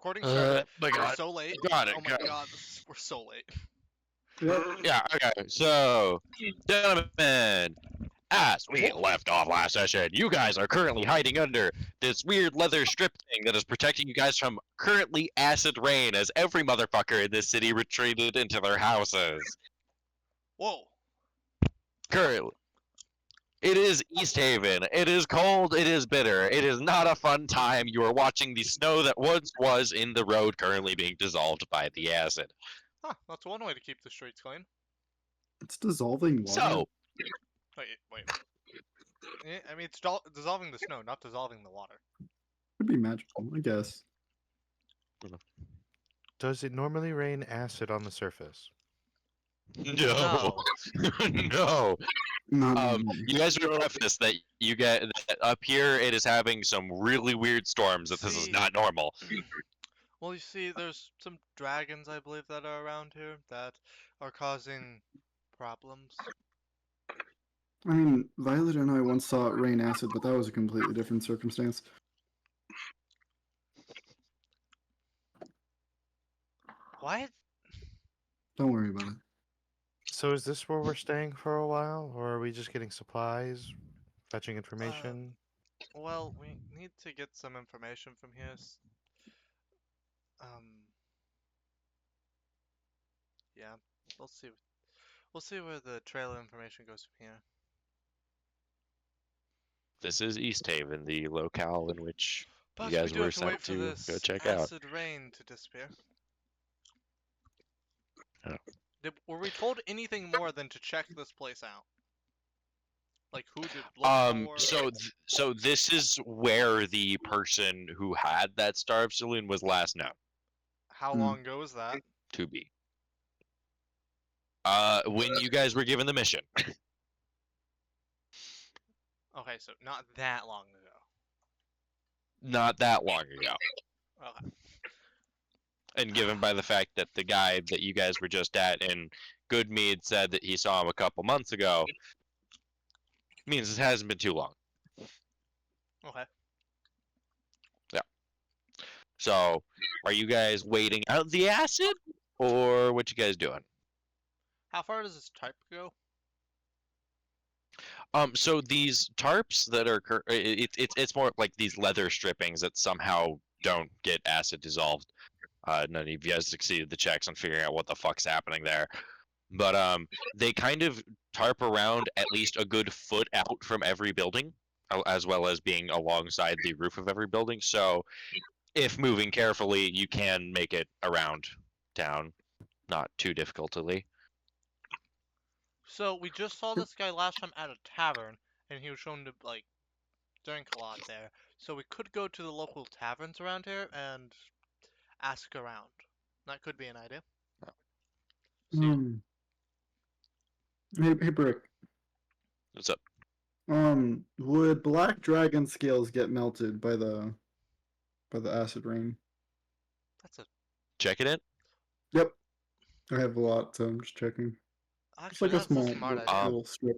recording started. My We're God. so late. Got it. Oh my got it. god, we're so late. Yeah, okay. So, gentlemen, as we left off last session, you guys are currently hiding under this weird leather strip thing that is protecting you guys from currently acid rain as every motherfucker in this city retreated into their houses. Whoa. Currently. It is East Haven. It is cold. It is bitter. It is not a fun time. You are watching the snow that once was in the road currently being dissolved by the acid. Huh, that's one way to keep the streets clean. It's dissolving water. So, Wait. Yeah, I mean, it's dissolving the snow, not dissolving the water. Could be magical, I guess. Does it normally rain acid on the surface? no. No. Not You guys would preface that you get that up here. It is having some really weird storms. That this is See- not normal. Well, you see, there's some dragons, I believe, that are around here that are causing problems. I mean, Violet and I once saw it rain acid, but that was a completely different circumstance. What? Don't worry about it. So is this where we're staying for a while, or are we just getting supplies, fetching information? Well, we need to get some information from here. Yeah, we'll see. We'll see where the trail of information goes from here. This is East Haven, the locale in which But you guys we do were have to sent wait for to this go check out. acid rain to disappear. Oh. Were we told anything more than to check this place out? Like who to look for? So this is where the person who had that starved saloon was last known How Hmm. long ago was that? to be. When you guys were given the mission. Okay, so not that long ago. Not that long ago. Okay. And given by the fact that the guy that you guys were just at in Goodmead said that he saw him a couple months ago, means it hasn't been too long. Okay. So, are you guys waiting out the acid, or what you guys doing? How far does this type go? So these tarps that are it's more like these leather strippings that somehow don't get acid dissolved. None of you guys succeeded the checks on figuring out what the fuck's happening there. But they kind of tarp around at least a good foot out from every building, as well as being alongside the roof of every building. So if moving carefully, you can make it around town, not too difficultly. So we just saw this guy last time at a tavern, and he was shown to like drink a lot there. So we could go to the local taverns around here and ask around. That could be an idea. See, Hey, Brick. What's up? Would black dragon scales get melted by the acid rain? that's a Check it in. Yep. I have a lot, so I'm just checking. It's actually like a that's a small smart little, idea. little strip.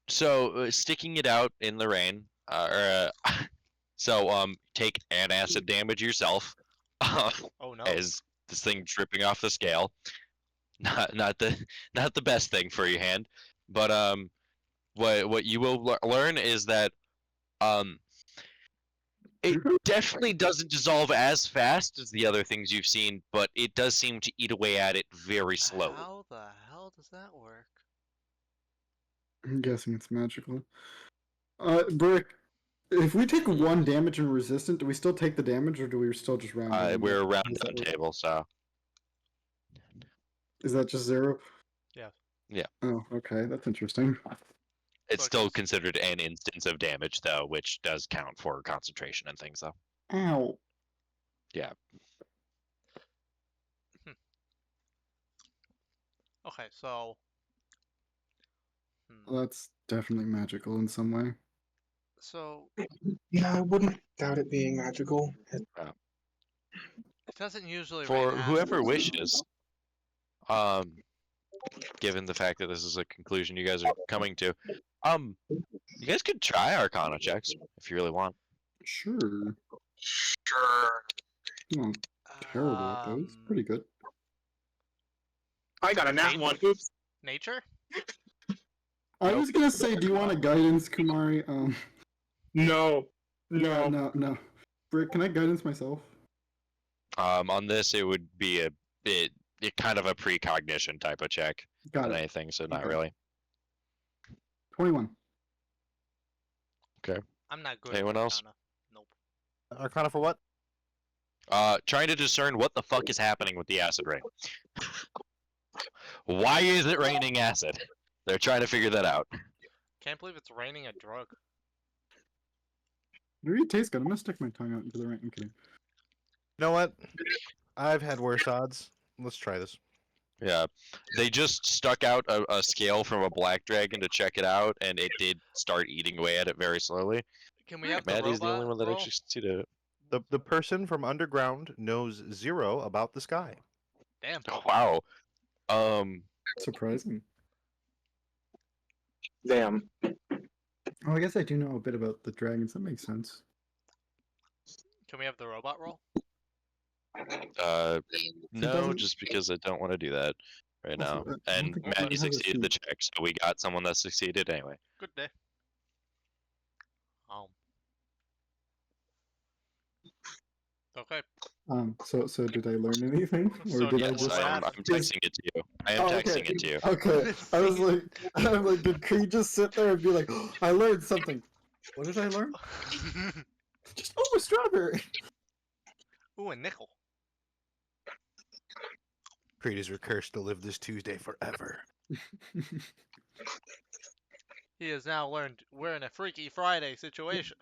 So sticking it out in the rain, take an acid damage yourself, Oh no. as this thing dripping off the scale. Not the best thing for your hand, but what you will learn is that it definitely doesn't dissolve as fast as the other things you've seen, but it does seem to eat away at it very slowly. How the hell does that work? I'm guessing it's magical. Brick, if we take one damage and resistant, do we still take the damage, or do we still just round it? We're around Is down that- table, so Is that just 0? Yeah. Yeah. Oh, okay, that's interesting. it's So still just- considered an instance of damage, though, which does count for concentration and things, though. Ow. Okay, so That's definitely magical in some way. so Yeah, I wouldn't doubt it being magical. it doesn't usually For rain whoever acid, so- wishes, given the fact that this is a conclusion you guys are coming to, you guys could try Arcana checks if you really want. Sure. Sure. Not terrible at those. Pretty good. I got a nat Eight. one. Oops. Nature? I Nope. was gonna say, do you want a guidance, Kumari? No. No, No. no. Brick, can I guidance myself? On this, it would be a bit, kind of a precognition type of check Got than it. anything, so not Okay. really. 21. I'm not good Anyone at else? Arcana. Nope. Arcana for what? Trying to discern what the fuck is happening with the acid rain. Why is it raining acid? They're trying to figure that out. Can't believe it's raining a drug. It really tastes good. I'm gonna stick my tongue out into the rain. I'm kidding. You know what? I've had worse odds. Let's try this. Yeah, they just stuck out a scale from a black dragon to check it out, and it did start eating away at it very slowly. Can we have the Maddie's the only robot one that roll? actually succeeded it. The person from underground knows 0 about the sky. Damn. Oh, wow. Surprising. Damn. Oh, I guess I do know a bit about the dragons. That makes sense. Can we have the robot roll? No, doesn't- just because I don't want to do that right now. Also, I don't And think Maddie mine has a succeeded the suit. check, so we got someone that succeeded anyway. Good day. Okay. So did I learn anything, or So did yeah, I Yes, just? well, I'm texting it to you. I am Oh, okay. texting it to you. Okay, I'm like, did Creed just sit there and be like, oh, I learned something? What did I learn? Just a strawberry. Ooh, a nickel. Creators are cursed to live this Tuesday forever. He has now learned we're in a Freaky Friday situation.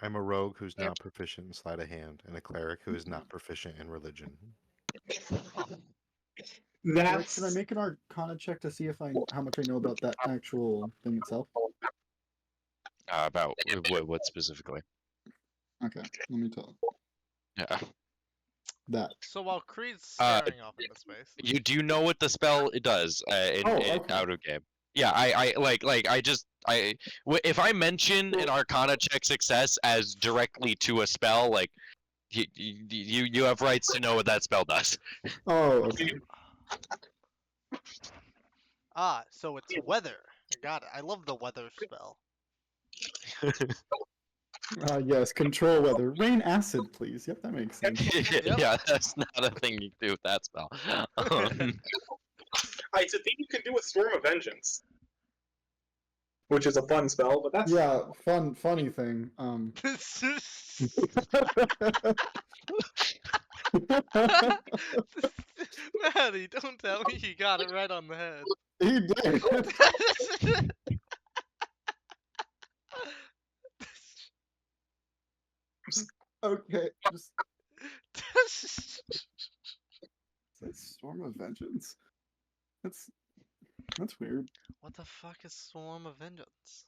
I'm a rogue who's not proficient in sleight of hand, and a cleric who is not proficient in religion. That's. Should I make an Arcana check to see if how much I know about that actual thing itself? About what specifically? Okay, let me tell. Yeah. So while Creed's Uh, staring off into space, Do you know what the spell it does in okay. out of game? Yeah, if I mention an Arcana check success as directly to a spell, like you have rights to know what that spell does. Oh, okay. so it's weather. I got it. I love the weather spell. Yes, control weather. Rain acid, please. Yep, that makes sense. Yeah, that's not a thing you can do with that spell. It's a thing you can do with Storm of Vengeance. Which is a fun spell, but that's. Yeah, funny thing. Maddie, don't tell me you got it right on the head. He did. Okay, just Storm of Vengeance. That's weird. What the fuck is Swarm of Vengeance?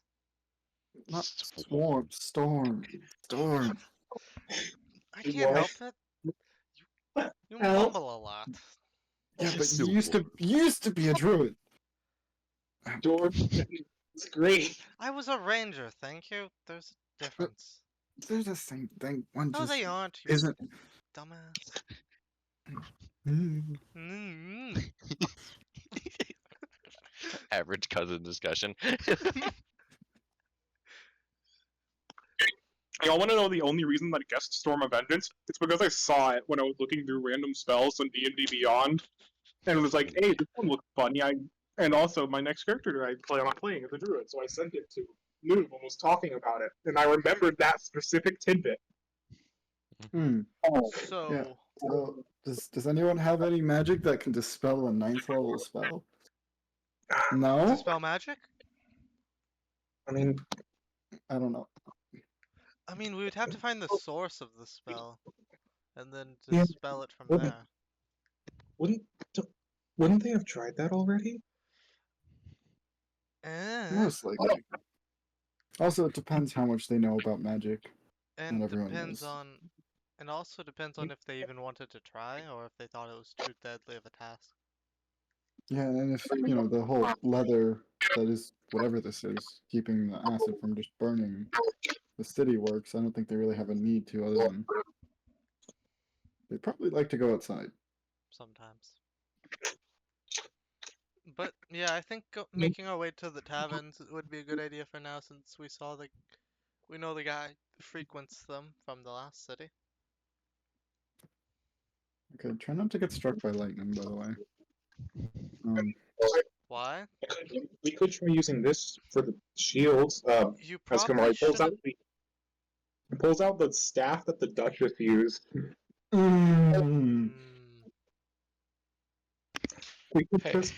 Not storm. I You can't what? help it. You Help. mumble a lot. Yeah, but So you used to be a druid. George. It's great. I was a ranger, thank you. There's a difference. They're the same thing. One No, just they aren't, you isn't. dumbass. Mm. Mm-hmm. Average cousin discussion. Y'all want to know the only reason that I guessed Storm of Vengeance? It's because I saw it when I was looking through random spells on D&D Beyond, and it was like, hey, this one looks funny. And also, my next character I plan on playing is a druid, so I sent it to Noob and was talking about it, and I remembered that specific tidbit. Hmm. So, Yeah. So, does anyone have any magic that can dispel a 9th level spell? No? dispel magic? I mean, I don't know. I mean, we would have to find the source of the spell, and then Yeah. dispel it from Wouldn't- there. wouldn't they have tried that already? Most likely. Also, it depends how much they know about magic. And Not everyone depends knows. on, and also depends on if they even wanted to try, or if they thought it was too deadly of a task. Yeah, and if the whole leather that is whatever this is keeping the acid from just burning the city works, I don't think they really have a need to, other than they'd probably like to go outside. Sometimes. But yeah, I think making our way to the taverns would be a good idea for now, since we know the guy frequents them from the last city. Okay, try not to get struck by lightning, by the way. Um, Why? We could try using this for the shields. You As probably Kamari shouldn't. pulls out the staff that the Duchess used. mm, We could Hey, just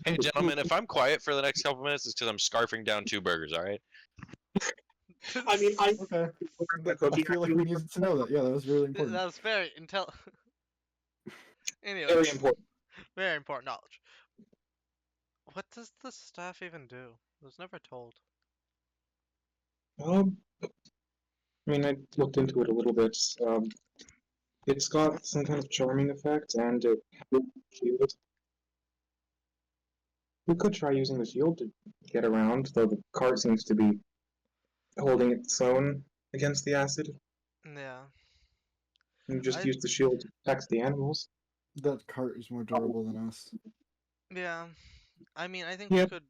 hey, gentlemen, if I'm quiet for the next couple minutes, it's because I'm scarfing down 2 burgers. All right. I mean, I okay, the I cookie feel like we needed to know that. Yeah, that was really important. That was very Anyway, very important. very important knowledge. What does the staff even do? I was never told. I mean, I looked into it a little bit. It's got some kind of charming effect, and it shield. We could try using the shield to get around, though the cart seems to be holding its own against the acid. Yeah. You just I use the shield to protect the animals. That cart is more durable than us. yeah. I mean, Yep.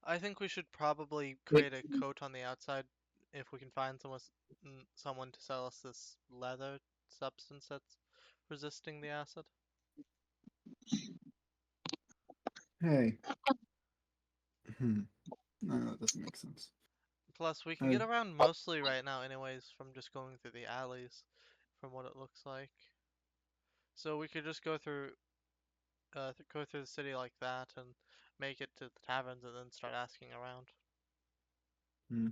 I think we should probably create a coat on the outside if we can find someone to sell us this leather substance that's resisting the acid. Hey. No, that doesn't make sense. Plus, we can get around mostly right now anyways from just going through the alleys, from what it looks like. So we could just go through the city like that and make it to the taverns and then start asking around. Hmm.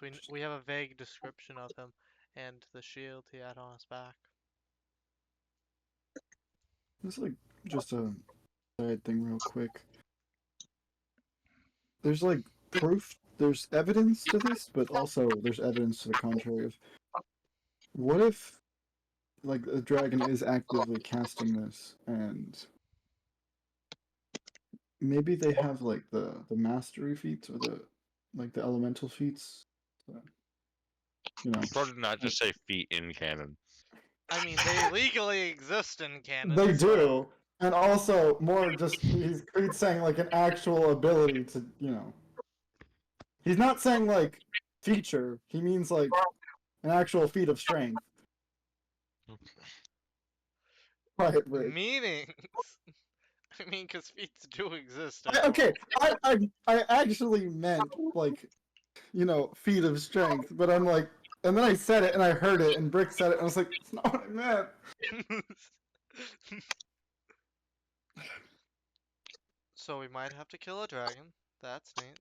Since we have a vague description of him and the shield he had on his back. It's like just a side thing, real quick. There's like proof, there's evidence to this, but also there's evidence to the contrary. Of what if, like, the dragon is actively casting this, and maybe they have like the mastery feats or the elemental feats. So, Prefer to not just say feet in canon. I mean, they legally exist in canon. They so- do, and also more just he's saying like an actual ability to He's not saying like feature. He means like an actual feat of strength. Right, right. Meanings. I mean, because feats do exist. Okay, everyone. I actually meant like feat of strength, but I'm like, and then I said it and I heard it and Brick said it and I was like, it's not what I meant. So we might have to kill a dragon. That's neat.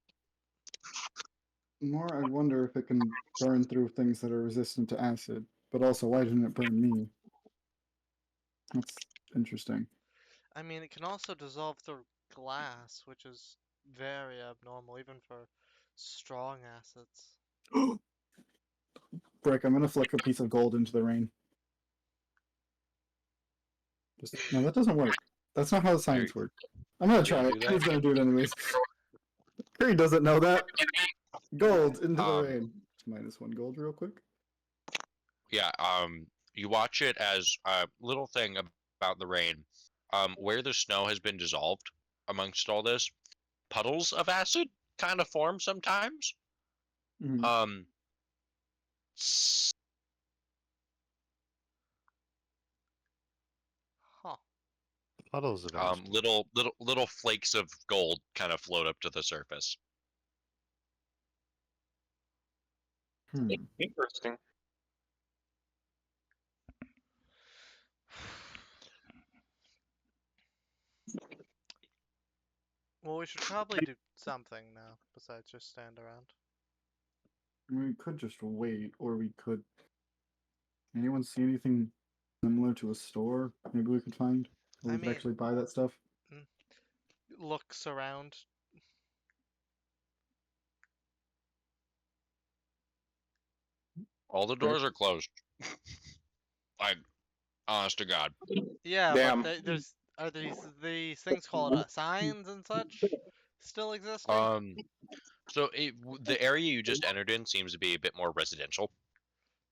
More, I wonder if it can burn through things that are resistant to acid, but also why didn't it burn me? That's interesting. I mean, it can also dissolve through glass, which is very abnormal, even for strong acids. Brick, I'm gonna flick a piece of gold into the rain. No, that doesn't work. That's not how the science works. I'm gonna try it. do that? He's gonna do it anyways. Curry doesn't know that. Gold into the Um, rain. -1 gold, real quick. Yeah. You watch it as a little thing about the rain. Where the snow has been dissolved amongst all this, puddles of acid kind of form sometimes. Mhm. Huh. Puddles of acid. Little flakes of gold kind of float up to the surface. Interesting. Well, we should probably do something now besides just stand around. We could just wait, or we could. Anyone see anything similar to a store? Maybe we could find. Where I we could mean- actually buy that stuff. Looks around. All the doors are closed. Like, honest to God. Yeah, Damn. but there's are these things called signs and such still existing? So the area you just entered in seems to be a bit more residential.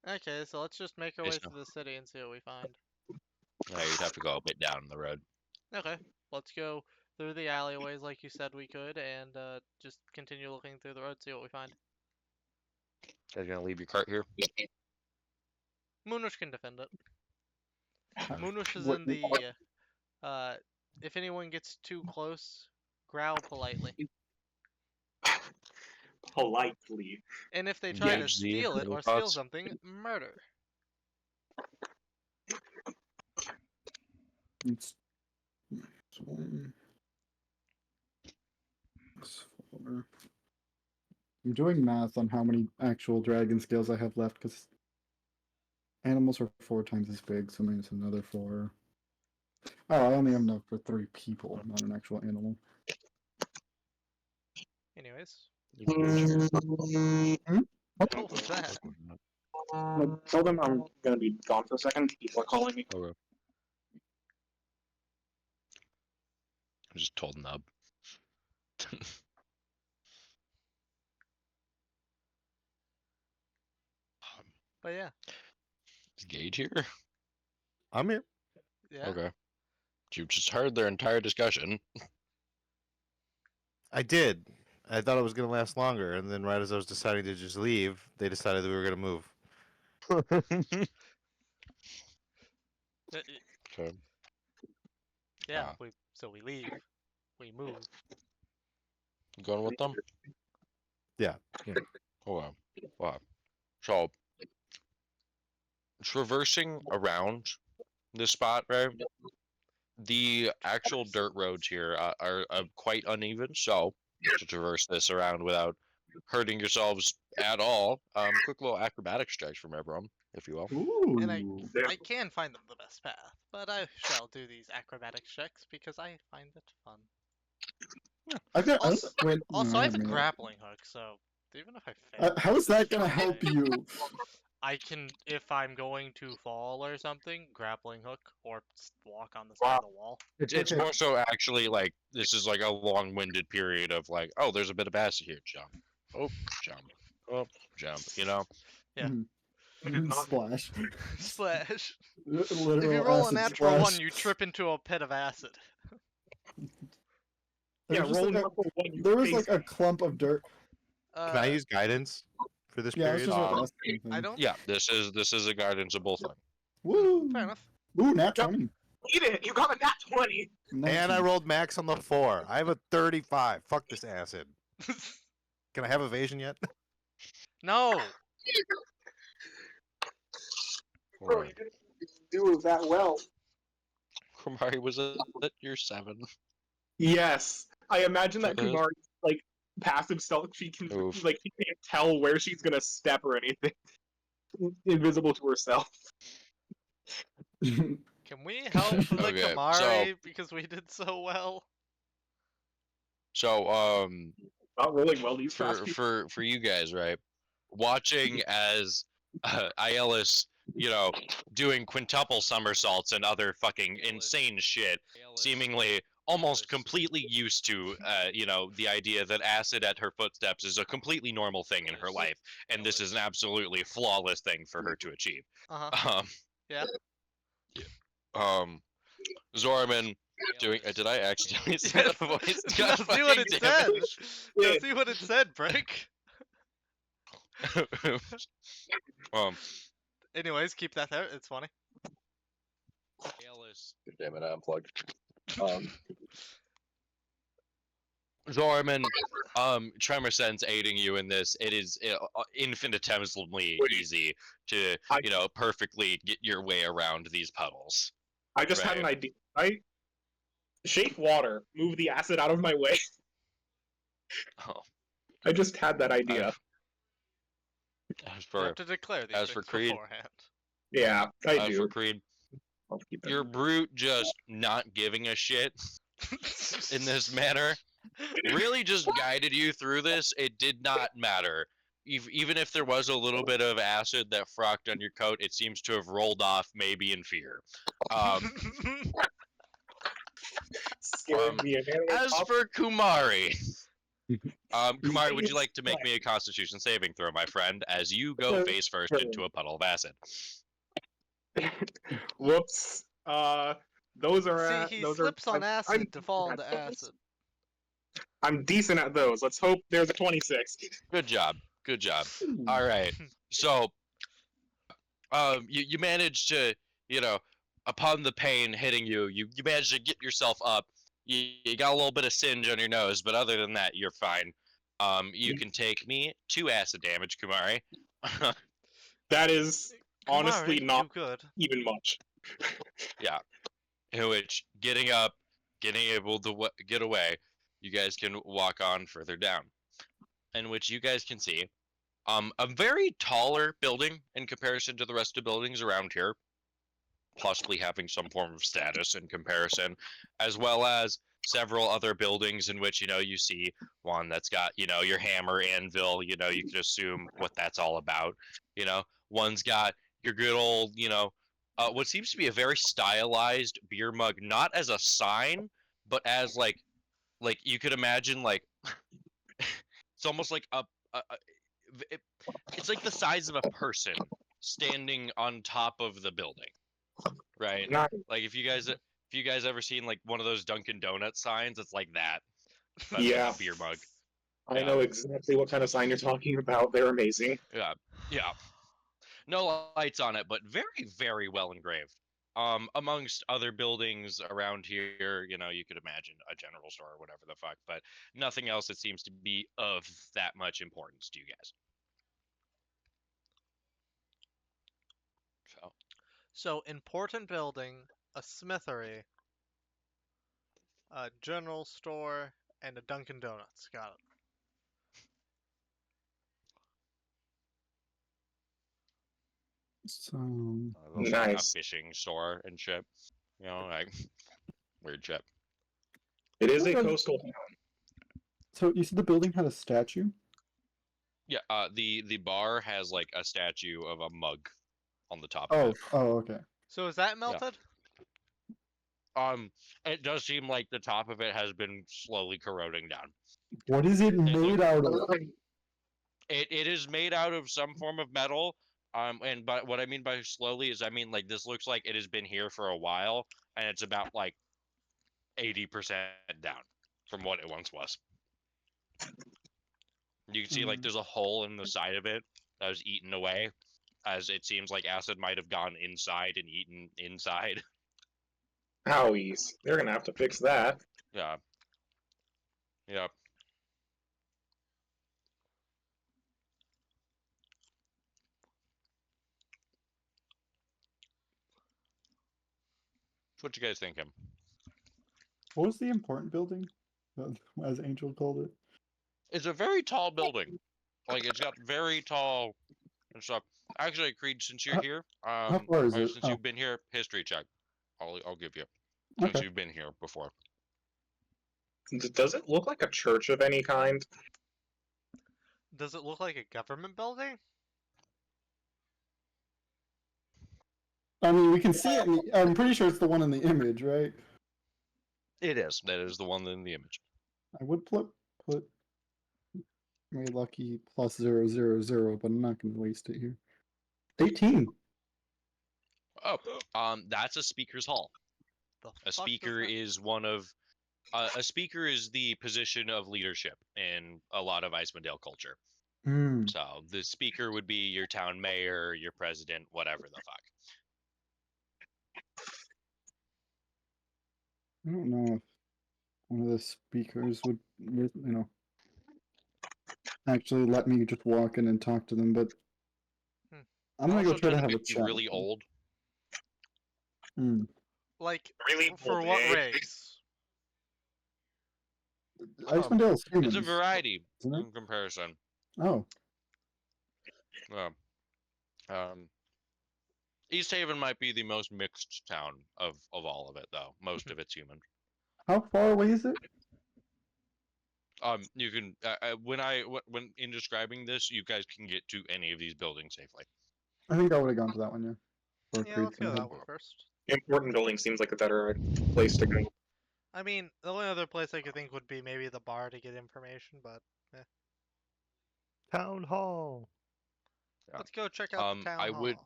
Okay, so let's just make our There's way through the city and see what we find. You'd have to go a bit down the road. Okay, let's go through the alleyways like you said we could, and just continue looking through the road, see what we find. Guys gonna leave your cart here? Moonush can defend it. How- Moonush is what- in the, if anyone gets too close, growl politely. Politely. And if they try to Gauge the steal it or little steal thoughts. something, murder. It's one. It's 4. I'm doing math on how many actual dragon scales I have left because animals are 4 times as big, so minus another 4. Oh, I only have enough for 3 people, not an actual animal. Anyways, Leave your gauge here. what was that? Tell them I'm gonna be gone for a second. People are calling me. Okay. I just told Nub. But yeah, Is Gage here? I'm here. yeah. Okay. You just heard their entire discussion. I did. I thought it was gonna last longer, and then right as I was deciding to just leave, they decided that we were gonna move. Okay. Yeah, Ah. so we leave. We move. You going with them? Yeah, yeah. Okay. Wow. So, traversing around this spot, right? The actual dirt roads here are quite uneven, so to traverse this around without hurting yourselves at all, quick little acrobatics checks from everyone, if you will. Ooh. And I can find them the best path, but I shall do these acrobatics checks because I find it fun. I've got. Also, wait, Also, no, I have a haven't yet. grappling hook, so even if I fail, How is that gonna I- help you? I can, if I'm going to fall or something, grappling hook or walk on the side of the wall. It's Okay. more so actually like this is like a long-winded period of like, oh, there's a bit of acid here, jump, oh, jump, oh, jump, you know. Splash. Slash. Literal If you roll a acid natural one, splash. you trip into a pit of acid. There Yeah, was just roll like a- number one. You There was face like a clump of dirt. Can I use guidance for this Yeah, I was period? just Um, about asking I things. don't. Yeah, this is a guidance-able thing. Woo! Fair enough. Ooh, nat Jump. 20. Eat it! You got a nat 20! And I 19. rolled max on the 4. I have a 35. Fuck this acid. Can I have evasion yet? No. Bro, you didn't do that well. Kumari, was it your 7? Yes. I imagine that So, Kumari, like, passive stealth, she can, Oof. like, she can't tell where she's gonna step or anything. Invisible to herself. Can we help the Okay, so- Kamari because we did so well? So, Not rolling well these past few- for you guys, right? Watching as Aelis, you know, doing quintuple somersaults and other fucking insane shit, seemingly almost completely used to, you know, the idea that acid at her footsteps is a completely normal thing in her life, and this is an absolutely flawless thing for her to achieve. Uh-huh. Yeah. Zorman doing. Did I accidentally say Yes. that voice? No, God see what it fucking damn said. it. No, see what it said, Brick. Anyways, keep that there. It's funny. Aelis. Damn it, I unplugged. Zorman, Tremor Sense aiding you in this. It is infinitesimally easy to, you know, perfectly get your way around these puddles. I just had an Right. idea, right? Shape water. Move the acid out of my way. Oh, I just had that idea. as You for have to declare these as for things Creed. beforehand. Yeah, I as do. for Creed, I'll keep it. your brute just not giving a shit in this manner really just guided you through this. It did not matter. Even if there was a little bit of acid that frocked on your coat, it seems to have rolled off, maybe in fear. Scared the inanimate As object. for Kumari, Kumari, would you It's like to make me a Constitution saving throw, my friend, as you go Sure, face first sure. into a puddle of acid? Whoops. Those are See, at, he those slips are, on acid I'm to fall decent into at those. acid. I'm decent at those. Let's hope there's a 26. Good job. Good job. All right. So, you managed to, upon the pain hitting you, you managed to get yourself up. You got a little bit of singe on your nose, but other than that, you're fine. You can take me 2 acid damage, Kumari. That is honestly Kumari, not too good. even much. In which getting up, getting able to get away, you guys can walk on further down. In which you guys can see a very taller building in comparison to the rest of the buildings around here, possibly having some form of status in comparison, as well as several other buildings in which you see one that's got your hammer anvil. You can assume what that's all about. One's got your good old what seems to be a very stylized beer mug, not as a sign, but as like you could imagine it's almost like it's like the size of a person standing on top of the building, right? Not Like if you guys ever seen like one of those Dunkin' Donuts signs, it's like that, but Yeah. with a beer mug. I know exactly what kind of sign you're talking about. They're amazing. Yeah. No lights on it, but very, very well engraved. Amongst other buildings around here, you could imagine a general store or whatever the fuck, but nothing else that seems to be of that much importance to you guys. So, important building, a smithery, a general store, and a Dunkin' Donuts. Got it. So, There's like a Nice. fishing store and shit. Like weird shit. It is a Okay. coastal town. so you said the building had a statue? Yeah, the bar has like a statue of a mug on the top Oh, of it. okay. So, is that melted? It does seem like the top of it has been slowly corroding down. What is it made out of? It is made out of some form of metal. And but what I mean by slowly is I mean like this looks like it has been here for a while, and it's about like 80% down from what it once was. You can see like there's a hole in the side of it that was eaten away, as it seems like acid might have gone inside and eaten inside. Howies. They're gonna have to fix that. Yeah. Yep. What you guys thinking? What was the important building? As Angel called it. It's a very tall building. Like it's got very tall and stuff. Actually, Creed, since you're here, How far is it? since Oh, you've been here, history check. I'll give you since okay. you've been here before. Does it look like a church of any kind? Does it look like a government building? I mean, we can see it. I'm pretty sure it's the one in the image, right? It is. That is the one in the image. I would put my lucky plus 000, but I'm not going to waste it here. 18. Oh, that's a speaker's hall. The A fuck does speaker that- is one of a speaker is the position of leadership in a lot of Icemondale culture. Hmm. So the speaker would be your town mayor, your president, whatever the fuck. I don't know if one of the speakers would, actually let me just walk in and talk to them, but Hmm. I'm gonna go Also try to tend have a be chat. really with them. old. Hmm. Like, Really for old, what eh? race? Icemondale's humans, It's a variety isn't it? in comparison. Oh, East Haven might be the most mixed town of all of it, though. Most of it's human. how far away is it? You can when in describing this, you guys can get to any of these buildings safely. I think I would have gone to that one, yeah. Or Yeah, Creed's let's go gonna to head. that one first. Important building seems like a better place to go. I mean, the only other place I could think would be maybe the bar to get information, but Town hall. Yeah. let's go check out the town I hall.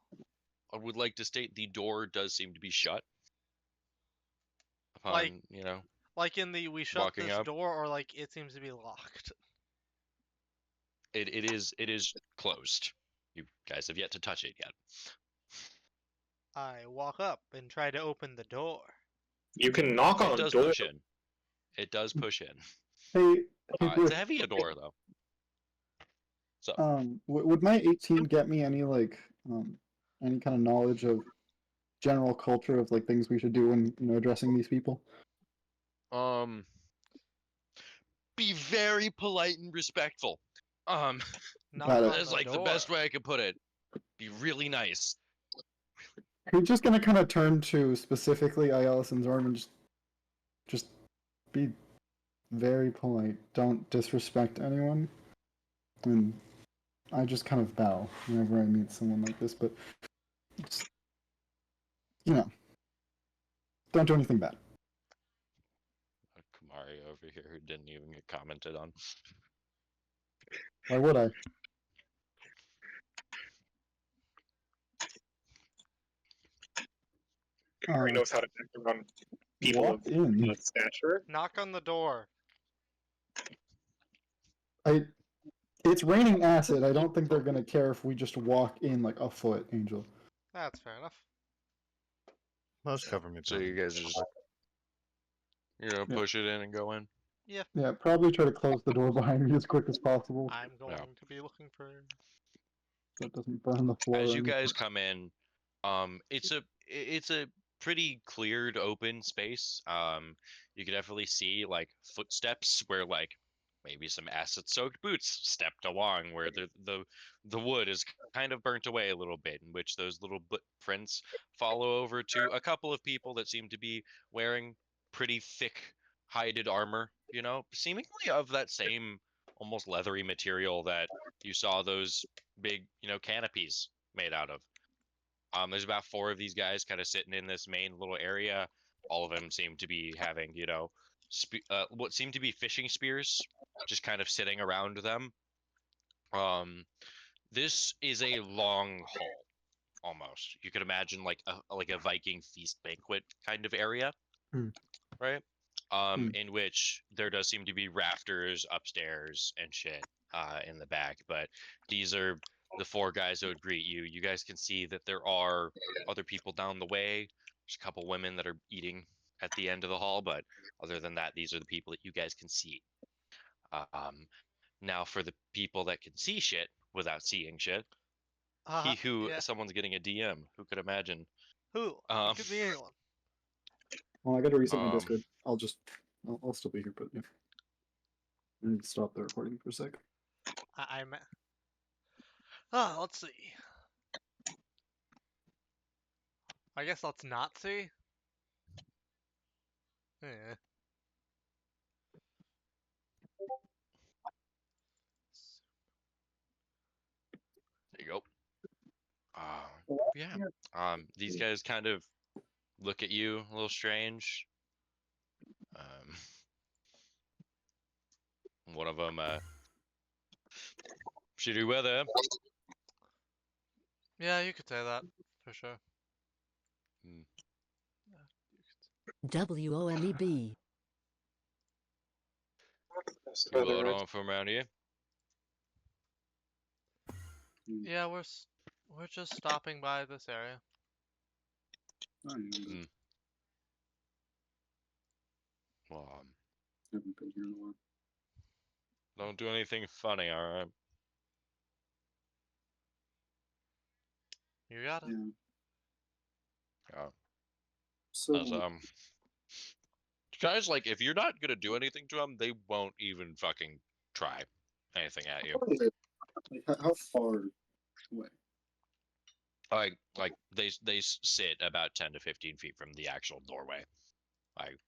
would like to state the door does seem to be shut. Upon, Like- you know, Like in the we shut Walking this up. door, or like it seems to be locked. it is closed. You guys have yet to touch it yet. I walk up and try to open the door. You can knock on It a does door. push in. It does push in. Hey, hey, It's Griff, a heavier door though. So would my 18 get me any any kind of knowledge of general culture of like things we should do when addressing these people? be very polite and respectful. Knock Got it. on That's like the door. best way I could put it. Be really nice. We're just gonna kind of turn to specifically Aiellis and Zorm and just be very polite. Don't disrespect anyone. And I just kind of bow whenever I meet someone like this, but just, don't do anything bad. Kamari over here who didn't even get commented on. Why would I? He knows how to act around people Walk of in. stature. Knock on the door. It's raining acid. I don't think they're gonna care if we just walk in like a foot, Angel. That's fair enough. Most government. So you guys just, Yeah. push it in and go in. Yeah, probably try to close the door behind me as quick as possible. I'm going to be looking for. So it doesn't burn the floor. As or you anything. guys come in, it's a pretty cleared open space. You can definitely see like footsteps where like maybe some acid-soaked boots stepped along, where the wood is kind of burnt away a little bit, in which those little prints follow over to a couple of people that seem to be wearing pretty thick hided armor, seemingly of that same almost leathery material that you saw those big, canopies made out of. There's about 4 of these guys kind of sitting in this main little area. All of them seem to be having, what seem to be fishing spears, just kind of sitting around them. This is a long hall, almost. You could imagine like a Viking feast banquet kind of area, right? In which there does seem to be rafters upstairs and shit in the back, but these are the 4 guys that would greet you. You guys can see that there are other people down the way. There's a couple women that are eating at the end of the hall, but other than that, these are the people that you guys can see. Now, for the people that can see shit without seeing shit, Yeah. someone's getting a DM. Who could imagine? Who? It could be anyone. Well, I gotta reset my Um, Discord. I'll still be here, but yeah. I need to stop the recording for a sec. I'm. Let's see. I guess let's not see. Yeah. There you go. Yeah. These guys kind of look at you a little strange. One of them, shitty weather. Yeah, you could say that for sure. WOMEB. You lot on from around here? Yeah, we're just stopping by this area. Well, Haven't been here in a while. don't do anything funny, alright? You got it. Yeah. So, Guys, like, if you're not gonna do anything to them, they won't even fucking try anything at you. how far away? Like they sit about 10 to 15 feet from the actual doorway. Like,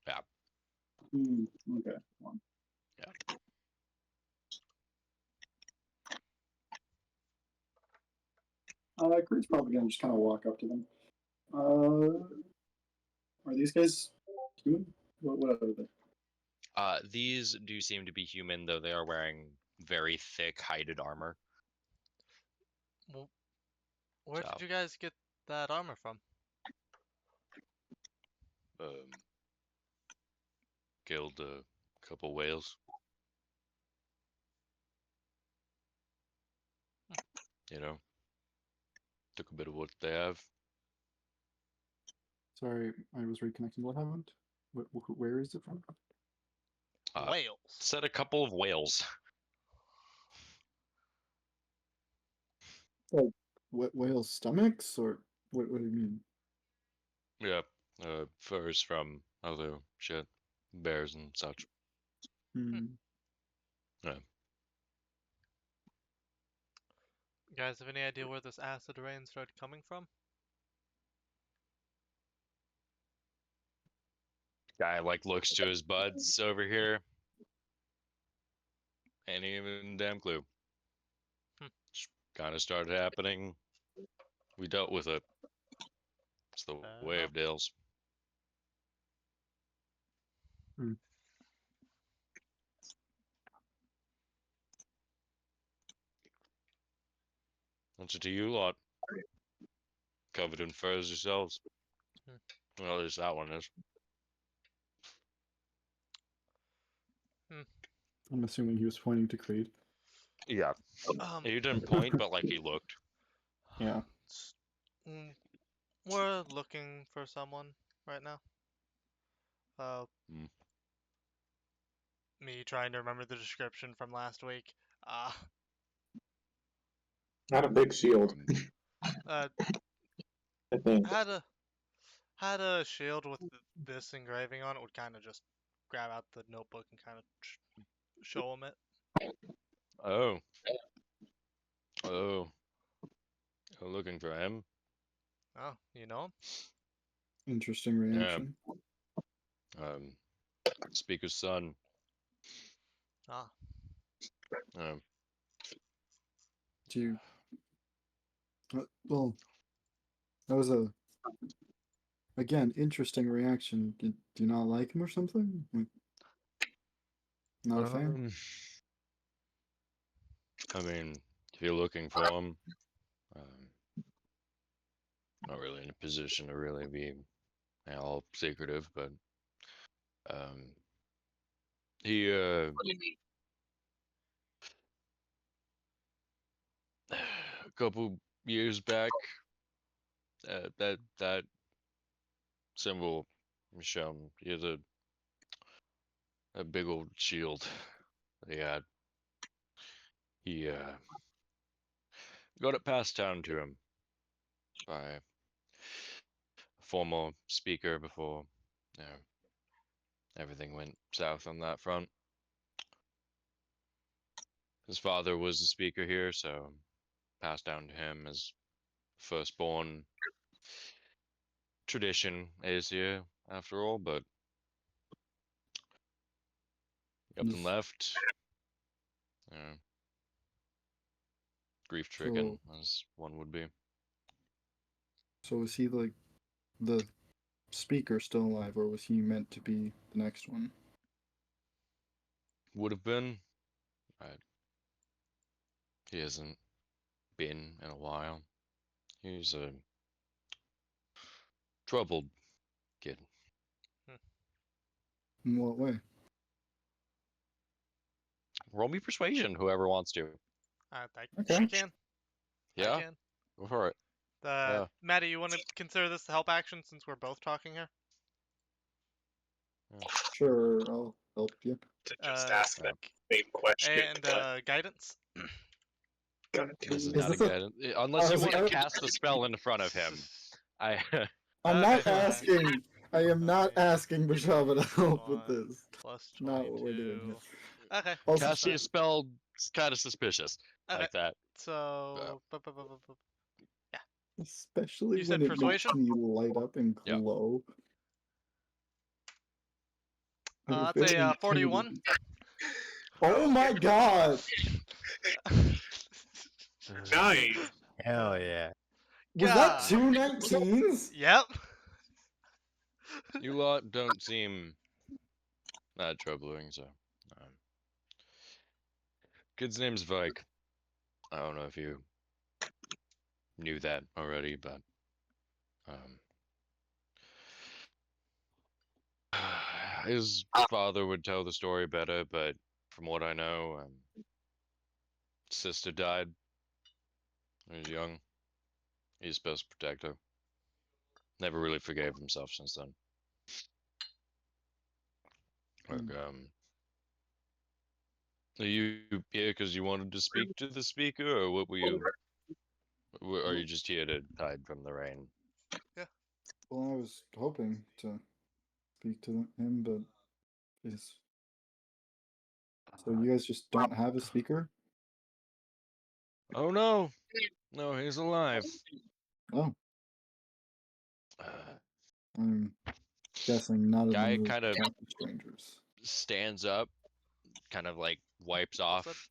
yeah. Okay. One. Yeah. Creed's probably gonna just kind of walk up to them. Are these guys human? What are they? These do seem to be human, though they are wearing very thick, hided armor. Well, where So. did you guys get that armor from? Killed a couple whales. You know, took a bit of what they have. Sorry, I was reconnecting. What happened? Where is it from? Whales. Said a couple of whales. Whales' stomachs, or what do you mean? Yeah, furs from other shit, bears and such. Hmm. You guys have any idea where this acid rain started coming from? Guy like looks to his buds over here. Ain't even damn clue. Kind of started happening. We dealt with it. It's the way of Dales. That's it to you lot. Covered in furs yourselves. Well, at least that one is. I'm assuming he was pointing to Creed. Yeah. He didn't point, but like he looked. Yeah. We're looking for someone right now. Me trying to remember the description from last week. Not a big shield. I think. had a shield with this engraving on it. Would kind of just grab out the notebook and kind of show him it. Oh. Oh. You're looking for him? Oh, you know him? Interesting reaction. Speaker's son. Do you... well, that was a... Again, interesting reaction. Do you not like him or something? Like, not a fan? I mean, if you're looking for him, not really in a position to really be all secretive, but he What do you mean? a couple years back, that symbol shown. He has a big old shield that he had. He got it passed down to him by a former speaker before everything went south on that front. His father was the speaker here, so passed down to him as firstborn. Tradition is here, after all, but up and left. Grief-stricken, as one would be. So is he like the speaker still alive, or was he meant to be the next one? Would have been. He hasn't been in a while. He's a troubled kid. In what way? Roll me persuasion, whoever wants to. I Okay. can. Yeah? I can. Go for it. Maddie, you want to consider this a help action since we're both talking here? Sure, I'll help you. To just ask that same question. And guidance. This is Is not a this a- guidance. Unless you want to cast the spell in front of him. I'm Okay, not fine. asking. I am not Fine. asking Bashaba to help with 1 this. plus Not what we're doing 22. here. Okay. Also, Casting a spell is kind of suspicious. Okay. Like that. So. especially You when said it persuasion? makes me light up and Yeah. glow. I'm I'd very say 41. intimidated. Oh my god! Nice. Hell yeah. Was God. that two 19s? Yep. You lot don't seem that troubling, so. Um, kid's name's Vike. I don't know if you knew that already, but um, his father would tell the story better, but from what I know, sister died when he was young. He's supposed to protect her. Never really forgave himself since then. Like, are you here because you wanted to speak to the speaker, or what were you? Are you just here to hide from the rain? Well, I was hoping to speak to him, but is so you guys just don't have a speaker? Oh no, no, he's alive. Oh, Uh, I'm guessing not in the guy mood kind to of talk to strangers. stands up, kind of like wipes What's off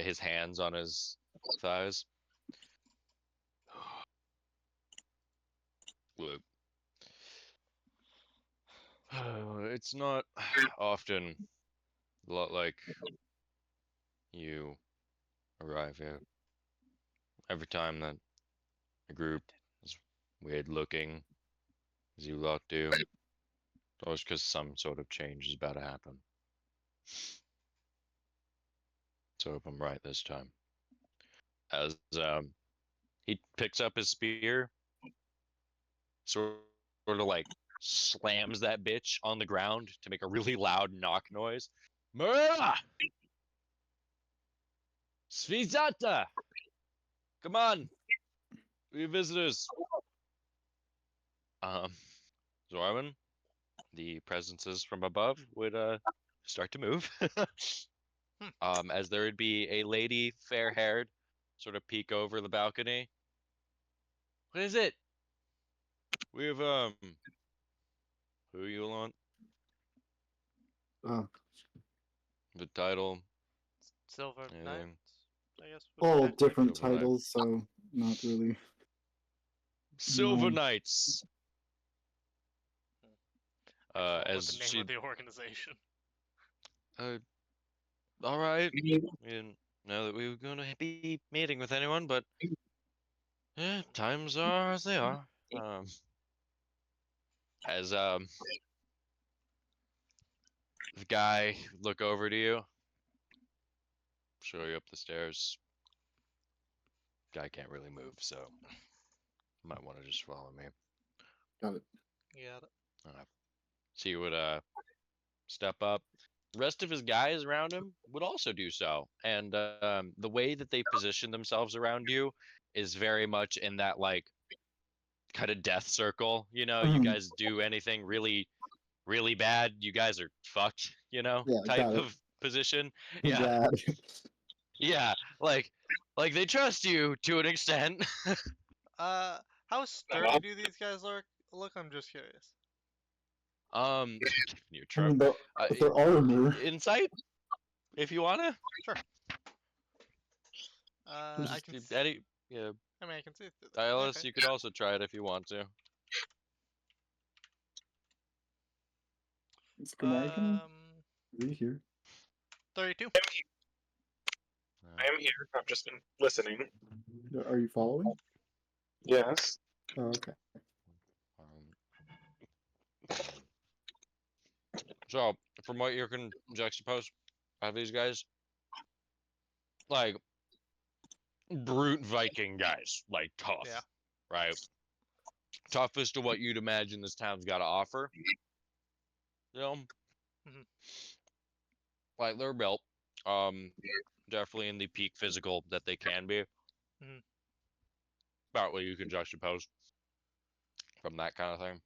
his hands on his thighs. Look, it's not often a lot like you arrive here. Every time that a group is weird looking, as you lot do, it's always because some sort of change is about to happen. So hope I'm right this time. As he picks up his spear, sort of like slams that bitch on the ground to make a really loud knock noise. Murra! Svizata! Come on! We visitors. Um, Zorman, the presences from above would start to move. As there would be a lady, fair-haired, sort of peek over the balcony. What is it? We have who you want? Oh, The title, Silver anything? Knights, I guess. would all technically- different Silver Knight. titles, so not really. Silver No. Knights. Actually, what As the name she, of the organization. all right. We didn't know that we were going to be meeting with anyone, but yeah, times are as they are. As the guy look over to you, show you up the stairs. Guy can't really move, so might want to just follow me. Got it. Yeah. So he would step up. The rest of his guys around him would also do so, and the way that they position themselves around you is very much in that like kind of death circle. You know, you guys do anything really, really bad, you guys are fucked. You know, Yeah, type got it. of position. Yeah, Rad. yeah, like they trust you to an extent. How sturdy do these guys look? I'm just curious. Your I trope. mean, the armor. Insight, if you wanna. I Just can. Eddie, yeah. I mean, I can see it. Dialis, Okay. you could also try it if you want to. Is Kamarkin really here? 32. I am here. I've just been listening. Are you following? Yes. Oh, okay. So, from what you can juxtapose of these guys, like brute Viking guys, like tough, Yeah. right? Toughest to what you'd imagine this town's got to offer. You know, like they're built, definitely in the peak physical that they can be. About what you can juxtapose from that kind of thing.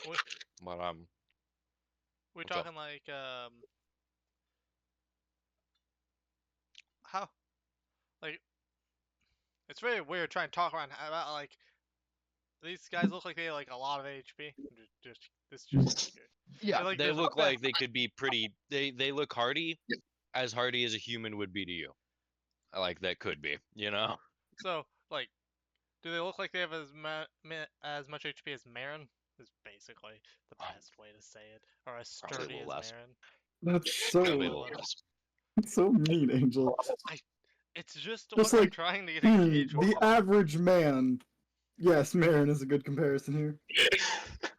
What- But We're what's up? talking like how like it's very weird trying to talk around about like these guys look like they have like a lot of HP. Just Yeah, like, they there's a look fa- like they could be pretty. They look hardy, as hardy as a human would be to you. Like that could be, you know. So like, do they look like they have as much HP as Marin? is basically the best way to say it. Or as Probably a sturdy little as less. Marin. That's Probably a so little less. so mean, Angel. It's just Just what I'm like, trying to get engaged with. the average man. Yes, Marin is a good comparison here.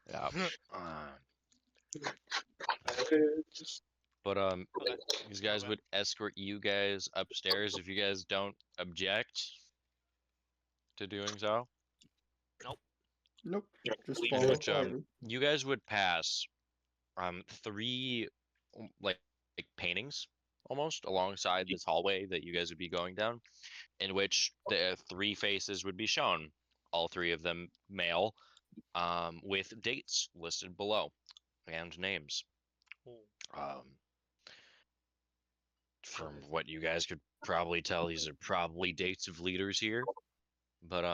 Yeah. Uh, Just but Okay. these guys Okay. would escort you guys upstairs if you guys don't object to doing so. Nope. Just leave follow. Which you guys would pass three like paintings almost alongside this hallway that you guys would be going down, in which the three faces would be shown, all three of them male, with dates listed below and names. Ooh. Um, from what you guys could probably tell, these are probably dates of leaders here. But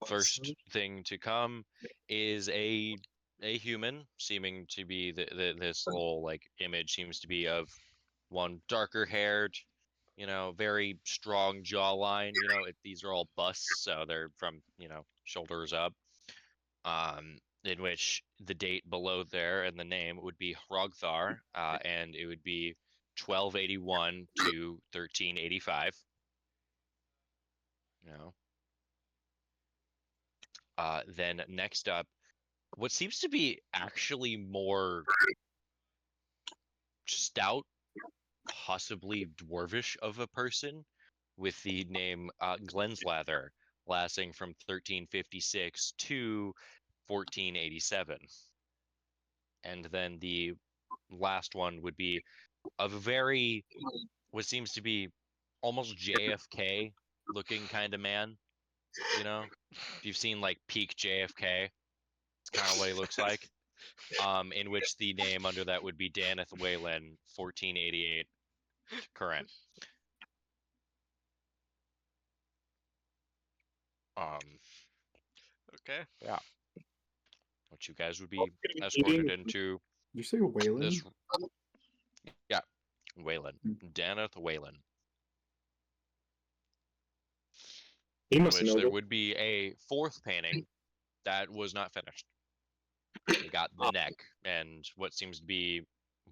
first thing to come is a human, seeming to be this little like image seems to be of one darker haired, very strong jawline. These are all busts, so they're from shoulders up. In which the date below there and the name would be Hrogthar, and it would be 1281 to 1385. You know. Then next up, what seems to be actually more stout, possibly dwarvish of a person, with the name Glenslather, lasting from 1356 to 1487. And then the last one would be of a very, what seems to be almost JFK looking kind of man. If you've seen like peak JFK, it's kind of what he looks like. In which the name under that would be Daneth Whalen, 1488 current. Okay. Yeah. Which you guys would be escorted into Did you say Wayland? this. Yeah, Whalen. Hmm. Daneth Whalen. he In must which know there that. would be a fourth painting that was not finished. You got the neck and what seems to be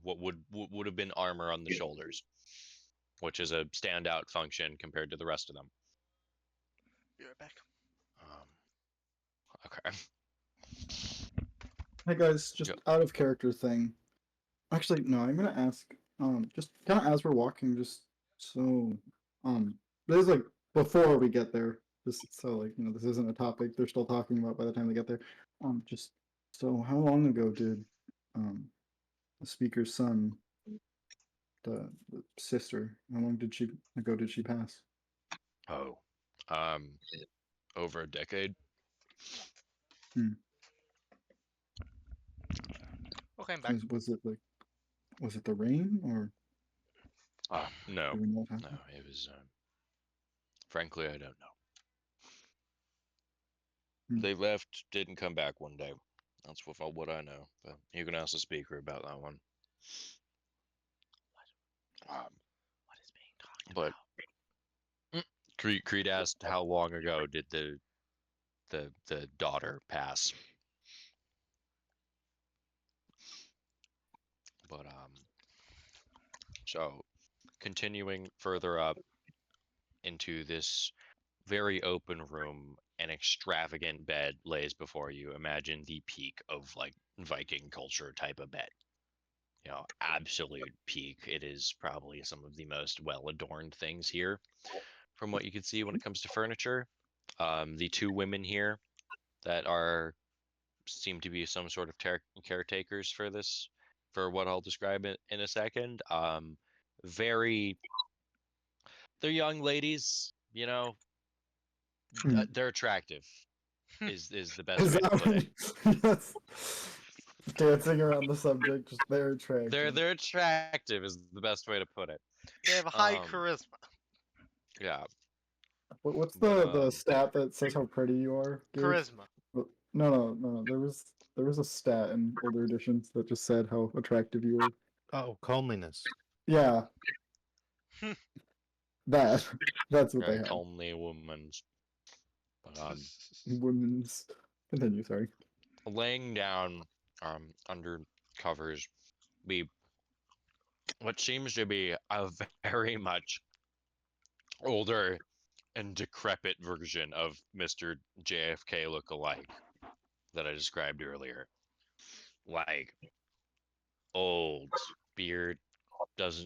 what would have been armor on the shoulders, which is a standout function compared to the rest of them. Be right back. Okay. Hey guys, just Yep. out of character thing. Actually, no, I'm gonna ask. Just kind of as we're walking, just so. This is like before we get there. Just so like this isn't a topic they're still talking about by the time they get there. Just so how long ago did, the speaker's son, the sister, how long did she pass? Oh. Over a decade. Okay, I'm back. Was it the rain or No. do we know what No, happened? it was. Frankly, I don't know. Hmm. They left, didn't come back one day. That's what I know. But you can ask the speaker about that one. What is being talked But Creed asked how long ago did the daughter pass. But so continuing further up into this very open room, an extravagant bed lays before you. Imagine the peak of like Viking culture type of bed. Absolute peak. It is probably some of the most well adorned things here from what you can see when it comes to furniture. The two women here that seem to be some sort of caretakers for this, for what I'll describe it in a second. They're young ladies, Hmm. they're attractive is the best Is way to that put it. yes. Dancing around the subject, just they're attractive. They're attractive is the best way to put it. They have high Um, charisma. Yeah. What's But, the stat that says how pretty you are? Gabe? Charisma. No. There was a stat in older editions that just said how attractive you were. Oh, comeliness. Yeah, that that's what they very have. comely woman. But, Women's. Continue. Sorry. laying down under covers be what seems to be a very much older and decrepit version of Mr. JFK look-alike that I described earlier. Like old beard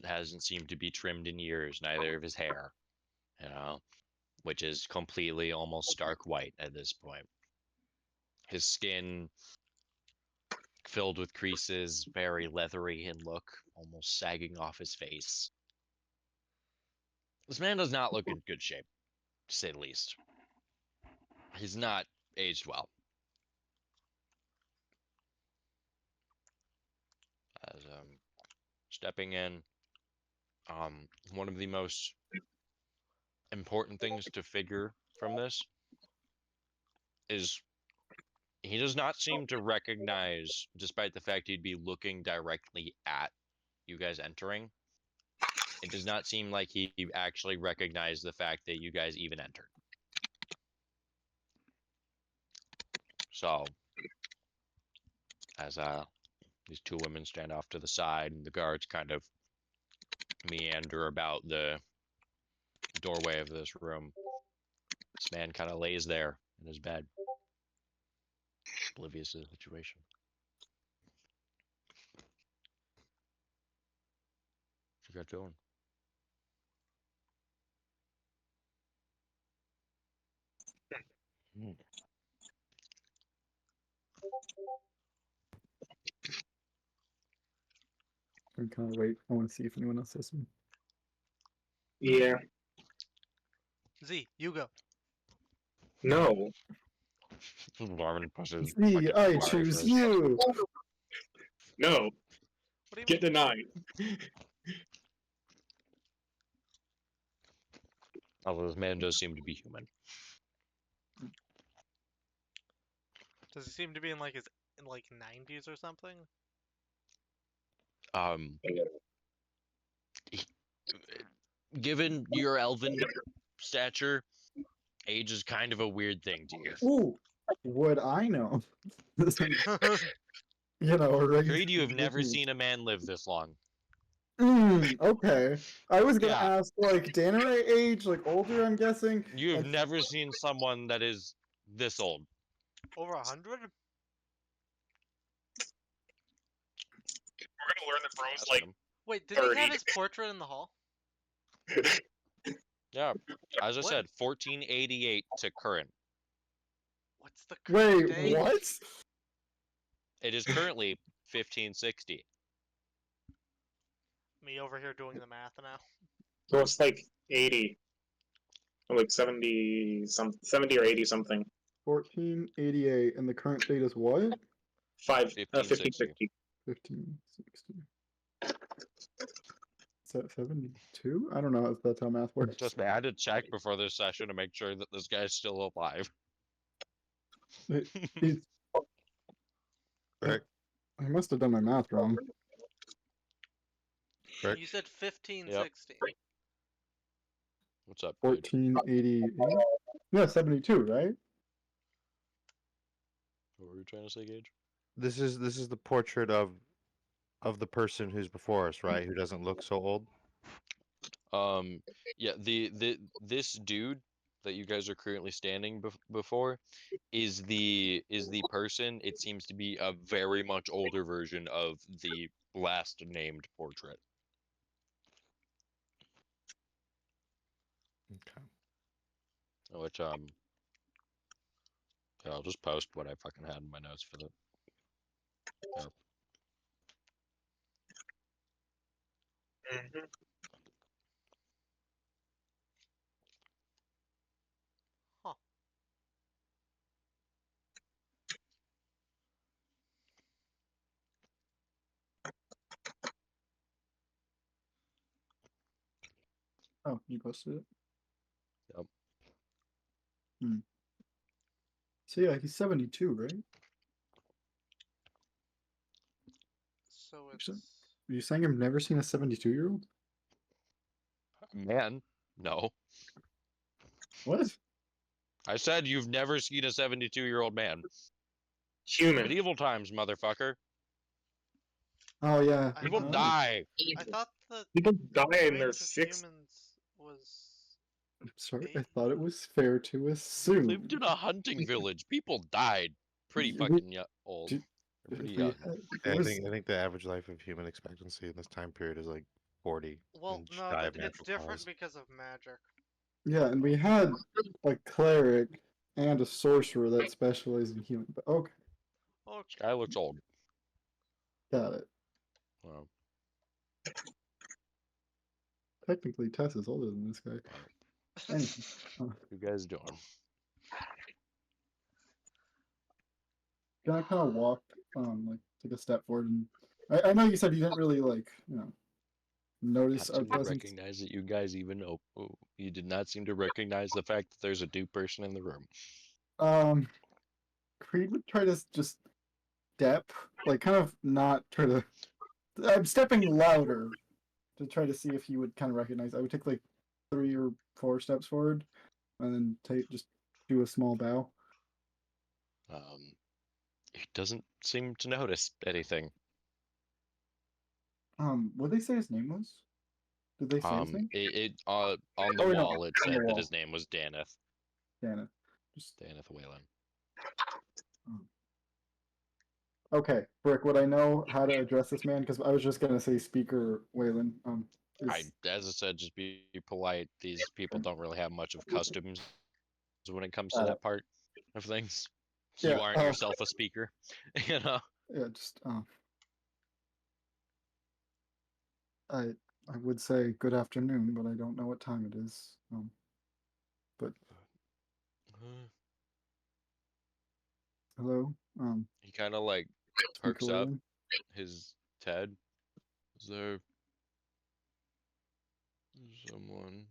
hasn't seemed to be trimmed in years, neither of his hair, you know, which is completely almost stark white at this point. His skin filled with creases, very leathery in look, almost sagging off his face. This man does not look in good shape, to say the least. He's not aged well. As stepping in, one of the most important things to figure from this is he does not seem to recognize, despite the fact he'd be looking directly at you guys entering, it does not seem like he actually recognized the fact that you guys even entered. So, as these two women stand off to the side and the guards kind of meander about the doorway of this room, this man kind of lays there in his bed, oblivious to the situation. What you got doing? Hmm. I'm kind of wait. I want to see if anyone else has some. Yeah. Z, you go. No. Larman pushes. See, fucking I Mario choose first. you. No. What do you Get mean? denied. Although this man does seem to be human. Does he seem to be in like his 90s or something? He- given your elven stature, age is kind of a weird thing to you. Ooh, would I know? You know, a regular Agreed, you have never disease. seen a man live this long. Okay. I was gonna Yeah. ask, like, Danare age, like older, I'm guessing. You have and- never seen someone that is this old. Over 100? We're gonna learn that bro's Ask like him. Wait, did he 30. have his portrait in the hall? Yeah, as I What? said, 1488 to current. What's the current Wait, date? what? It is currently 1560. Me over here doing the math now. So it's like 80. Or like 70 or 80 something. 1488, and the current date is what? 1560. 1560. Is that 72? I don't know if that's how math works. Just I had to check before this session to make sure that this guy's still alive. He's- Right. I must have done my math wrong. Correct. You said 1560. What's up? dude? 1488? Yeah, 72, right? What were you trying to say, Gage? This is the portrait of the person who's before us, right? Who doesn't look so old. Yeah, this dude that you guys are currently standing before is the person. It seems to be a very much older version of the last named portrait. Okay. Which yeah, I'll just post what I fucking had in my notes for the. Huh. Oh, you posted it? Yep. So yeah, he's 72, right? So So- it's. Are you saying I've never seen a 72-year-old? Man, no. What? I said you've never seen a 72-year-old man. Human. Medieval times, motherfucker. Oh yeah. I People thought- die. I thought the People die in their range of six. humans was. I'm sorry. I Eight? thought it was fair to We assume. lived in a hunting village. People died pretty Yeah, we- fucking old. do- Or pretty if we young. had- Yeah, it I was- think the average life of human expectancy in this time period is like 40. Well, and no, die of it's natural different cause. because of magic. Yeah, and we had a cleric and a sorcerer that specialized in healing. But okay, Oh, This guy looks old. got it. Wow. Technically, Tess is older than this guy. Anyway, What you guys doing? can I kind of walk, like, take a step forward? And I know you said you didn't really like, notice Not our seem to presence. recognize that you guys even know. Oh, you did not seem to recognize the fact that there's a new person in the room. Creed would try to just step, like, kind of not try to. I'm stepping louder to try to see if he would kind of recognize. I would take like 3 or 4 steps forward, and then just do a small bow. He doesn't seem to notice anything. What did they say his name was? Did they say his name? On the Oh, no, wall it on the said that wall. his name was Daneth. Dana. Just Daneth Whalen. okay, Brick. Would I know how to address this man? Because I was just gonna say Speaker Wayland. As I said, just be polite. These people don't really have much of customs when it comes to Uh, that part of things. yeah, You aren't yourself a speaker, you know. Yeah, just I would say good afternoon, but I don't know what time it is. But hello, He kind of like Speaker perks up Wayland. his Ted. Is there someone?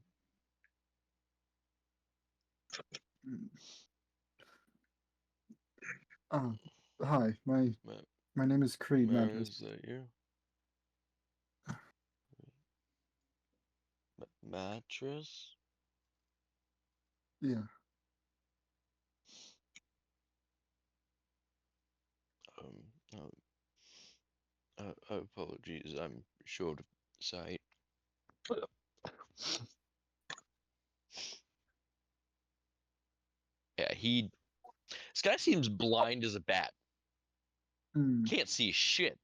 Hi, my name is Creed Where Madras. is that you? Mattress? Yeah. Apologies, I'm short of sight. Yeah, this guy seems blind as a bat. Hmm, Can't see shit.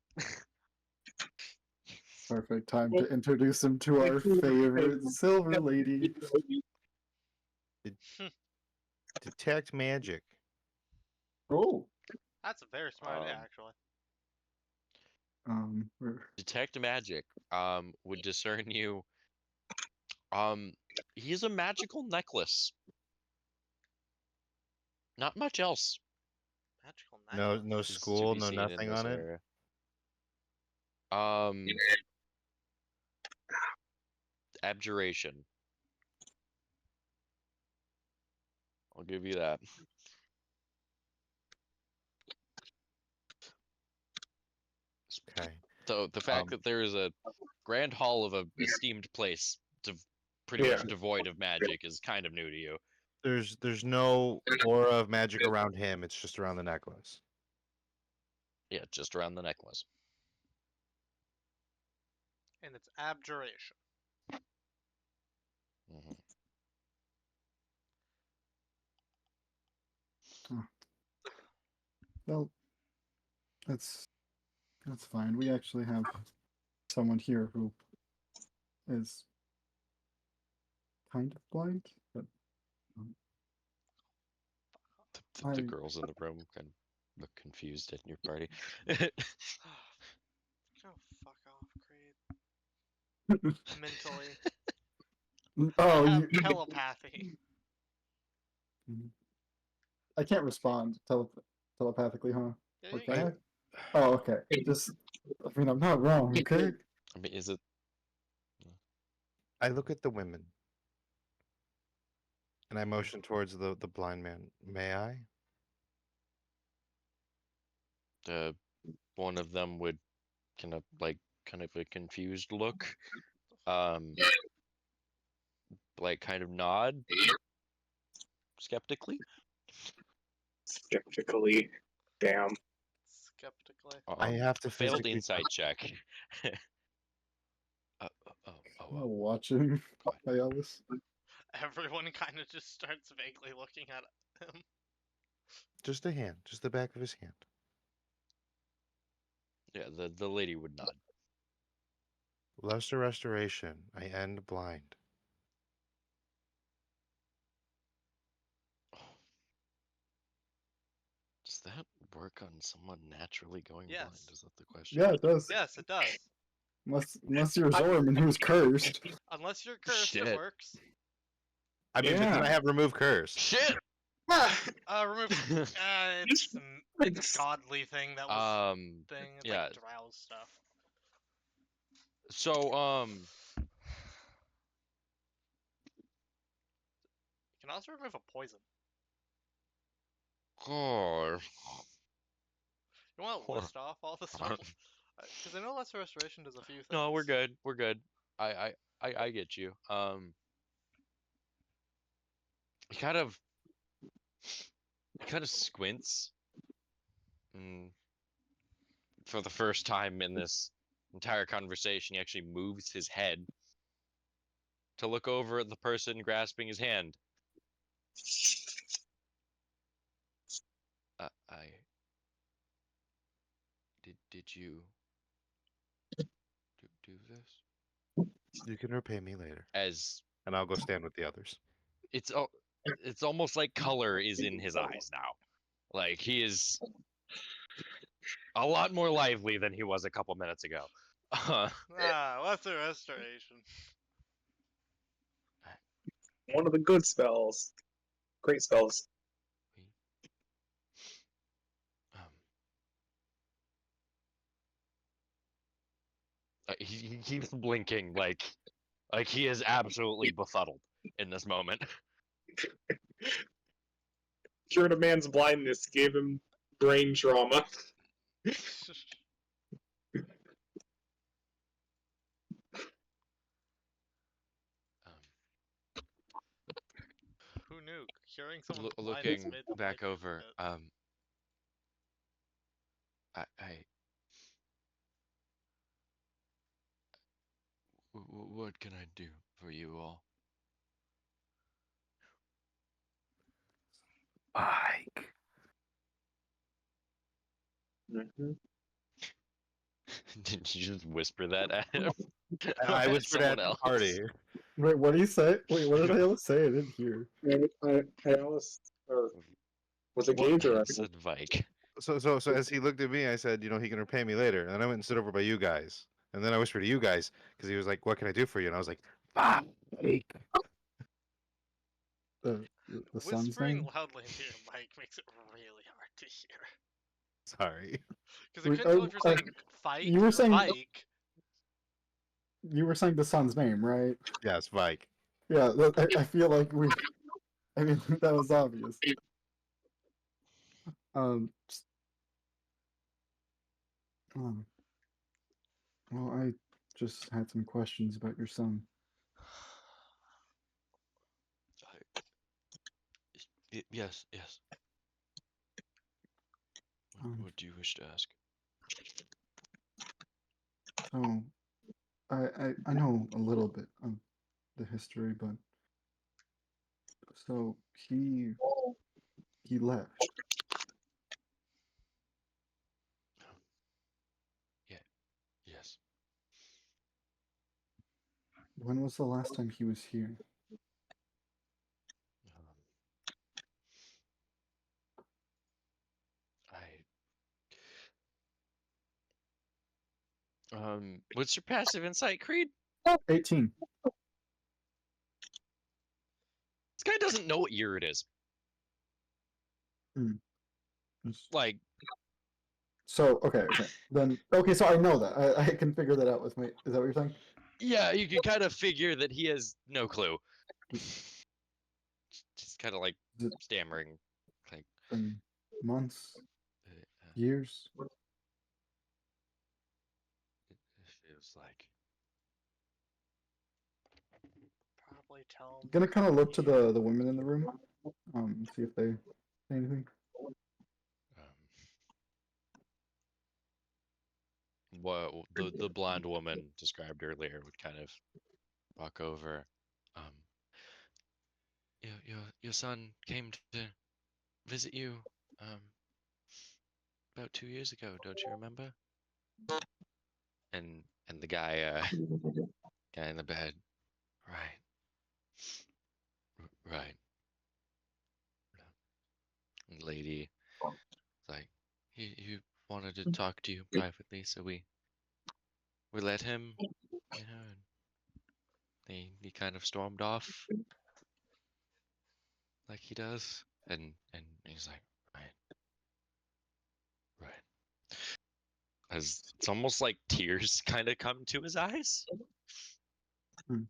perfect time to introduce him to our favorite silver lady. Detect magic. Oh. that's a very smart idea, Um, actually. We're- Detect magic. Would discern you. He's a magical necklace. Not much else. Magical No, necklace. no is to school, be no seen in nothing this on it. area. Abjuration. I'll give you that. Okay. So the fact that there is a grand hall of a esteemed place pretty Yeah. much devoid of magic is kind of new to you. There's no aura of magic around him. It's just around the necklace. Yeah, just around the necklace. And it's abjuration. Mhm. Well, that's fine. We actually have someone here who is kind of blind, but The I- girls in the room kind of look confused at your party. Go fuck off, Creed. Mentally. oh, I have you, telepathy. I can't respond telepathically, huh? Yeah, Or you can can. I? Oh, okay. Just, I mean, I'm not wrong, okay? I mean, is it? I look at the women. And I motion towards the blind man. May I? One of them would kind of a confused look, like kind of nod skeptically. Skeptically. Damn. skeptically. I have to failed physically. insight check. I'm watching Iolis. Everyone kind of just starts vaguely looking at him. Just a hand, just the back of his hand. Yeah, the lady would nod. Lesser restoration. I end blind. Does that work on someone naturally going blind? Yes. Is that the question? Yeah, it does. Yes, it does. Unless you're Zorman, who's cursed. Unless you're cursed, Shit. it works. I mean, but then I Yeah. have remove curse. Shit. Remove. It's It's- godly thing that was thing. It's yeah. like drow stuff. So You can also remove a poison. God. You want to Or- list off all the stuff? Because I know Lesser Restoration does a few things. No, we're good. We're good. I get you. He kind of squints. And for the first time in this entire conversation, he actually moves his head to look over at the person grasping his hand. I did you do this? You can repay me later, As and I'll go stand with the others. it's almost like color is in his eyes now. Like he is a lot more lively than he was a couple minutes ago. Lesser Restoration. One of the good spells. Great spells. Um, he keeps blinking like he is absolutely befuddled in this moment. Cured a man's blindness, gave him brain trauma. Um, Who knew? Curing someone's blindness looking made them back like over, it. what can I do for you all? Mike. Mm-hmm. Did you just whisper that at him? I Or whispered someone at the else? party. Wait, what did he say? Wait, what did Iolis say? I didn't hear. Alice, or was it Gage or I said Vike. So as he looked at me, I said, you know, he can repay me later. And then I went and stood over by you guys. And then I whispered to you guys because he was like, "What can I do for you?" And I was like, "Mike." The son's Whispering name? loudly into your mic makes it really hard to hear. Sorry. Because I Wait, couldn't tell if you're saying fight you were or saying- bike. You were saying the son's name, right? Yes, Mike. Yeah, I feel like we. I mean, that was obvious. Um. Well, I just had some questions about your son. Yes. Um, What do you wish to ask? So, I know a little bit of the history, but so he left. Yes. When was the last time he was here? What's your passive insight, Creed? 18. This guy doesn't know what year it is. Like, So okay. Then okay, so I know that. I can figure that out with my. Is that what you're saying? yeah, you can kind of figure that he has no clue. Just kind of like Is it stammering. Like, been months, uh, years? it feels like. Probably tell him. Gonna kind of look to the women in the room. See if they say anything. Um, what the blonde woman described earlier would kind of walk over. Um, your son came to visit you um about 2 years ago, don't you remember? And the guy in the bed, right, right. And the lady, like, he wanted to talk to you privately, so we let him, you know, and he kind of stormed off like he does, and he's like, right, right. As it's almost like tears kind of come to his eyes. Hmm.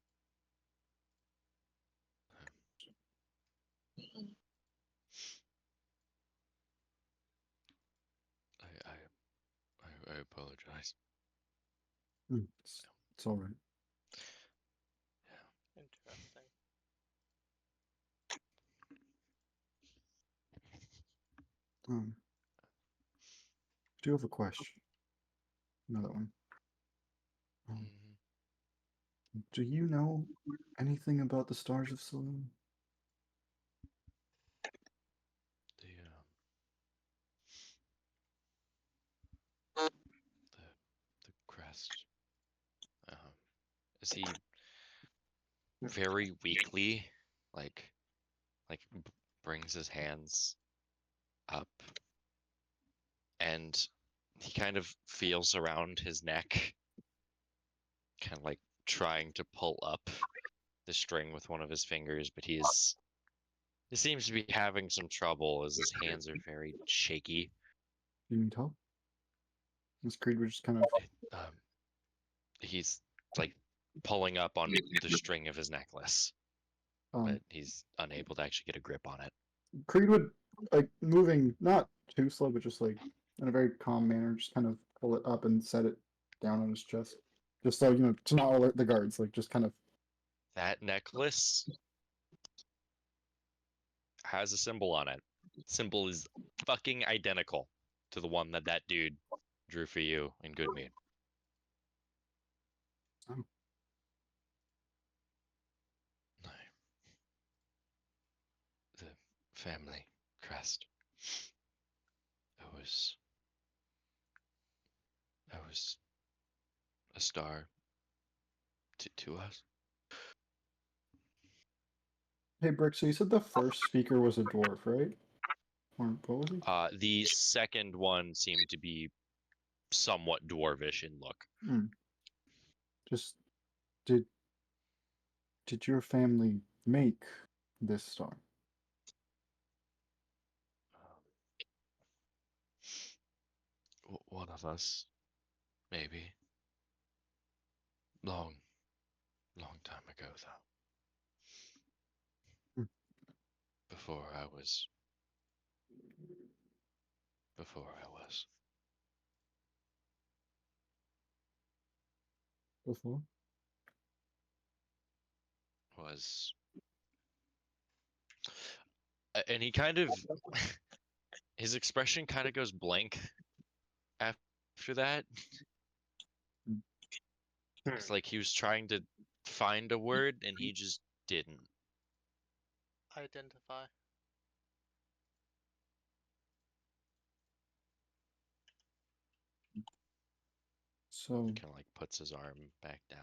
I apologize. It's all right. Interesting. I do have a question. Another one. Mhm. Do you know anything about the Stars of Saloon? The the crest. Is he very weakly, like brings his hands up, and he kind of feels around his neck, kind of like trying to pull up the string with one of his fingers, but he seems to be having some trouble as his hands are very shaky. Do you need help? Miss Creed was just kind of. Um, he's like pulling up on the string of his necklace, but he's unable to actually get a grip on it. Creed would, like, moving not too slow, but just like in a very calm manner, just kind of pull it up and set it down on his chest, just so to not alert the guards. Like, just kind of. That necklace has a symbol on it. Symbol is fucking identical to the one that dude drew for you in Goodmead. Oh. The family crest. I was a star to us. Hey, Brick. So you said the first speaker was a dwarf, right? Or what was he? The second one seemed to be somewhat dwarvish in look. Just did your family make this star? One of us, maybe. Long time ago, though. Hmm. Before I was. Before? Was. And he kind of. His expression kind of goes blank after that. It's like he was trying to find a word and he just didn't. Identify. So Kind of like puts his arm back down.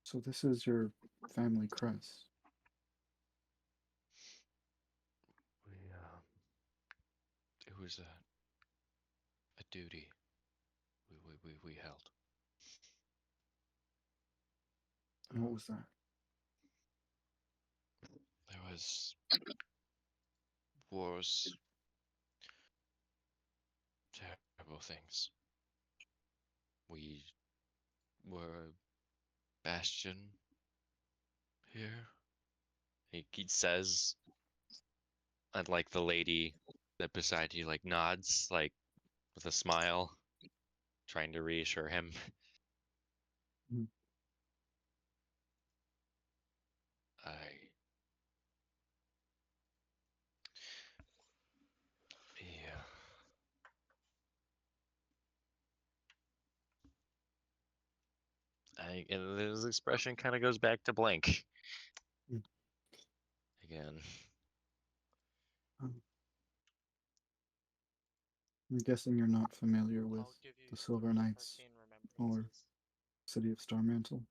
So this is your family crest. It was a duty we held. And what was that? There was wars, terrible things. We were a bastion here. He says, and like the lady that beside you like nods, like with a smile. trying to reassure him. Mhm. Yeah. And his expression kind of goes back to blank. Mm. Again. I'm guessing you're not familiar with I'll give you the Silver Knights arcane or remembrances City of Starmantle.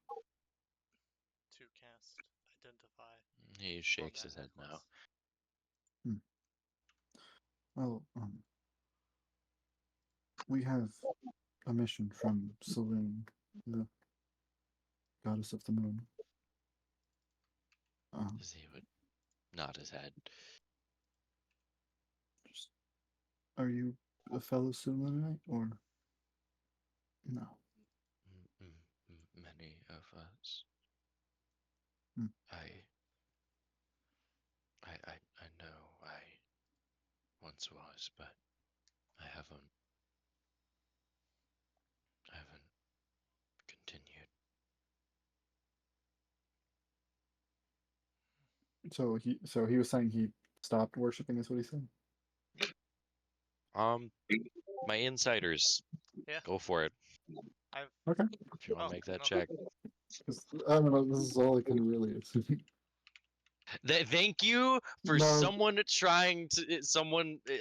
to cast identify. He shakes his head now. Well, we have a mission from Selûne, the goddess of the moon. He would nod his head. Just, are you a fellow Selûnite or no? Many of us. Hmm. I know I once was, but I haven't continued. So he was saying he stopped worshiping. Is what he said. My insiders. Yeah. Go for it. Okay. If you want Oh, to make that no. check. 'Cause, I don't know. This is all I can really. Thank you for No. someone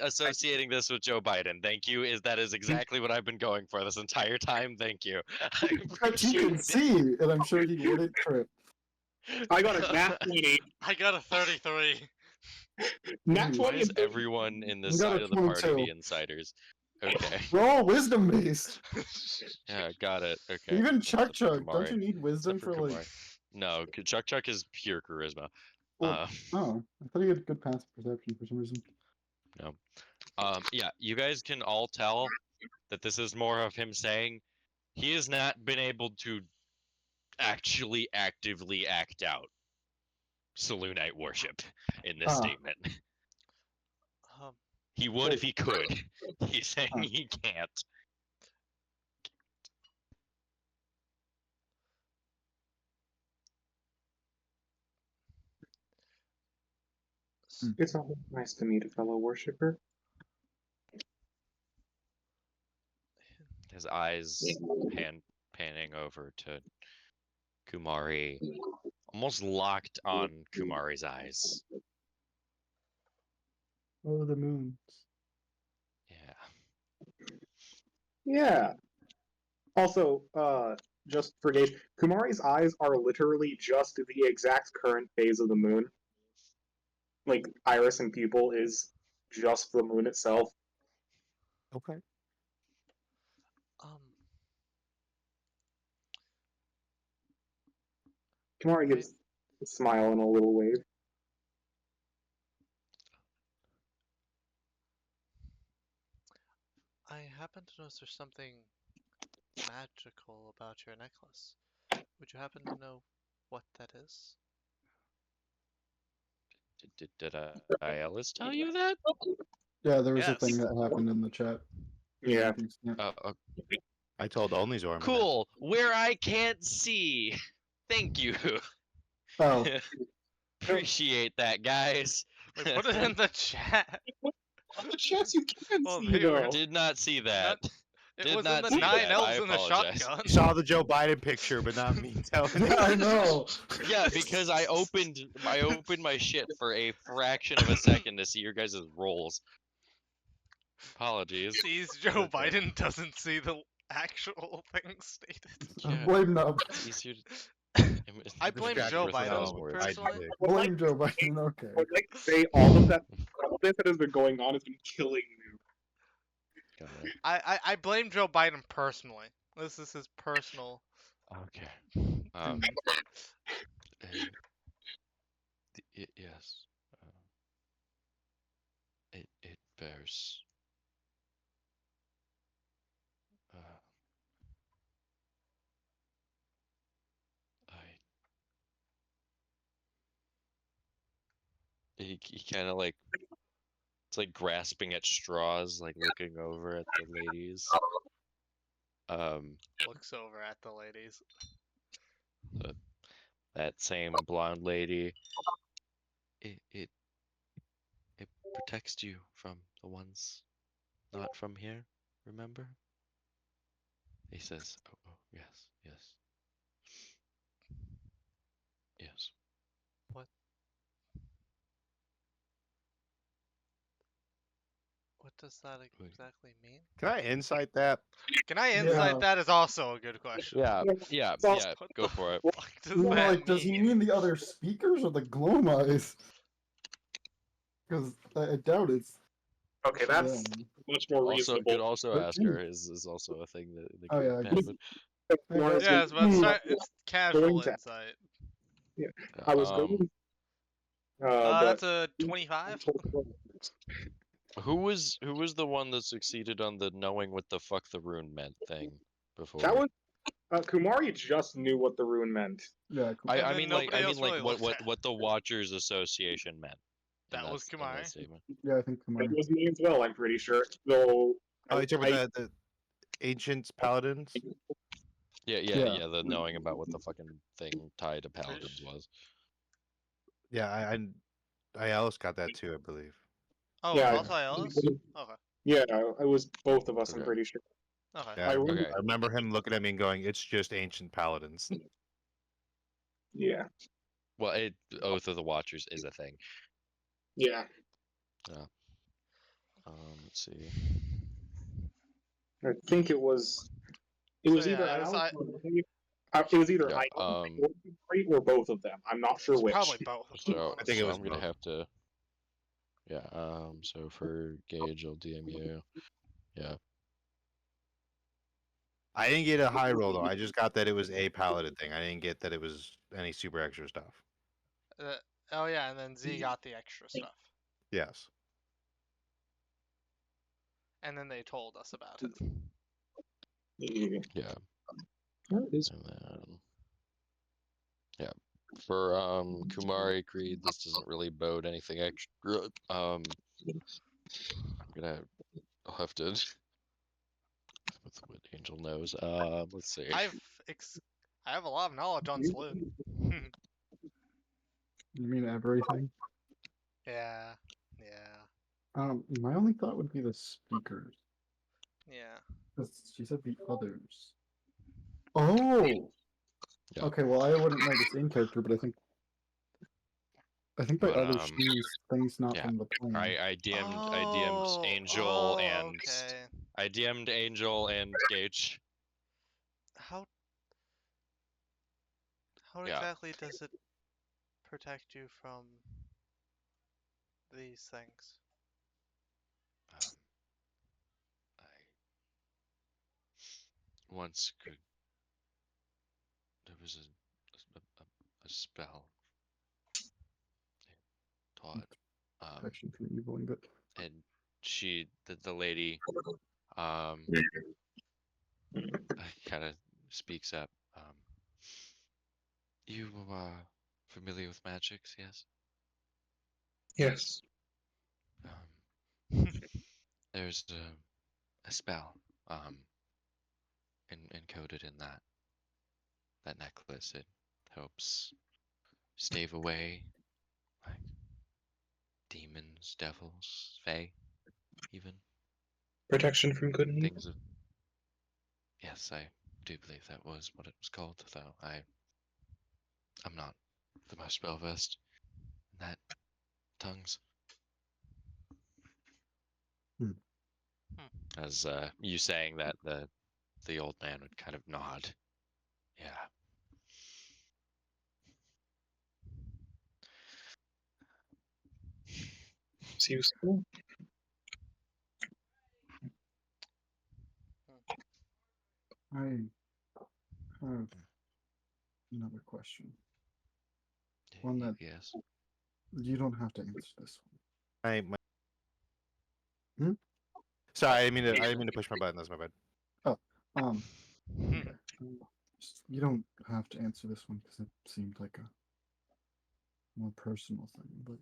associating this with Joe Biden. Thank you. That is exactly what I've been going for this entire time. Thank you. I But he appreciate can see, and I'm sure he wouldn't trip. I got a nat 20. I got a 33. Nat Nice. 20 Why is and 30. everyone in this You got side a of the party 22. the insiders? Okay. We're all wisdom based. Yeah, got it. Okay. Even Chuck Except for Chuck. Don't you Kumari. need wisdom Except for for like? Kumari. No, Chuck Chuck is pure charisma. Well, oh, I thought he had good passive perception for some reason. No. Yeah, you guys can all tell that this is more of him saying he has not been able to actually actively act out Selûnite worship in this statement. Um, He would if he could. He's saying Huh. he can't. It's always nice to meet a fellow worshiper. His eyes panning over to Kumari, almost locked on Kumari's eyes. Oh, the moons. Yeah. Yeah. Also, just for Gage, Kumari's eyes are literally just the exact current phase of the moon. Like, iris and pupil is just the moon itself. Okay. um, Kumari gives a smile and a little wave. I happen to notice there's something magical about your necklace. Would you happen to know what that is? Did Ellis tell you that? Yeah, there was a thing Yes. that happened in the chat. Yeah. I told only Zorman. Cool. Where I can't see. Thank you. Oh, Appreciate that, guys. Wait, put it in the chat. What the chance you can Well, see, maybe we're- though? Did not see that. It Did was not in the see 9 that. elves I in the apologize. shotgun. You saw the Joe Biden picture, but not me telling you. I know. Yeah, because I opened my shit for a fraction of a second to see your guys' rolls. Apologies. Sees Joe Okay. Biden, doesn't see the actual thing stated. Yeah. Blame Nub. It's easier to. I blame Distracted Joe with Biden, Elwood. personally. Blame Joe Biden. Okay. I would like to say all of this that has been going on has been killing me. Got it. I blame Joe Biden personally. This is his personal. Okay. Yes. It bears. He kind of like it's like grasping at straws, like looking over at the ladies. Looks over at the ladies. That same blonde lady. It protects you from the ones not from here. Remember? He says, "Oh, yes, yes, yes." What does that Wait. exactly mean? Can I insight that? Can I Yeah. insight that is also a good question. Yeah, yeah, So- yeah. What Go the for it. fuck does No, that like, does he mean the other speakers or the glow eyes? Because I doubt it's Okay, that's them. much more Also, reasonable. could also But ask her is also a thing that the Oh, yeah, I guess- canon. I guess- Yes, but it's casual Going to- insight. I was Um, going. But That's a 25. who was the one that succeeded on the knowing what the fuck the rune meant thing before? that was Kumari just knew what the rune meant. Yeah, cool. I And then mean nobody like else really what looked at. what the Watchers Association meant. in That was in that Kumari. statement. Yeah, I think It Kumar. was me as well. I'm pretty sure. Though. Oh, you talking about the ancient paladins? Yeah, Yeah. the knowing about what the fucking thing tied to paladins was. Yeah, I Alice got that too, I believe. Oh, Yeah, also Ellis? Okay. Yeah, it was both of us. I'm Okay. pretty sure. Okay. Yeah, I remember- Okay. I remember him looking at me and going, "It's just ancient paladins." Yeah. Well, Oath of the Watchers is a thing. Yeah. Let's see. I think it was. It So, was yeah, either it was Alex or it was either Yeah, I or both of them. I'm not sure It's which. probably both. So, I think it was I'm gonna both. have to. Yeah. So for Gage, I'll DM you. Yeah. I didn't get a high roll though. I just got that it was a paladin thing. I didn't get that it was any super extra stuff. Oh yeah, and then Z got the extra stuff, Yes. and then they told us about it. Yeah. Yeah. That is- And then. Yeah. For Kumari Creed, this doesn't really bode anything extra. I'm gonna. I'll have to. With what Angel knows. Let's see. I have a lot of knowledge on Saloon. You mean everything? Yeah. Yeah. My only thought would be the speakers. Yeah. 'Cause she said the others. Oh. Yeah. Okay, well, I wouldn't know this in character, but I think by But, others she means things not yeah, from the plane. I DM'd Angel Oh, and okay. I DM'd Angel and Gage. How Yeah. exactly does it protect you from these things? I once could. There was a spell taught, Protection from evil, but and the lady, kind of speaks up. You are familiar with magics, yes? Yes. There's a spell encoded in that necklace. It helps stave away like demons, devils, fae, even Protection from good and evil. things of. Yes, I do believe that was what it was called, though I'm not the most well versed in that tongues. Hmm. As you saying that, the old man would kind of nod. Yeah. It's useful. I have another question. One that Yes. you don't have to answer this one. Hmm? Sorry, I didn't mean to push my button. That's my bad. Um, okay. You don't have to answer this one because it seemed like a more personal thing. But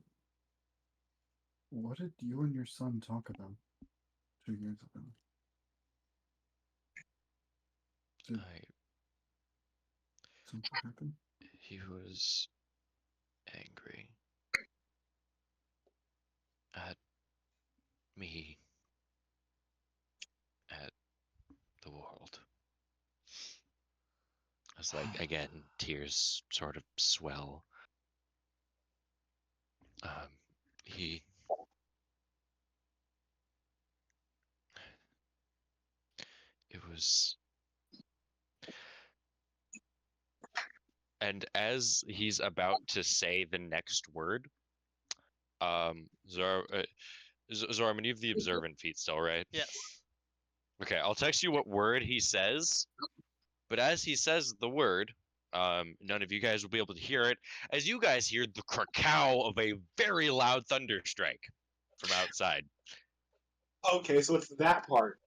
what did you and your son talk about 2 years ago? Did I, something happen? he was angry at me, at the world. It's like, again, tears sort of swell. He it was, and as he's about to say the next word, Zora, Zora, I'm gonna give the observant feat still, right? Yes. Okay, I'll text you what word he says, but as he says the word, none of you guys will be able to hear it, as you guys hear the krakow of a very loud thunder strike from outside. Okay, so it's that part.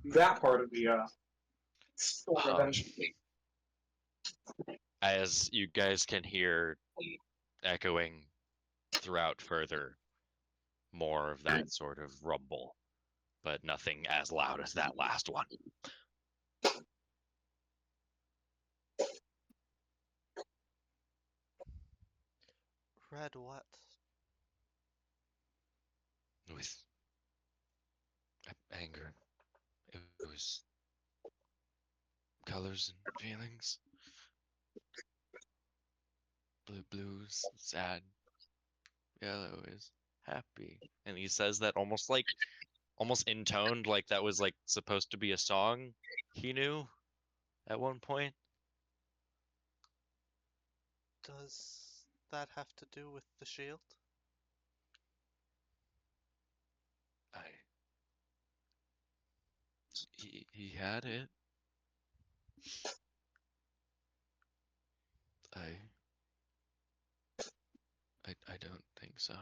That part of the storm Um, event. as you guys can hear echoing throughout further more of that sort of rumble, but nothing as loud as that last one. Red what? With anger, it was colors and feelings. Blue is sad, yellow is happy. And he says that almost intoned like that was like supposed to be a song he knew at one point. Does that have to do with the shield? He had it. I don't think so.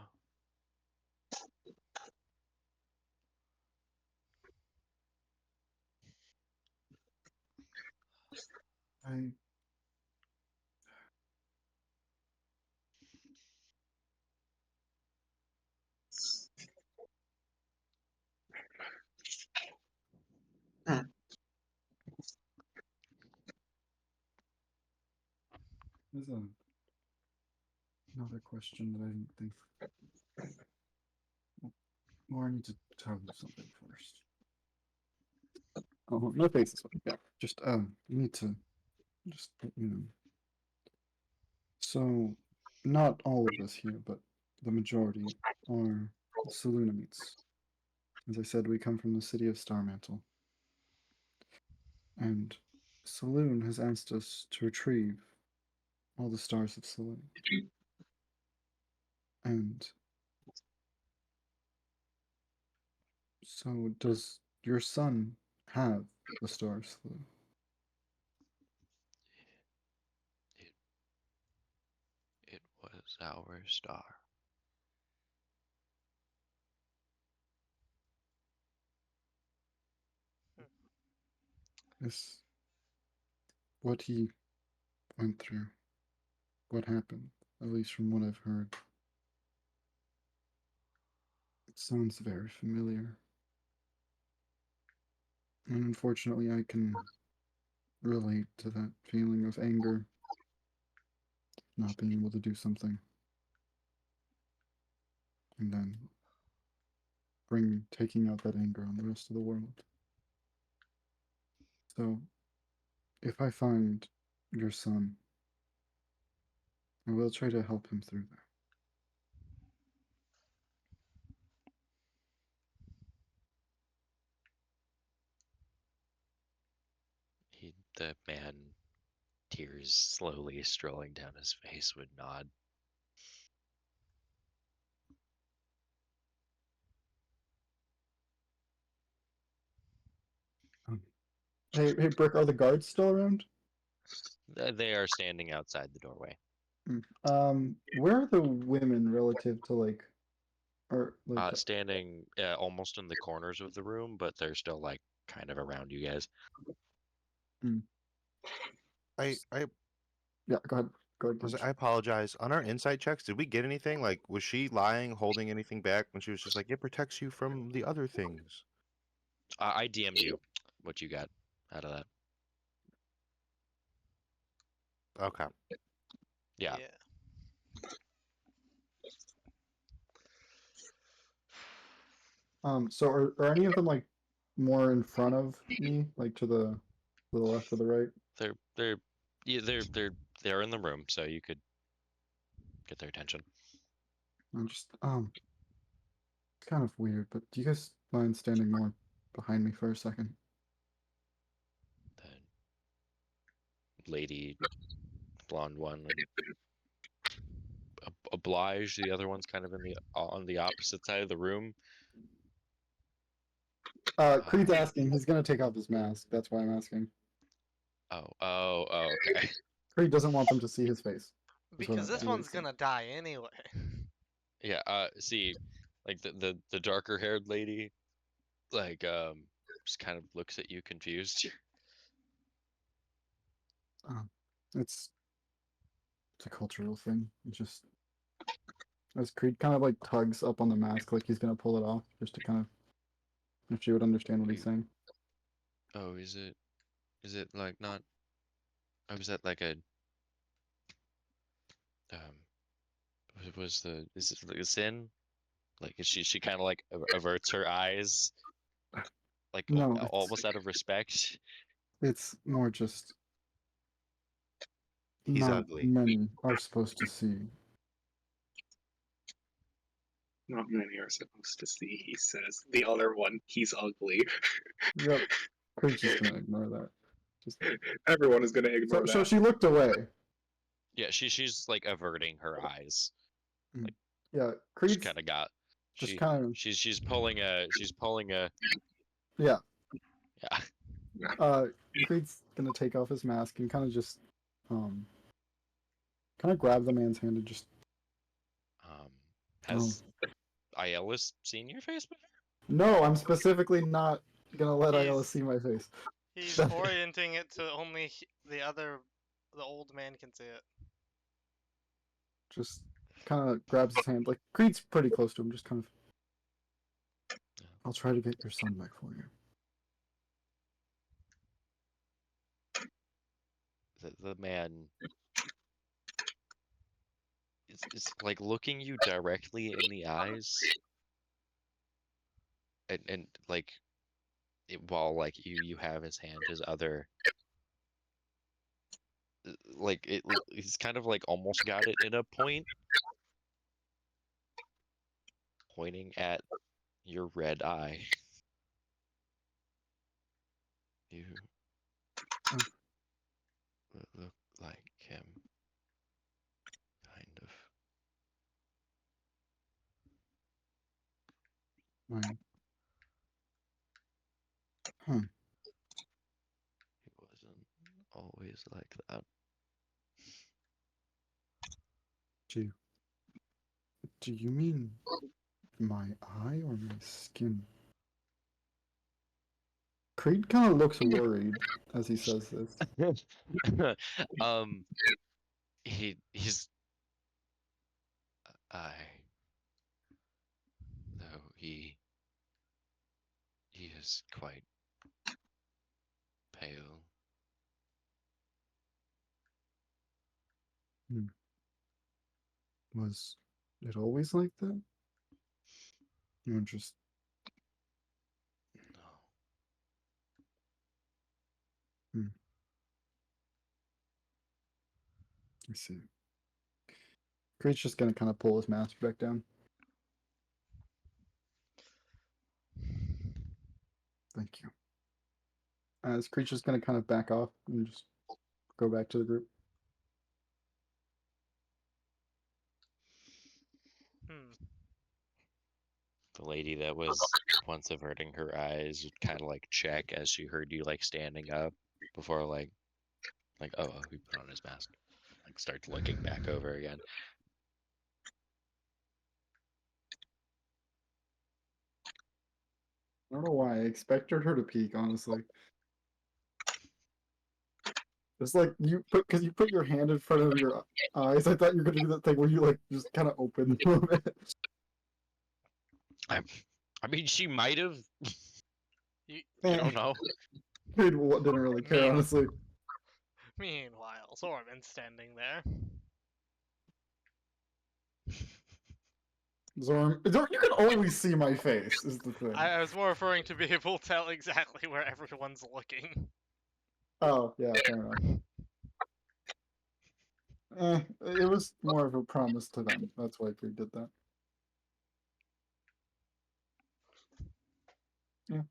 I there's another question that I didn't think. Well, I need to tell you something first. Oh, no faces. Yeah, just you need to just let you know. So, not all of us here, but the majority are Salunamites. As I said, we come from the city of Starmantle. And Saloon has asked us to retrieve all the stars of Saloon. And so, does your son have the stars, Saloon? It was our star. Is what he went through, what happened, at least from what I've heard. It sounds very familiar. And unfortunately, I can relate to that feeling of anger, not being able to do something, and then taking out that anger on the rest of the world. So, if I find your son, I will try to help him through that. The man, tears slowly strolling down his face, would nod. Hey, Brick, are the guards still around? They are standing outside the doorway. Where are the women relative to or Standing almost in the corners of the room, but they're still like kind of around you guys. I yeah, go ahead. Go ahead. Gage. I apologize. On our insight checks, did we get anything? Like, was she lying, holding anything back when she was just like, it protects you from the other things? I DM'd you. what you got out of that. Okay. Yeah. So are any of them like more in front of me, like to the left or the right? They're in the room, so you could get their attention. I'm just it's kind of weird, but do you guys mind standing more behind me for a second? The lady, blonde one, and Oblige. The other one's kind of in the on the opposite side of the room. Creed's asking. He's gonna take off his mask. That's why I'm asking. Oh, okay. Creed doesn't want them to see his face. Because this he one's is. gonna die anyway. Yeah. See, like the darker haired lady, like just kind of looks at you confused. It's a cultural thing. It's just as Creed kind of like tugs up on the mask, like he's gonna pull it off, just to kind of if she would understand what he's saying. Oh, is it like not? Oh, was that like a is it like a sin? Like she kind of like averts her eyes, like No, almost out of respect. it's more just He's not ugly. many are supposed to see. Not many are supposed to see, he says. The other one, he's ugly. Yep. Creed's just gonna ignore that. Just Everyone is gonna ignore so that. she looked away. Yeah, she's like averting her eyes. Yeah, She Creed's kind of got. just kind of She's pulling a. yeah. Yeah. Creed's gonna take off his mask and kind of just kind of grab the man's hand and just Has Aiellis seen your face before? no, I'm specifically not gonna let He's- Ayala see my face. He's orienting it to only the old man can see it. Just kind of grabs his hand. Like Creed's pretty close to him. Just kind of. I'll try to get your son back for you. The man is like looking you directly in the eyes, and like while like you have his hand, his other like he's kind of like almost got it in a point, pointing at your red eye. You look like him, kind of. Mine. He wasn't always like that. Do you mean my eye or my skin? Creed kind of looks worried as he says this. He's though he is quite pale. Was it always like that? You just No. I see. Creed's just gonna kind of pull his mask back down. Thank you. As Creed's just gonna kind of back off and just go back to the group. The lady that was once averting her eyes would kind of like check as she heard you like standing up before like oh, he put on his mask. Like starts looking back over again. I don't know why I expected her to peek, honestly. It's like because you put your hand in front of your eyes. I thought you were gonna do that thing where you like just kind of open them a bit. I mean, she might have. You Eh. don't know. Didn't really care, Man. honestly. Meanwhile, Zorman's standing there. Zorm, you can always see my face, is the thing. I was more referring to be able to tell exactly where everyone's looking. Oh, yeah, fair enough. It was more of a promise to them. That's why Pig did that. Yeah.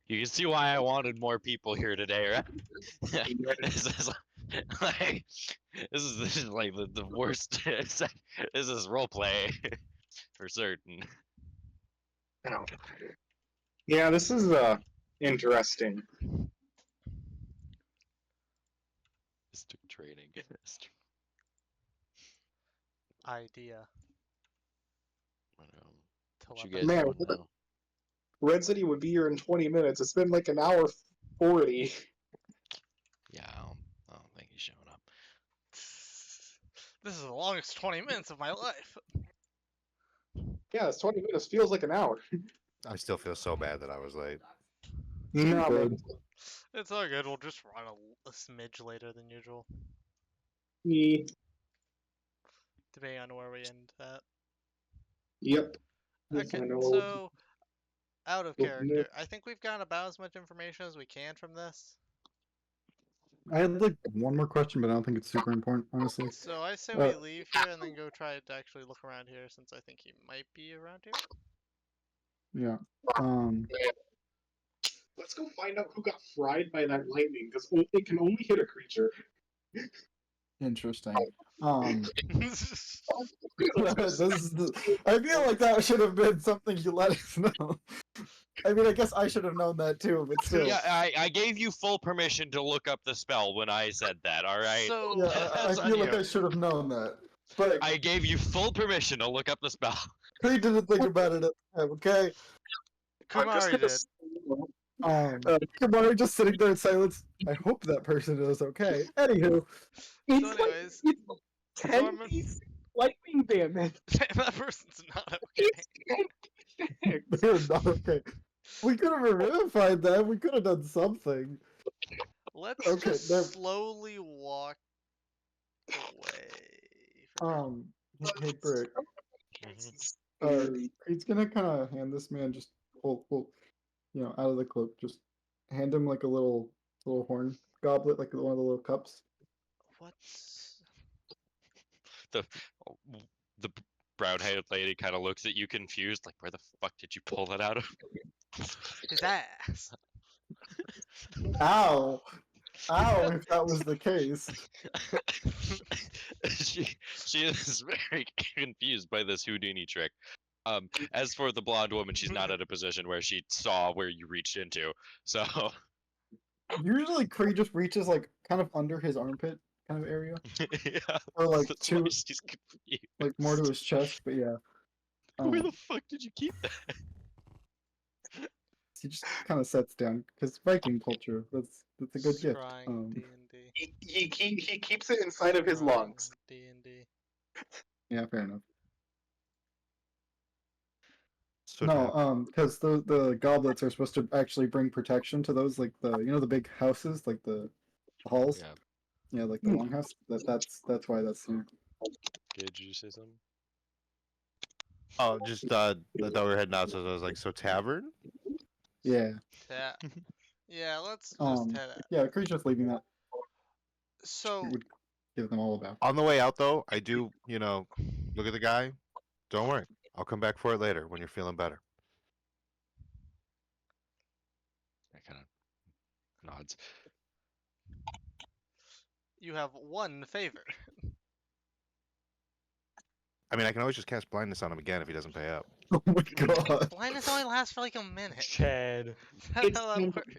You can see why I wanted more people here today, right? This is like the worst. This is role play for certain. Oh. Yeah, this is interesting. Mystic training. Idea. What you Telepathy. guys Man, doing now? Red City would be here in 20 minutes. It's been like an hour 40. Yeah, I don't think he's showing up. This is the longest 20 minutes of my life. Yeah, it's 20 minutes. Feels like an hour. I still feel so bad that I was late. No, Good. man. It's all good. We'll just run a smidge later than usual, Yeah. depending on where we end at. Yep. Okay, I know. so out of Well, character, I think we've gotten about as much information as we can from this. I had like one more question, but I don't think it's super important, honestly. So I say Uh, we leave here and then go try to actually look around here, since I think he might be around here. Yeah. Let's go find out who got fried by that lightning, because it can only hit a creature. Interesting. This is I feel like that should have been something you let us know. I mean, I guess I should have known that too, but still. Yeah, I gave you full permission to look up the spell when I said that. All right. So Yeah, I That's on feel like you. I should have known that. But I gave you full permission to look up the spell. Creed didn't think about it at the time, okay? Kumari did. Kamari just sitting there in silence. I hope that person is okay. Anywho, So anyways, it's 10 Norman, lightning damage. that person's not okay. they're not okay. We could have revivified them. We could have done something. Let's Okay, just there- slowly walk away. Hey Brick. Creed's gonna kind of hand this man just pull, out of the cloak. Just hand him like a little horn goblet, like one of the little cups. What's The brown-haired lady kind of looks at you confused, like, where the fuck did you pull that out of? his ass? Ow! Ow! If that was the case. she is very confused by this Houdini trick. As for the blonde woman, she's not at a position where she saw where you reached into. So Usually Creed just reaches like kind of under his armpit kind of area, yeah, or like that's why to she's confused. like more to his chest. But yeah, Where the fuck did you keep that? he just kind of sets down because Viking culture. That's a good gift. Scrying D&D. He keeps it inside of his lungs. D&D. Yeah, fair enough. So No, because the goblets are supposed to actually bring protection to those, like the big houses, like the halls. Yeah. Yeah, like the longhouse. That's why that's there. Did you say something? Oh, just I thought we were heading out, so I was like, so tavern? Yeah. Yeah, let's just head out. Yeah, Creed's just leaving that. So, It would give them all a bath. On the way out, though, I do, look at the guy. Don't worry, I'll come back for it later when you're feeling better. I kind of nods. you have one favor. I mean, I can always just cast blindness on him again if he doesn't pay up. Oh my god. Blindness only lasts for like a minute. Chad. That's It's how that works.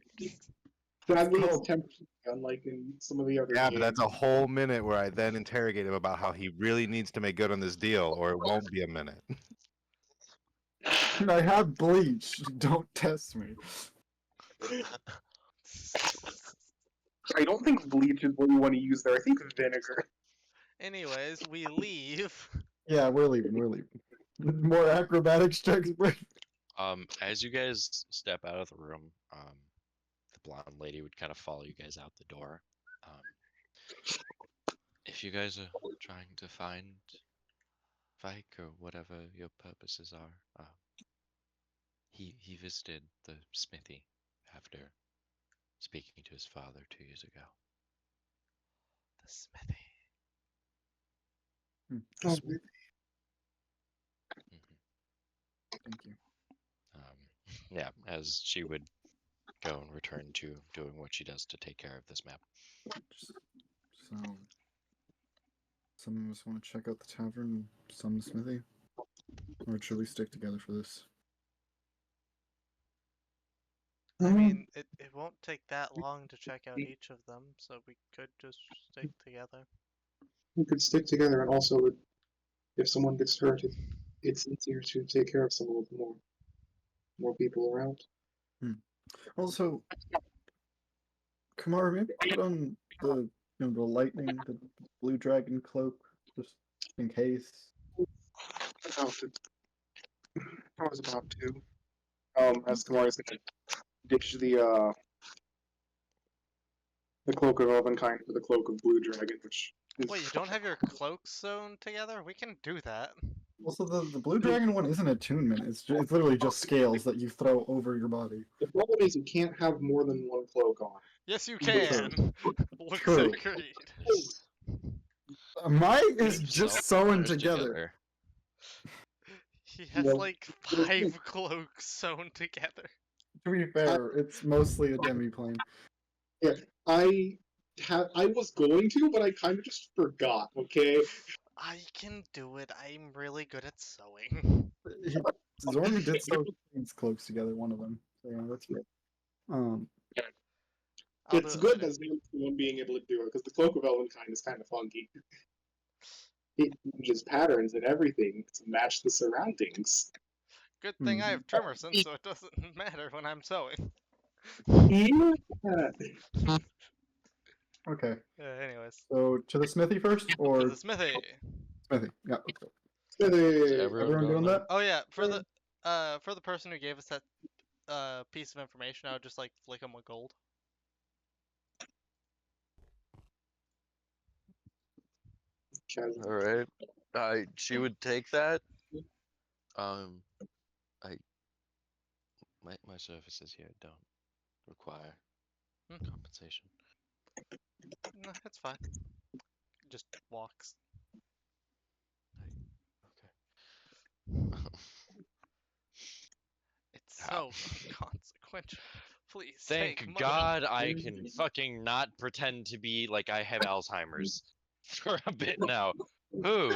Sadly, it's temporary, unlike in some of the other Yeah, games. but that's a whole minute where I then interrogate him about how he really needs to make good on this deal, or it won't be a minute. I have bleach. Don't test me. I don't think bleach is what you want to use there. I think vinegar. Anyways, we leave. Yeah, we're leaving. We're leaving. More acrobatics checks, bro. As you guys step out of the room, the blonde lady would kind of follow you guys out the door. If you guys are trying to find Vike or whatever your purposes are, he visited the smithy after speaking to his father 2 years ago. The smithy. Oh, Mhm. Thank you. Yeah, as she would go and return to doing what she does to take care of this map. So, some of us want to check out the tavern, some the smithy, or should we stick together for this? I mean, it won't take that long to check out each of them, so we could just stick together. we could stick together, and also, if someone gets hurt, it's easier to take care of someone with more people around. Also, Kamara, maybe put on the lightning, the blue dragon cloak, just in case. I was about to. As Kamari's gonna ditch the cloak of Elvenkind for the cloak of Blue Dragon, which is Wait, you don't have your cloaks sewn together? We can do that. Also, the blue dragon one isn't attunement. It's literally just scales that you throw over your body. the problem is you can't have more than one cloak on. Yes, you True. can. Looks True. agreed. Yes. Mine is Keep just self sewn orders together. He has No. like 5 cloaks sewn together. To be fair, it's mostly a demi-plane. I was going to, but I kind of just forgot. Okay. I can do it. I'm really good at sewing. Zorn did sew these cloaks together, one of them. So yeah, that's good. I'll It's do it good later. that Zorn's the one being able to do it, because the cloak of Elvenkind is kind of funky. It changes patterns and everything to match the surroundings. Good thing I have Turmerson, so it doesn't matter when I'm sewing. Yeah. Okay, Anyways, so to the smithy first, to or the smithy. smithy? Yeah, let's go. Is Smithy. Everyone doing there? that? Oh yeah, for the person who gave us that piece of information, I would just like flick him with gold. All right. She would take that. My services here don't require Hmm. compensation. No, it's fine. Just walks. Okay. It's so inconsequential. Please Thank take money. God I can fucking not pretend to be like I have Alzheimer's for a bit now. Who?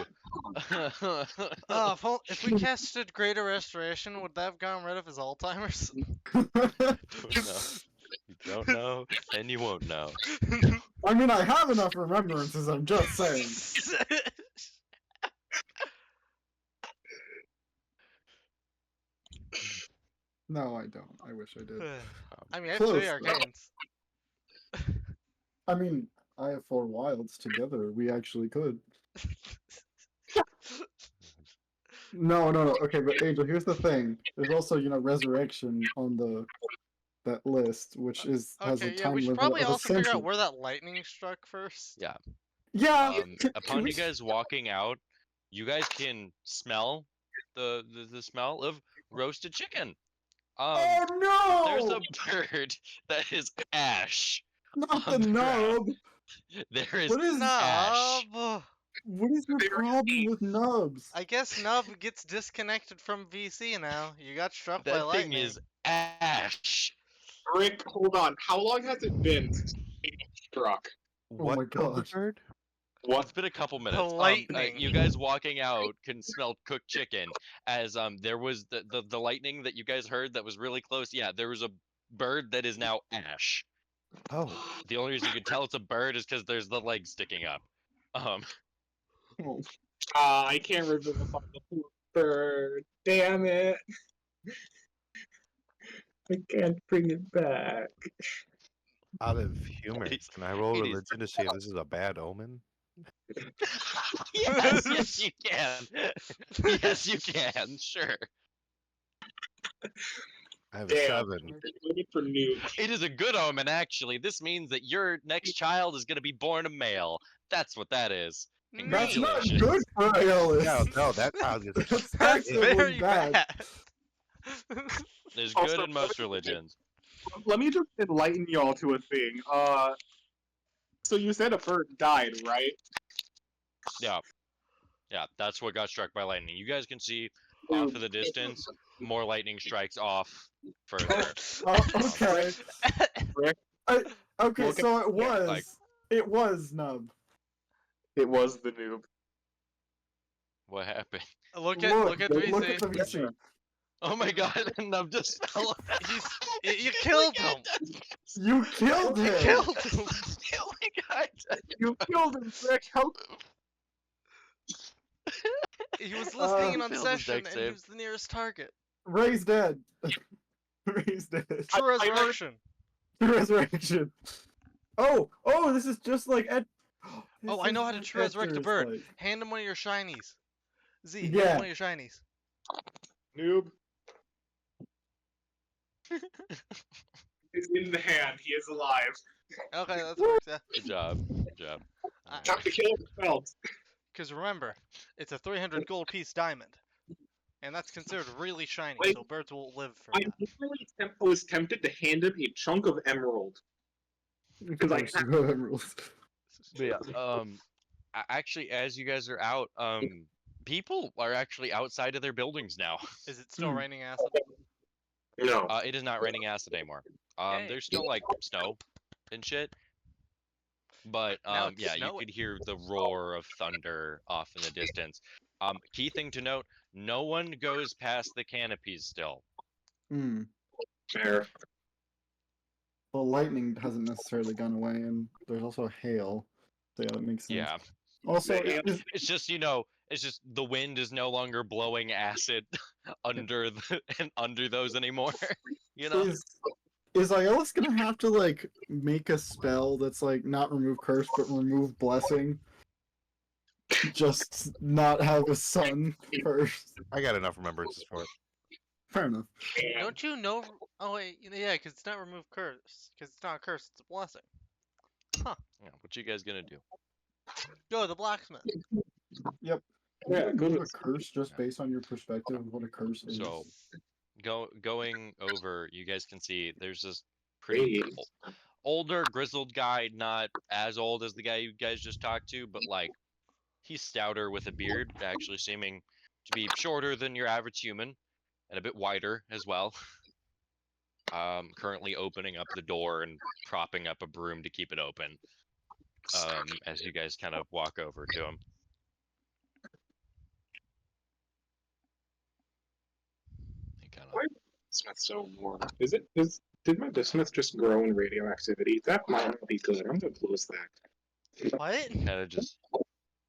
If we casted Greater Restoration, would that have gotten rid of his Alzheimer's? You don't know, and you won't know. I mean, I have enough remembrances, I'm just saying. No, I don't. I wish I did. I mean, I have Close, 3 though. arcanes. I mean, I have 4 wilds together. We actually could. No. Okay, but Angel, here's the thing. There's also, resurrection on that list, which has a Okay, yeah, time we should limit probably of a also figure century. out where that lightning struck first. Yeah. Yeah. can Upon we you guys walking out, you guys can smell the smell of roasted chicken. Oh no! There's a bird that is ash. Not the on the ground. nub. There is What is ash. Nub! What is your problem with nubs? I guess Nub gets disconnected from VC now. You got struck by That lightning. thing is ash. Rick, hold on. How long has it been since you got struck? Oh my god. bird? What? It's been a couple minutes. lightning. You guys walking out can smell cooked chicken. As there was the lightning that you guys heard that was really close. Yeah, there was a bird that is now ash. Oh. The only reason you can tell it's a bird is because there's the legs sticking up. Oh. I can't revivify the poor bird. Damn it. I can't bring it back. Out of humor, It is- can I roll it is- religion to see if this is a bad omen? Yes, you can. Yes, you can. Sure. I have a Damn. 7. Looking for noob. It is a good omen, actually. This means that your next child is going to be born a male. That's what that is. That's not Congratulations. good for Aeolus. No, that child is That's That's actively very bad. There's Also, good in most religions. Let me just enlighten y'all to a thing. So you said a bird died, right? Yeah. Yeah, that's what got struck by lightning. You guys can see off in the distance more lightning strikes off further. Okay. Okay, Look at- so it was. like- It was Nub. It was the noob. What happened? Look at Look VC. at the VC. Oh my god, and I'm just fell. You killed him. You killed You him. killed him. Oh my god. You killed him, Rick. How? He was listening in on Failed his session, dex and he save. was the nearest target. Ray's dead. Ray's dead. True I resurrection. Resurrection. Oh, this is just like Ed. Oh, I know how to true resurrect a bird. Hand him one of your shinies. Z, hand him Yeah. one of your shinies. Noob. He's in the hand. He is alive. Okay, that works. Yeah. Good job. Good job. Time to kill himself. Because remember, it's a 300 gold piece diamond, and that's considered really shiny, Wait. so birds will live for I that. literally was tempted to hand him a chunk of emerald. Because I Emeralds. But yeah, actually, as you guys are out, people are actually outside of their buildings now. Is it still Hmm. raining acid? no. It is not raining acid anymore. Yay. There's still like snow and shit. But Now it's yeah, you snowing. could hear the roar of thunder off in the distance. Key thing to note: no one goes past the canopies still. Hmm. Fair. Well, lightning hasn't necessarily gone away, and there's also hail. So yeah, that makes sense. Yeah, Also, The hail- it's just it's just the wind is no longer blowing acid under under those anymore. You know. is Aeolus gonna have to like make a spell that's like not remove curse but remove blessing? Just not have a son first. I got enough remembrances for it. Fair enough. Don't you know? Oh wait, yeah, because it's not remove curse. Because it's not a curse, it's a blessing. Yeah, what you guys gonna do? Go to the blacksmith. Yeah, Can go you to remove a curse just based on your perspective of what a curse is. So, going over, you guys can see there's this pretty Hey. older, grizzled guy, not as old as the guy you guys just talked to, but like he's stouter with a beard, actually seeming to be shorter than your average human, and a bit wider as well. Currently opening up the door and propping up a broom to keep it open. As you guys kind of walk over to him. He kind of Why- Smith's so warm. Did my bismuth just grow in radioactivity? That might not be good. I'm gonna close that. What? kind of just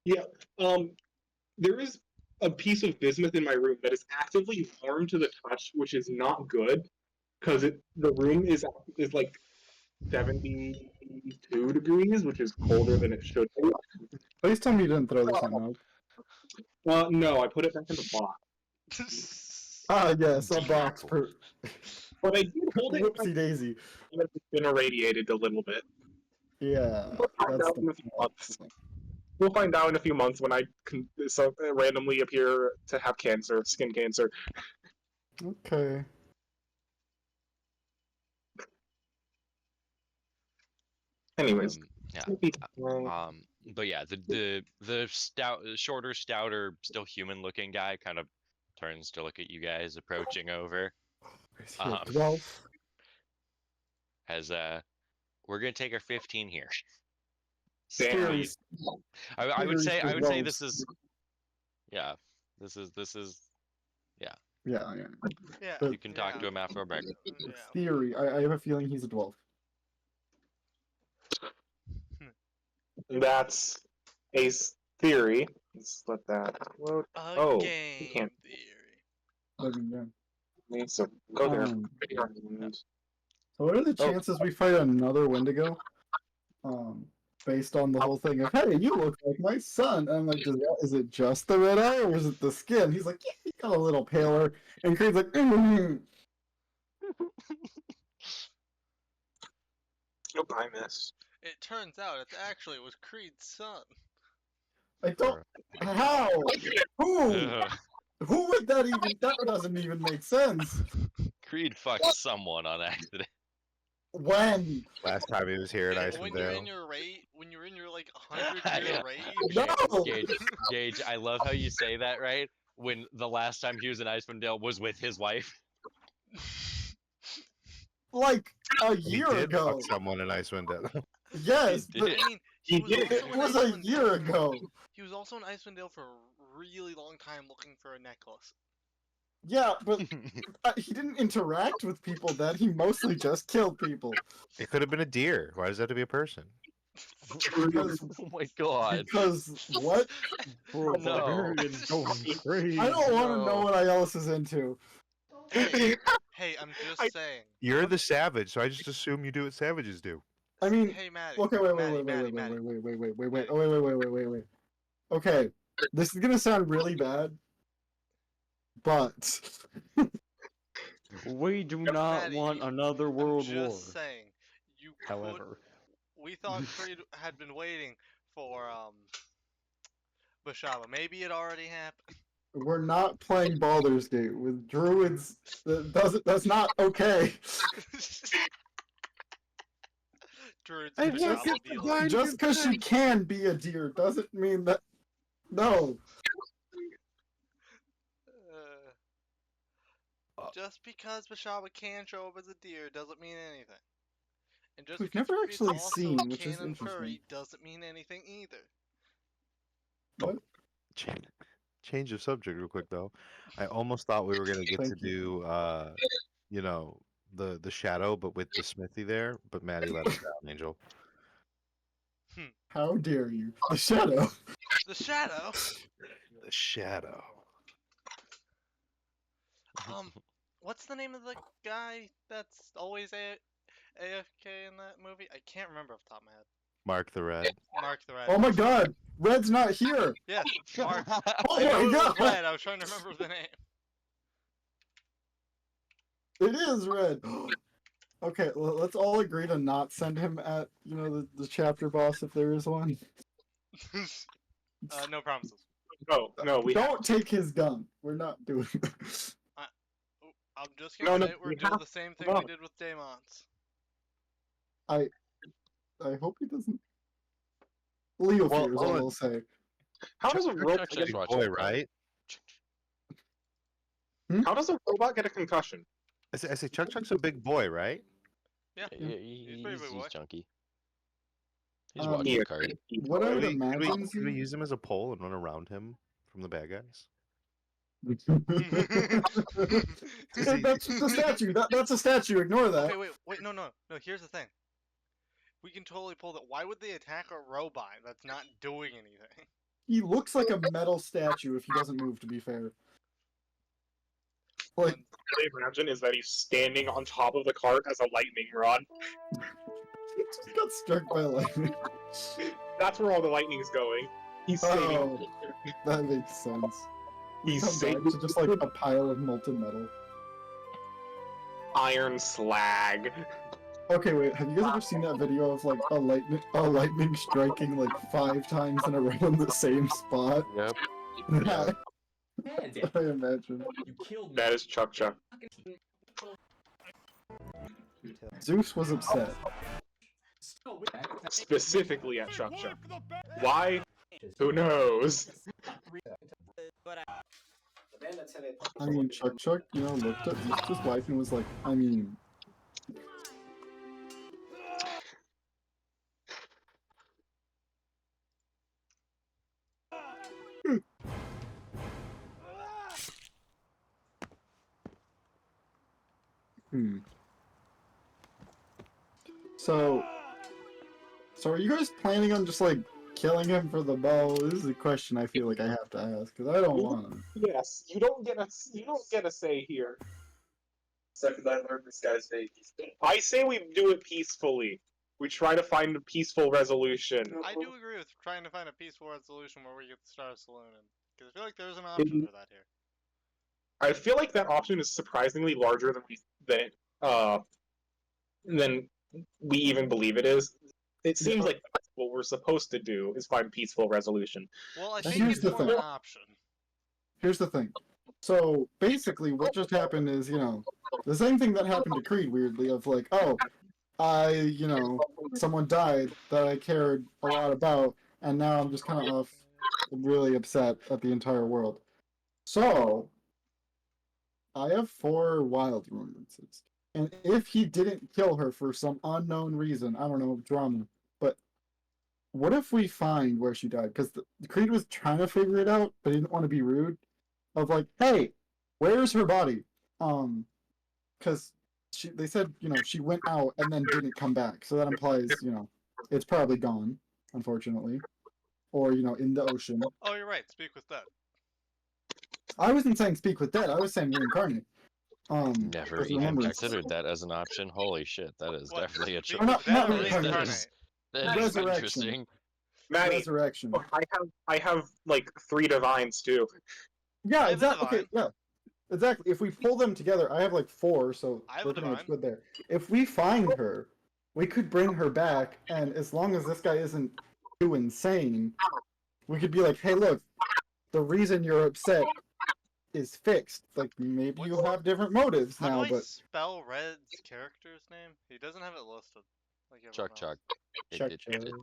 There is a piece of bismuth in my room that is actively warm to the touch, which is not good, because the room is like 72 degrees, which is colder than it should be. Please tell me you didn't throw this on Nub. No, I put it back in the box. Ah, yes, a box per. But I did hold it. Whoopsie daisy. It's been irradiated a little bit. Yeah, We'll find that's out in a few months. We'll find out in a few months when I randomly appear to have cancer, skin cancer. Okay. Anyways, yeah. But yeah, the shorter, stouter, still human-looking guy kind of turns to look at you guys approaching over. Well, As we're gonna take our 15 here. Damn. theories. I would say Theories this is yeah. This is Yeah. Yeah. you can talk to him after a break. Yeah. Theory. I have a feeling he's a dwarf. That's a theory. Let's let that load. A Oh, game can't. theory. I mean, yeah. So go there. So what are the chances we fight another Wendigo? based on the whole thing of, hey, you look like my son. And I'm like, is it just the red eye or is it the skin? He's like, yeah, he got a little paler. And Creed's like, Nope, I missed. It turns out it was Creed's son. I don't. How? Who? Ugh. Who would that even? That doesn't even make sense. Creed fucked someone on accident. When? Last time he was here at When you're Icewind in Dale. your when you're in your like 100-year rage. No. Gage, I love how you say that, right? When the last time he was in Icewind Dale was with his wife. Like a He year did ago. fuck someone in Icewind Dale. Yes, He but did. I mean, He was did. also it in was a Icewind year Dale- ago. He was also in Icewind Dale for a really long time looking for a necklace. Yeah, but he didn't interact with people then. He mostly just killed people. It could have been a deer. Why does that have to be a person? Because, Oh my god. because what? Bro, No. Barbarian's going crazy. I don't want to No. know what Ielus is into. Hey, I'm just I- saying. You're the savage, so I just assume you do what savages do. I mean, Hey, Maddie. okay, wait. Okay, this is gonna sound really bad, but We do not Maddie, want another world I'm war. just saying. You could, However, we thought Creed had been waiting for Bashaba. Maybe it already happened. we're not playing Baldur's Gate with druids. That's not okay. Druids I and want Bashaba this to deal. blind Just because she can be a deer doesn't mean that. No. Just because Bashaba can show up as a deer doesn't mean anything. And just We've because never Creed's actually also seen, which is canon interesting. furry doesn't mean anything either. What? Change of subject real quick though. I almost thought we were gonna get to Thank you. do you know, the shadow but with the smithy there, but Maddie let us down, Angel. How dare you? The shadow. The shadow. The shadow. What's the name of the guy that's always AFK in that movie? I can't remember off the top of my head. Mark the Red. Mark the Red. Oh my god! Red's not here! Yeah, Mark. Oh I knew it my was god! Red. I was trying to remember the name. It is Red! Okay, let's all agree to not send him at, the chapter boss if there is one. No promises. No, we Don't take his gun. We're not doing this. I'm just gonna No, say we're we doing have- the same thing no. we did with Daemons. I hope he doesn't. Leo Well, fears, I hold on. will say. How does a robot Chuck's get just a, watching Boy, it. right? how does a robot get a concussion? I say Chuck Chuck's a big boy, right? Yeah. He's pretty big boy. chunky. He's Um, watching the card. What I Could would we, could we, imagine. could we use him as a pole and run around him from the bad guys? That's just a statue. That's a statue. Ignore that. Okay, wait, no. Here's the thing. We can totally pull that. Why would they attack a robot that's not doing anything? He looks like a metal statue if he doesn't move, to be fair. Like, What I imagine is that he's standing on top of the cart as a lightning rod. he just got struck by lightning. That's where all the lightning's going. He's saving. Oh. That makes sense. He's Come back saving to just like a pile of molten metal. iron slag. Okay, wait. Have you guys ever seen that video of like a lightning striking like 5 times in a row in the same spot? Yep. That's Man, what I imagine. you killed me. That is Chuck Chuck. Zeus was upset. So weird. Specifically at Chuck Chuck. Why? Who knows? I mean, Chuck, looked at his wife and was like, I mean. So are you guys planning on just like killing him for the bow? This is a question I feel like I have to ask because I don't want to. Yes, you don't get a say here. Except because I learned this guy's name. I say we do it peacefully. we try to find a peaceful resolution. I do agree with trying to find a peaceful resolution where we get the Star Saloon in. Because I feel like there's an option for that here. I feel like that option is surprisingly larger than we even believe it is. It seems like that's what we're supposed to do is find peaceful resolution. Well, I Here's think it's the more of thing. an option. Here's the thing. So basically, what just happened is, the same thing that happened to Creed, weirdly, of like, oh, someone died that I cared a lot about, and now I'm just kind of really upset at the entire world. So, I have 4 wild remembrances. And if he didn't kill her for some unknown reason, I don't know, drama, but what if we find where she died? Because Creed was trying to figure it out, but he didn't want to be rude. Of like, hey, where's her body? Because they said, she went out and then didn't come back. So that implies, it's probably gone, unfortunately. Or, in the ocean. Oh, you're right. Speak with that. I wasn't saying speak with dead. I was saying reincarnate. Never with even remembrance. considered that as an option. Holy shit, that is What, definitely a speak choice. Not- with that not or reincarnate. reincarnate? That is Resurrection. interesting. Maddie, Resurrection. I have like 3 divines too. Yeah, I have a exactly. Okay, divine. yeah. Exactly. If we pull them together, I have like 4, so I have we're a pretty much divine. good there. If we find her, we could bring her back, and as long as this guy isn't too insane, we could be like, hey, look, the reason you're upset is fixed. Like, maybe you What's- have different motives How now, do I but spell Red's character's name? He doesn't have it listed. Like everyone Chuck Chuck. Chuck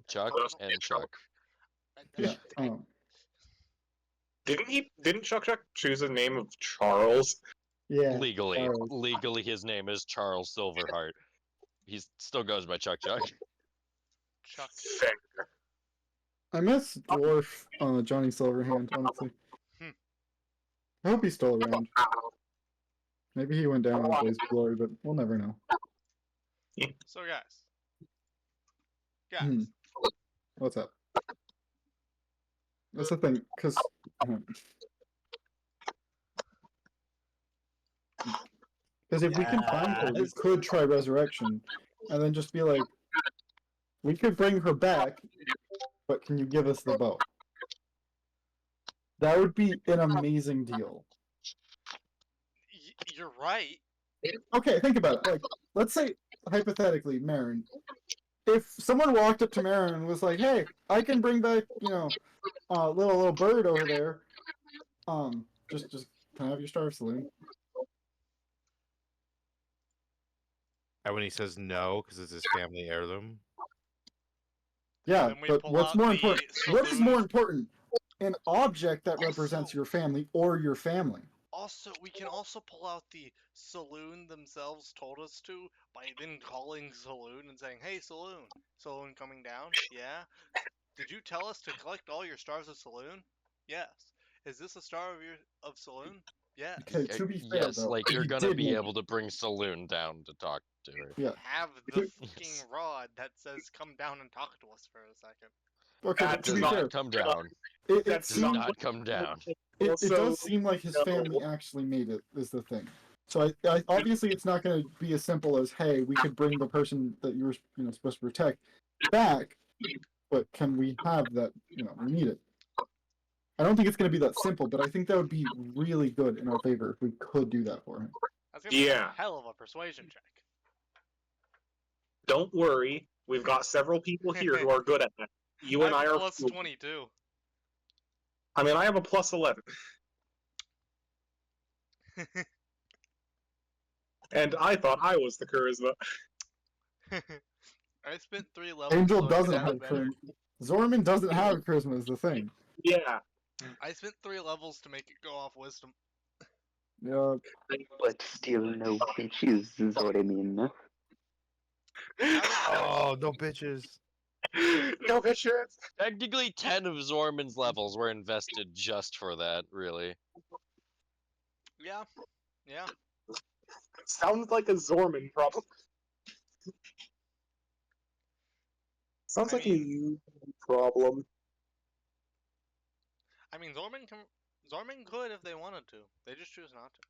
Chuck and Chuck. yeah. Didn't Chuck choose the name of Charles? Yeah. Legally, Charles. legally, his name is Charles Silverheart. He still goes by Chuck Chuck. Chuck. Fair. I miss Dwarf Johnny Silverhand, honestly. Hmm. I hope he's still around. Maybe he went down in a blaze of glory, but we'll never know. So guys. Hmm. What's up? That's the thing, because if we can find her, we could try resurrection, and then just be like, we could bring her back, but can you give us the bow? That would be an amazing deal. You're right. Okay, think about it. Like, let's say hypothetically, Marin. If someone walked up to Marin and was like, "Hey, I can bring back, little bird over there. Just can I have your Star Saloon?" And when he says no, because it's his family heirloom. Yeah, Then we but pull what's out more the important? What is saloon. more important? An object that represents Also- your family or your family. Also, we can also pull out the saloon themselves told us to by then calling Saloon and saying, "Hey, Saloon, Saloon coming down? Yeah. Did you tell us to collect all your stars of Saloon? Yes. Is this a star of Saloon? Yes. Okay, to be fair, Yes, though, like you're he gonna did be make- able to bring Saloon down to talk to her. Yeah. Have the fucking rod that says, "Come down and talk to us for a second." Okay, That but to Does be not fair, not come down. it That's Does seems not come down. it Also, does seem like his family actually made it. Is the thing. So I obviously it's not going to be as simple as, hey, we could bring the person that you were supposed to protect back, but can we have that? We need it. I don't think it's going to be that simple, but I think that would be really good in our favor if we could do that for him. That's gonna be a Yeah. hell of a persuasion check. Don't worry, we've got several people here who are good at that. You and I I have a are. plus 22. I mean, I have a plus 11, and I thought I was the charisma. I spent 3 levels. Angel so I could doesn't have have it better. charisma. Zorman doesn't have charisma. Is the thing. Yeah. I spent 3 levels to make it go off wisdom. Yeah. But still no bitches is what I mean. Oh, no bitches. No pictures. Technically, 10 of Zorman's levels were invested just for that, really. Yeah. Yeah. Sounds like a Zorman problem. Sounds I like mean- a you problem. I mean, Zorman could if they wanted to. They just choose not to.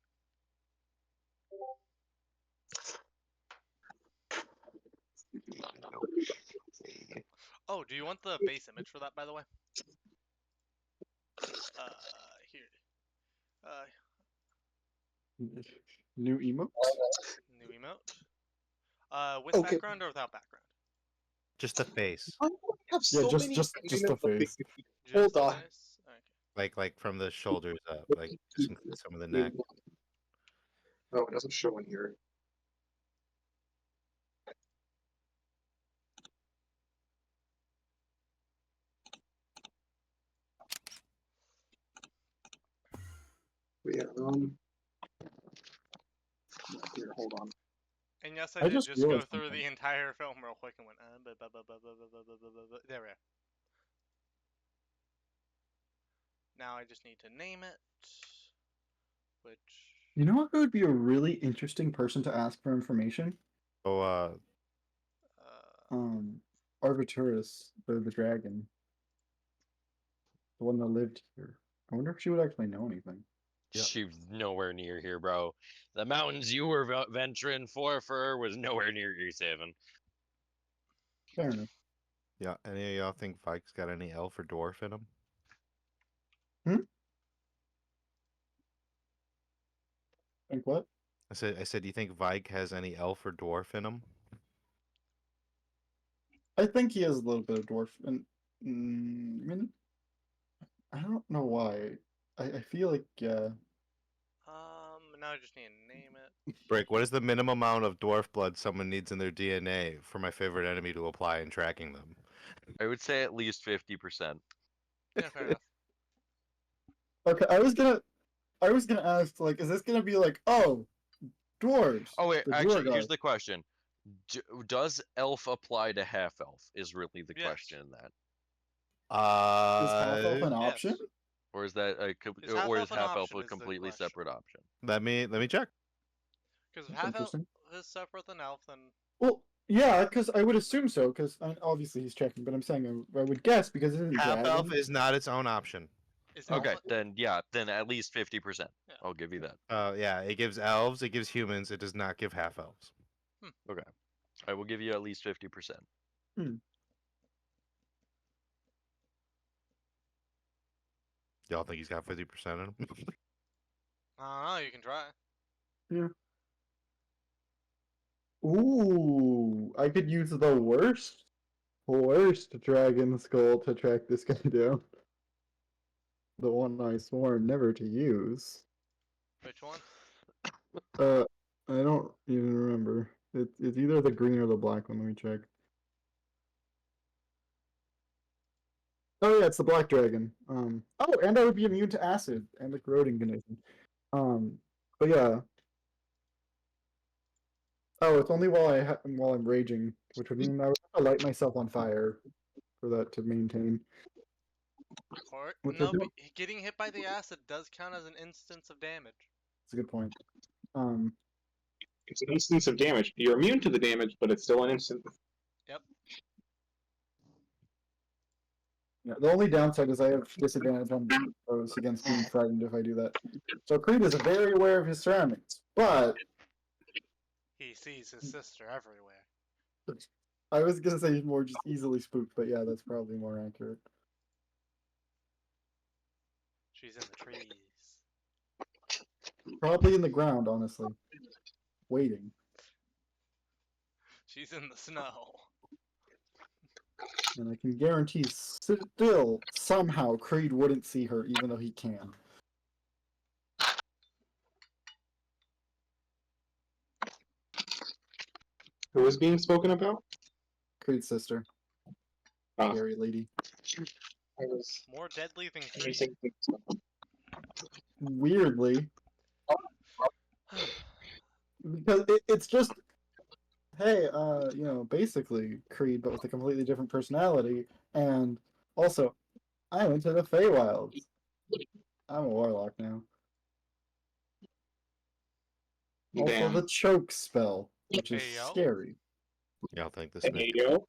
Oh, do you want the base image for that, by the way? Here. New emote? New emote. With Okay. background or without background? Just a face, I have Yeah, so just many just random a face. Just Hold a on. face? Okay. like from the shoulders up, like just include some of the neck. Oh, it doesn't show in here. Yeah. Here, hold on. And yes, I I did just just go realized through something. the entire film real quick and went, there we are. Now I just need to name it, which You know what would be a really interesting person to ask for information? So Arbiturus, the dragon. The one that lived here. I wonder if she would actually know anything. Yep. She's nowhere near here, bro. The mountains you were venturing for her was nowhere near Greasehaven. Fair enough. yeah, any of y'all think Vike's got any elf or dwarf in him? Think what? I said, do you think Vike has any elf or dwarf in him? I think he has a little bit of dwarf, and I mean, I don't know why. I feel like now I just need to name it. Break. What is the minimum amount of dwarf blood someone needs in their DNA for my favorite enemy to apply in tracking them? I would say at least 50%. Yeah, fair enough. okay. I was gonna ask like, is this gonna be like, oh, dwarves? Oh wait, the actually, Duergar. here's the question: does elf apply to half elf? Is really the Yes. question in that, Is half elf an Yes. option? or is that Is half or elf is an half elf option a is the completely question. separate option? let me check. Because That's half elf interesting. is separate than elf, then Well, yeah, because I would assume so. Because obviously he's checking, but I'm saying I would guess because it's a Half dragon. elf is not its own option. is Oh. elf. Okay, then yeah, then at least 50%. Yeah. I'll give you that. Yeah, it gives elves, it gives humans, it does not give half elves. I will give you at least 50%. Y'all think he's got 50% in him? I don't know. You can try. Ooh, I could use the worst dragon skull to track this guy down. The one I swore never to use. Which one? I don't even remember. It's either the green or the black one. Let me check. Oh yeah, it's the black dragon. Oh, and I would be immune to acid and the corroding condition. But yeah. Oh, it's only while I'm raging, which would mean I would have to light myself on fire for that to maintain. Or Which no, I don't- getting hit by the acid does count as an instance of damage. That's a good point. It's an instance of damage. You're immune to the damage, but it's still an instant. Yeah, the only downside is I have disadvantage on those against being frightened if I do that. So Creed is very aware of his surroundings, but He sees his sister everywhere. I was gonna say he's more just easily spooked, but yeah, that's probably more accurate. She's in the trees. Probably in the ground, honestly. Waiting. She's in the snow. And I can guarantee still, somehow, Creed wouldn't see her, even though he can. Who is being spoken about? Creed's sister. Ah. Scary lady. I was More deadly than Creed. thinking. Weirdly. Because it's just, hey, basically Creed, but with a completely different personality. And also, I went to the Feywilds. I'm a warlock now. Also, Damn. the choke spell, which is Hey, yo. scary. Y'all think this Hey, yo.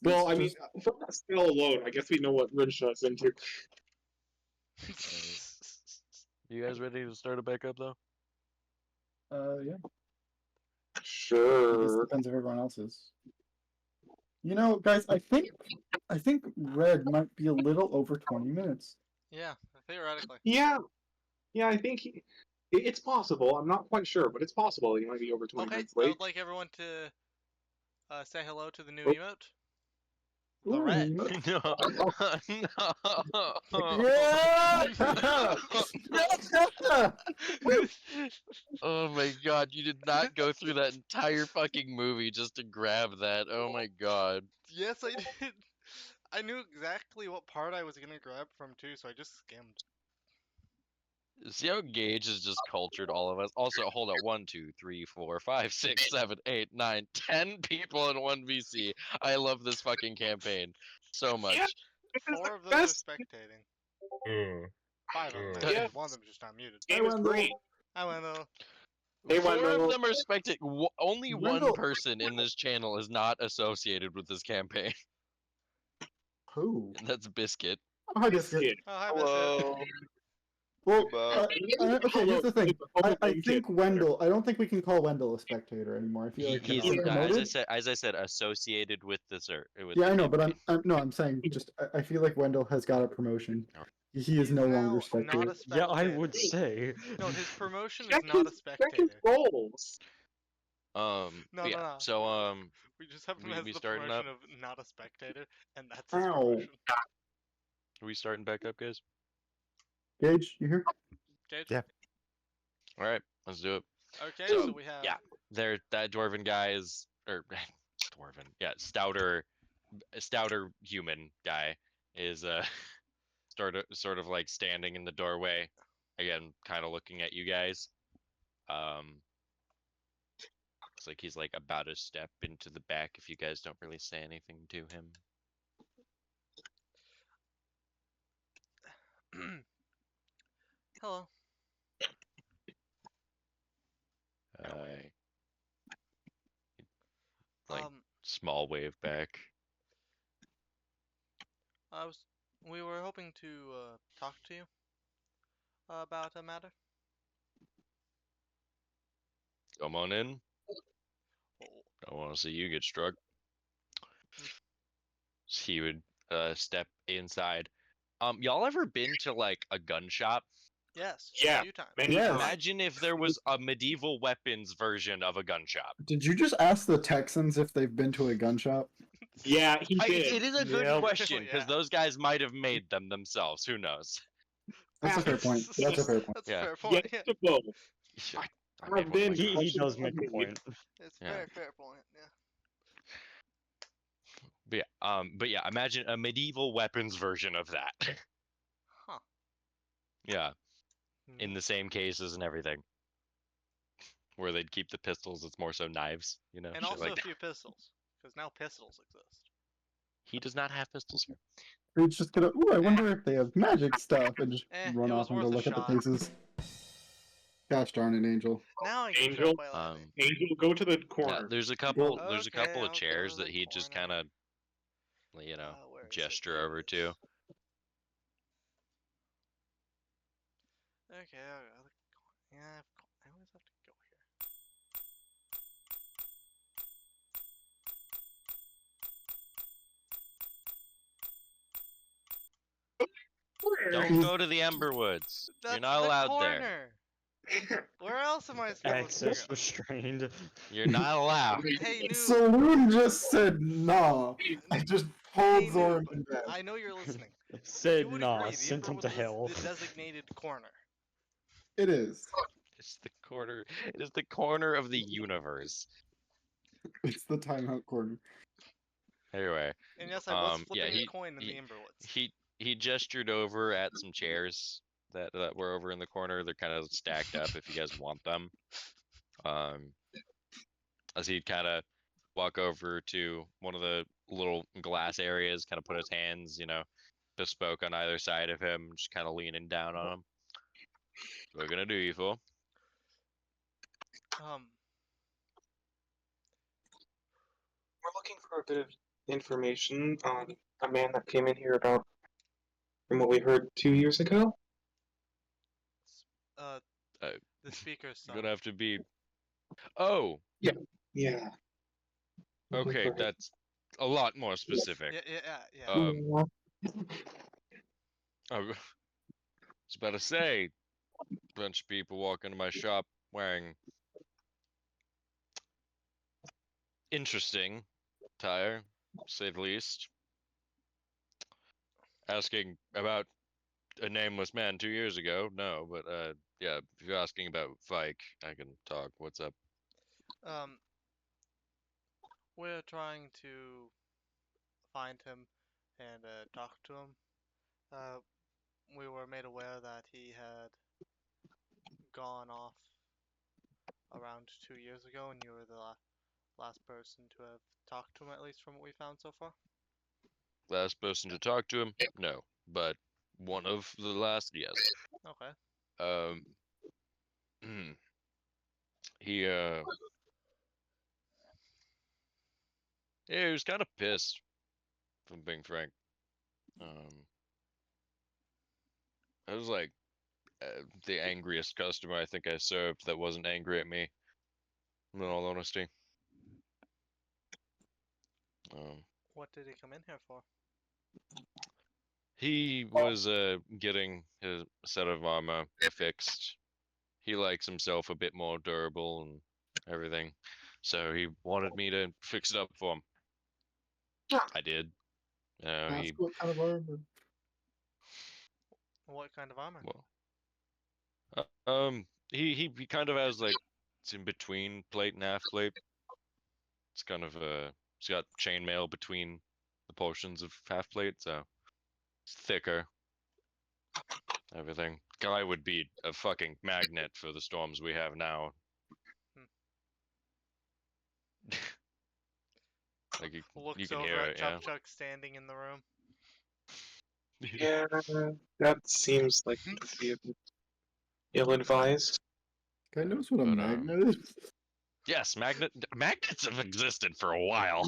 Well, I mean, from that spell alone, I guguess we know what Rinshaw's into. You guys ready to start it back up though? Yeah. just Sure. depends if everyone else is. You know, guys, I think Red might be a little over 20 minutes. Yeah, theoretically. Yeah, yeah, I think it's possible. I'm not quite sure, but it's possible he might be over 20 Okay, minutes I late. would like everyone to say hello to the new Oh. emote. The Ooh, red. you know- no. Oh my god, you did not go through that entire fucking movie just to grab that. Oh my god. Yes, I did. I knew exactly what part I was gonna grab from too, so I just skimmed. See how Gage has just cultured all of us? Also, hold on. 1, 2, 3, 4, 5, 6, 7, 8, 9, 10 people in one VC. I love this fucking campaign so much. Yeah. This is Four the of those are best. spectating. Five of them. Yeah. Actually. Yeah. One of them's just not muted. Game is Wendell. great. Hi, Wendell. Hey, 4 of Wendell. them are spectating. Only one Wendell. person in this channel is not associated with this campaign, Who? and that's Biscuit. Oh, hi, Biscuit. Kid. Oh, hi, Biscuit. Well, Hello. okay, here's the thing. It's a I homophobe think kid. Wendell. I don't think we can call Wendell a spectator anymore. I feel like He's been as promoted. I said, associated with the with Yeah, the I know, but campaign. I'm saying just I feel like Wendell has got a promotion. He is no longer now spectator. not a spectator. Yeah, I would say. No, his promotion is Check not a his, check his spectator. goals. No, Yeah. no. So We just have him we as the starting promotion up? of not a spectator, and that's his Ow. promotion. are we starting back up, guys? Gage, you here? Gage? Yeah. All right, let's do it. Okay, So, so we have. yeah. That dwarven guy is, or dwarven, yeah, stouter human guy is sort of like standing in the doorway, again, kind of looking at you guys. Looks like he's like about to step into the back if you guys don't really say anything to him. Hello. Like small wave back. We were hoping to talk to you about a matter. Come on in. Oh, I want to see you get struck. He would step inside. Y'all ever been to like a gun shop? yes. Yeah, A few times. many Yes. times. Imagine if there was a medieval weapons version of a gun shop. Did you just ask the Texans if they've been to a gun shop? Yeah, he did. It is a good Yep. question because Yeah. those guys might have made them themselves. Who knows? That's a fair point. That's a fair point. That's Yeah. a fair point. Yes Yeah. to both. I mean, I've what am I been- gonna- He does make a point. It's a Yeah. very fair point. Yeah. but yeah, imagine a medieval weapons version of that. Huh. Yeah, Hmm. in the same cases and everything. Where they'd keep the pistols, it's more so knives, you know, And shit also like a that. few pistols, because now pistols exist. He does not have pistols here. He's just gonna. Ooh, I wonder if they have magic stuff, and just run it was off and go worth a look at the shot. pieces. Gosh darn it, Angel. Now I can Angel? show by lightning. Angel, go to the Yeah, corner. there's a couple. Well- There's a Okay, couple of I'll go chairs to that the he just corner. kind of, Where is it? gesture There over it to. is. Okay, yeah, I always have to go here. Don't go to the Emberwoods. That's You're not the allowed there. corner. Where else am I supposed to Access go? restrained. You're not allowed. Hey, noob. Saloon just said nah. I just pulled Hey, Zoran noob. in bed. I know you're listening. Said You would nah, agree, the sent him to Emberwood hell. is the designated corner. It is. It's the corner. It is the corner of the universe. It's the timeout corner. Anyway, And yes, I was yeah, flipping a coin in he- the Emberwoods. he gestured over at some chairs that were over in the corner. They're kind of stacked up if you guys want them. As he'd kind of walk over to one of the little glass areas, kind of put his hands, bespoke on either side of him, just kind of leaning down on him. What gonna do, you fool? We're looking for a bit of information on a man that came in here about from what we heard 2 years ago. The speaker's son. Gonna have to be Oh, Yeah. okay, that's a lot more specific. Yeah. Um, I was about to say, bunch of people walk into my shop wearing interesting attire, to say the least. Asking about a nameless man 2 years ago, no, but yeah, if you're asking about Vike, I can talk. What's up? Um, we're trying to find him and talk to him. We were made aware that he had gone off around 2 years ago, and you were the last person to have talked to him, at least from what we found so far. Last person to talk to him? No, but one of the last, yes. Okay. Um, he yeah, he was kind of pissed, if I'm being frank. I was like the angriest customer I think I served that wasn't angry at me. In all honesty. What did he come in here for? He was getting his set of armor fixed. He likes himself a bit more durable and everything, so he wanted me to fix it up for him. I did. He Ask what kind of armor. What kind of armor? he kind of has like it's in between plate and half plate. It's kind of it's got chainmail between the portions of half plate, so it's thicker. Everything. Guy would be a fucking magnet for the storms we have now. Like you Looks can over hear at it, yeah. Chuck Chuck standing in the room. Yeah, that seems like to be a bit ill-advised. Guy knows what a But, magnet is. Yes, magnets have existed for a while.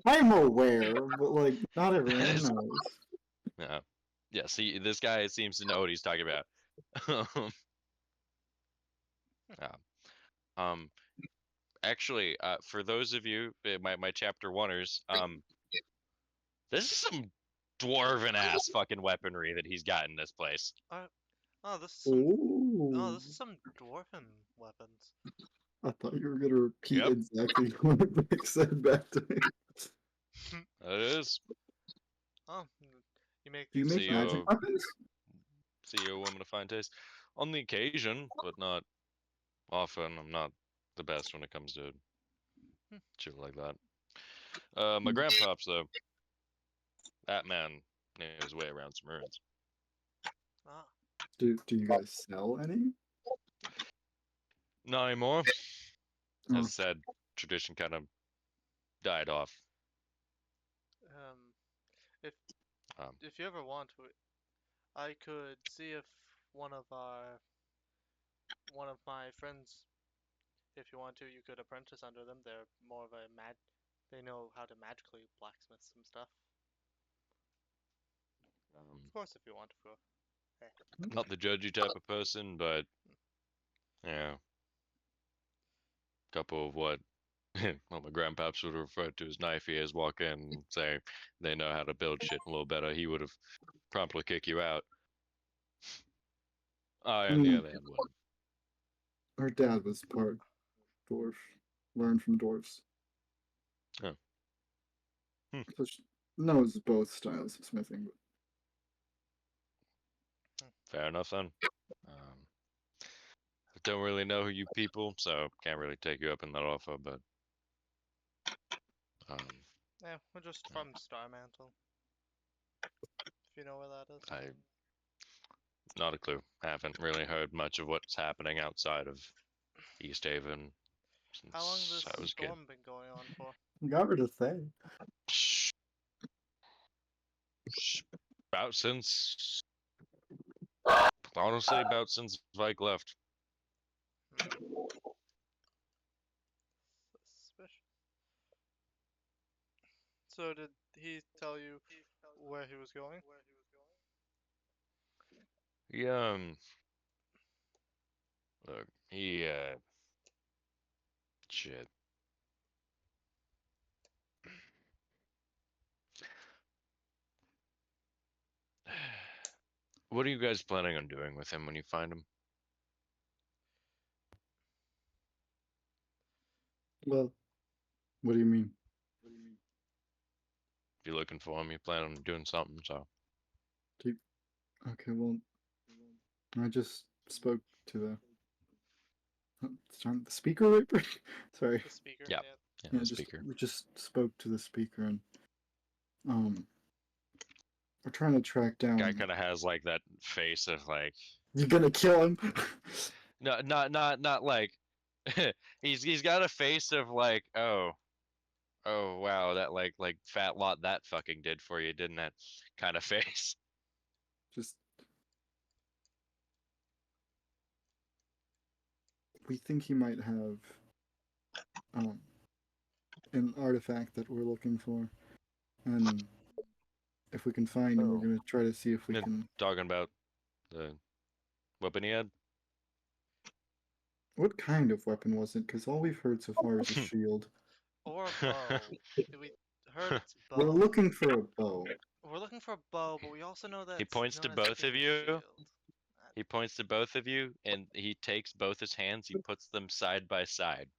I'm aware, but like not everyone Yes. knows. Yeah. Yeah, see, this guy seems to know what he's talking about. Yeah. Actually, for those of you, my chapter oneers, this is some dwarven ass fucking weaponry that he's got in this place. Oh, this is some. Ooh. Oh, this is some dwarven weapons. I thought you were gonna repeat Yep. exactly what Vic said back to me. It is. Oh, you make Do you these. make See, magic weapons? See a woman of fine taste. On the occasion, but not often. I'm not the best when it comes to shit like that. My grandpops, though, that man knew his way around some ruins. Ah, Do you guys sell any? Not anymore. Oh. As said, tradition kind of died off. if Um, if you ever want to, I could see if one of my friends, if you want to, you could apprentice under them. They're more of a they know how to magically blacksmith some stuff. Of course, if you want to. not the judgy type of person, but yeah, couple of what well, my grandpaps would have referred to as knife ears walk in and say they know how to build shit a little better. He would have promptly kick you out. I, on the other hand, wouldn't. Our dad was part dwarf, learned from dwarfs. Oh. So she knows both styles of smithing. Fair enough then. I don't really know who you people, so can't really take you up in that offer, but Yeah, we're just from Starmantle. If you know where that is. I not a clue. Haven't really heard much of what's happening outside of East Haven How long since has I this was a kid. storm been going on for? Got her to say. About since, honestly, about since Vike left. Suspicious. So did he tell you where he was going? He look, Shit. What are you guys planning on doing with him when you find him? Well, what do you mean? If you're looking for him, you plan on doing something, so. Okay, well, I just spoke to the speaker, right? Sorry. The speaker. Yeah. Yeah. Yeah, Yeah, the just speaker. we just spoke to the speaker, and we're trying to track down. Guy kind of has like that face of like, You're gonna kill him. no, not like, he's got a face of like, oh wow, that like fat lot that fucking did for you, didn't that kind of face? Just we think he might have an artifact that we're looking for, and if we can find him, we're Oh. gonna try to see if we Yeah. can. Talking about the weapon he had. What kind of weapon was it? Because all we've heard so far is a shield. Or a bow. We heard it's bow. We're looking for a bow. We're looking for a bow, but we also know that He it's points to known as both being of a you. shield. He points to both of you, and he takes both his hands. He puts them side by side,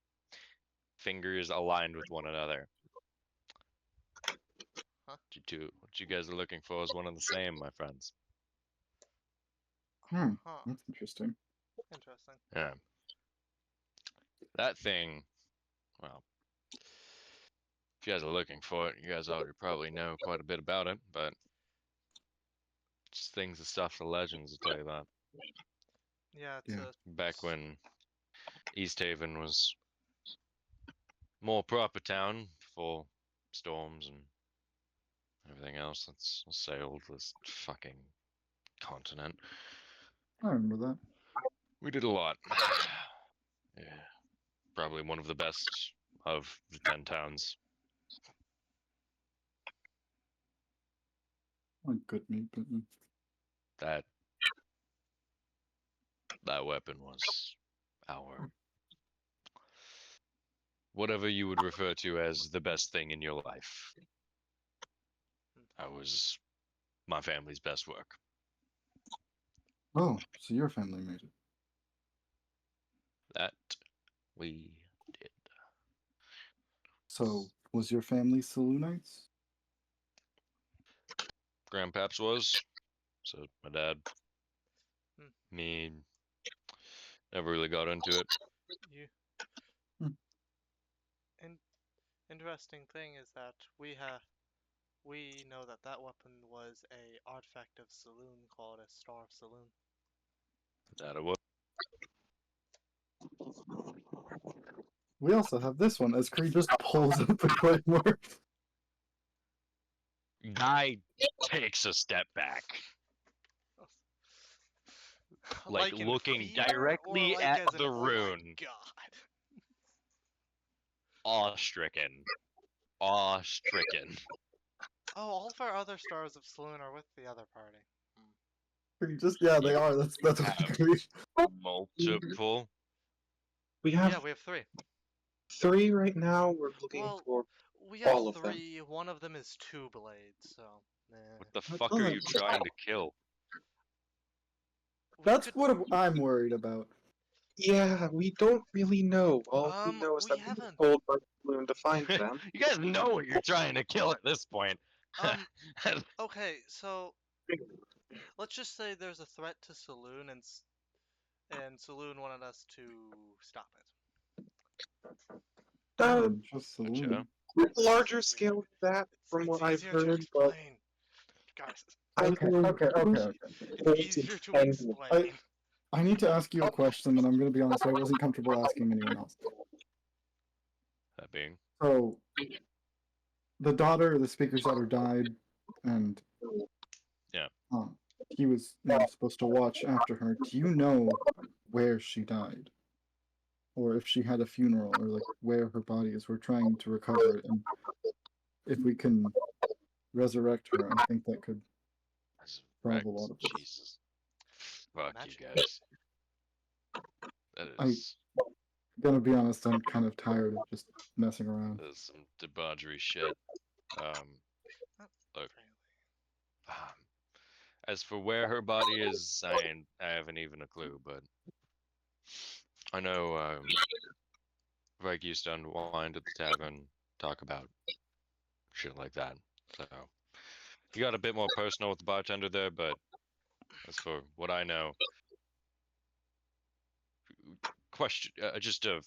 fingers aligned with one another. Huh? What you guys are looking for is one and the same, my friends. Hmm, Huh. that's interesting. Interesting. Yeah. That thing, well, if you guys are looking for it, you guys already probably know quite a bit about it, but just things, the stuff, the legends will tell you that. Yeah, it's Yeah. Back when East Haven was more proper town before storms and everything else that's assailed this fucking continent. I remember that. We did a lot. Yeah. Probably one of the best of the 10 towns. Like good meat, but That weapon was our whatever you would refer to as the best thing in your life. That was my family's best work. oh, so your family made it. That we did. So was your family Saloonites? Grandpaps was. So my dad, Hmm. me, never really got into it. You. Hmm. Interesting thing is that we know that that weapon was a artifact of Saloon called a Star of Saloon. That it was. We also have this one as Creed just pulls up a Claymore. Guy takes a step back, like in looking fear, directly or like at as in, the "Oh my rune. God." Awe-stricken. Awe-stricken. Oh, all of our other stars of Saloon are with the other party. Creed just they are. That's what have- Creed. Multiple. We have Yeah, we have 3. 3 right now. We're looking Well, for. we have all of them. 3. One of them is 2 blades, so. What the That fuck are you doesn't- trying to kill? We That's could- what I'm worried about. Yeah, we don't really know. All we know is we that we haven't. were told by Bloom to find them. You guys know what you're trying to kill at this point. Okay, so let's just say there's a threat to Saloon, and Saloon wanted us to stop it. Just Saloon. Gotcha. Larger scale than that, from It's what I've easier to heard, but explain. Guys, Okay. it's easier to explain. I need to ask you a question, and I'm going to be honest, I wasn't comfortable asking anyone else. That being. So, the speaker's daughter died, and Yeah. he was supposed to watch after her. Do you know where she died? Or if she had a funeral, or like where her body is? We're trying to recover it, and if we can resurrect her, I think that could solve a lot of this. Jesus. Fuck Imagine. you guys. That I- is. Gonna be honest, I'm kind of tired of just messing around. There's some debauchery shit. Not Look. really. Um, as for where her body is, I haven't even a clue, but I know Vike used to unwind at the tavern, talk about shit like that. So he got a bit more personal with the bartender there, but as for what I know, question just of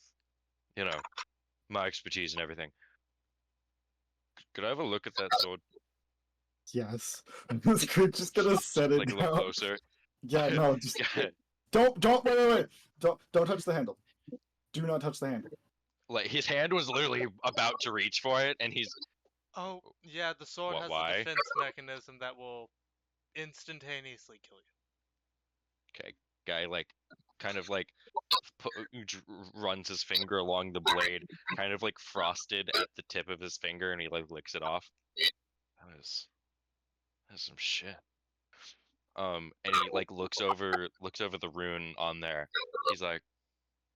my expertise and everything. Could I have a look at that sword? Yes. We're just gonna set it Like a down. little closer. Yeah, no, just God, don't wait. Don't touch the handle. Do not touch the handle. like his hand was literally about to reach for it, and he's Oh, yeah, the sword What, has why? a defense mechanism that will instantaneously kill you. okay. Guy like kind of like runs his finger along the blade, kind of like frosted at the tip of his finger, and he like licks it off. That's some shit. And he like looks over the rune on there. He's like,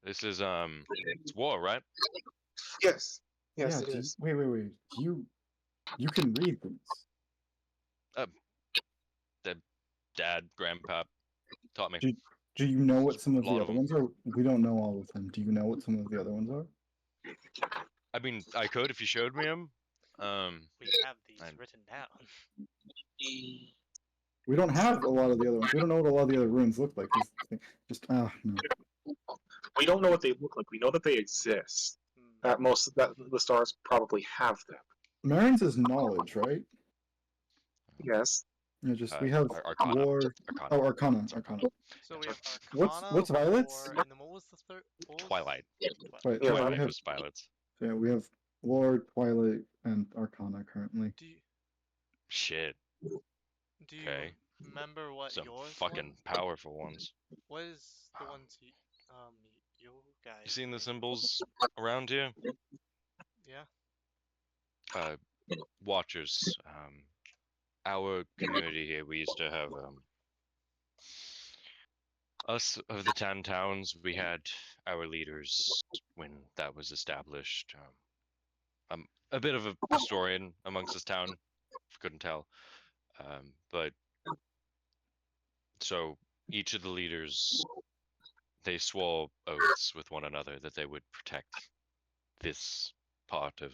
"This is it's war, right?" Yes. Yes, Yeah, it do is. you, wait. You can read things. Dad, grandpa taught me. Do you know what some of A lot the of other them. ones are? We don't know all of them. Do you know what some of the other ones are? I mean, I could if you showed me them. We have these I'm- written down. We don't have a lot of the other ones. We don't know what a lot of the other runes look like. Just no. We don't know what they look like. We know that they exist. Hmm. That the stars probably have them. Marin's is knowledge, right? Yes. Yeah, just we have Arcana. war. Arcana. Oh, Arcana. So we have What's- Arcana, what's Violet's? War, and then what was the third? What was- Twilight. Wait, Yeah, we Twilight have was Violet's. we have War, Twilight, and Arcana currently. Shit. Do you Okay. remember what Some yours fucking powerful ones. What is the ones you guys You seen the made? symbols around here? Yeah. Watchers. Our community here, we used to have us of the 10 towns. We had our leaders when that was established. I'm a bit of a historian amongst this town, if you couldn't tell. But so each of the leaders, they swore oaths with one another that they would protect this part of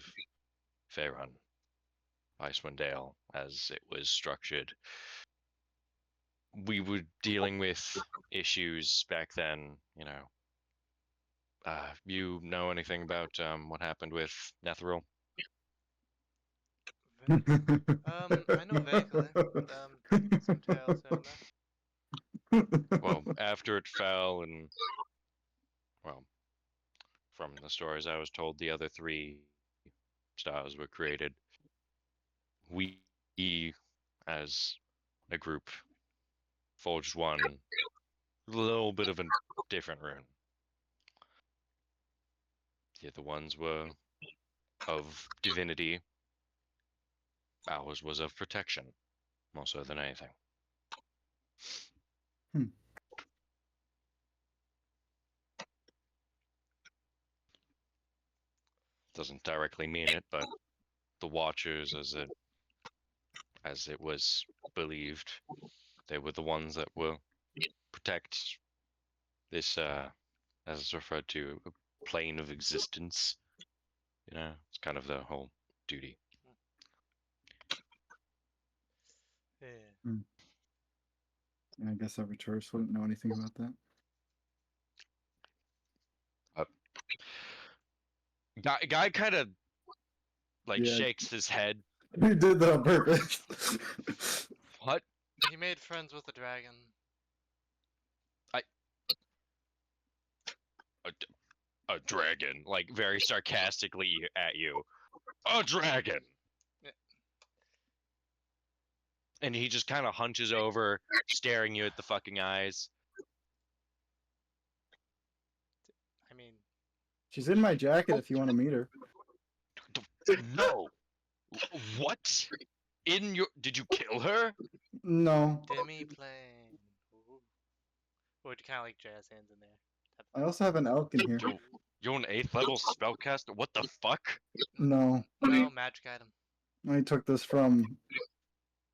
Faerun, Icewind Dale, as it was structured. We were dealing with issues back then, you know anything about what happened with Netheril? I know vaguely. Some tales here and there. Well, after it fell, and well, from the stories I was told, the other 3 stars were created. We, as a group, forged one, a little bit of a different rune. The other ones were of divinity. Ours was of protection, more so than anything. Doesn't directly mean it, but the Watchers, as it was believed, they were the ones that will protect this, as it's referred to, a plane of existence. It's kind of the whole duty. Yeah. I guess every tourist wouldn't know anything about that. Guy kind of like Yeah. shakes his head. We did that on purpose. What? He made friends with the dragon. A dragon, like very sarcastically at you. A dragon. Yeah. And he just kind of hunches over, staring you at the fucking eyes. I mean, She's in my jacket if you want to meet her. No. What? Did you kill her? No. demi-plane. Ooh. Or kind of like jazz hands in there. I also have an elk in here. Do- You're an 8th level spellcaster? What the fuck? No, No, magic item. I took this from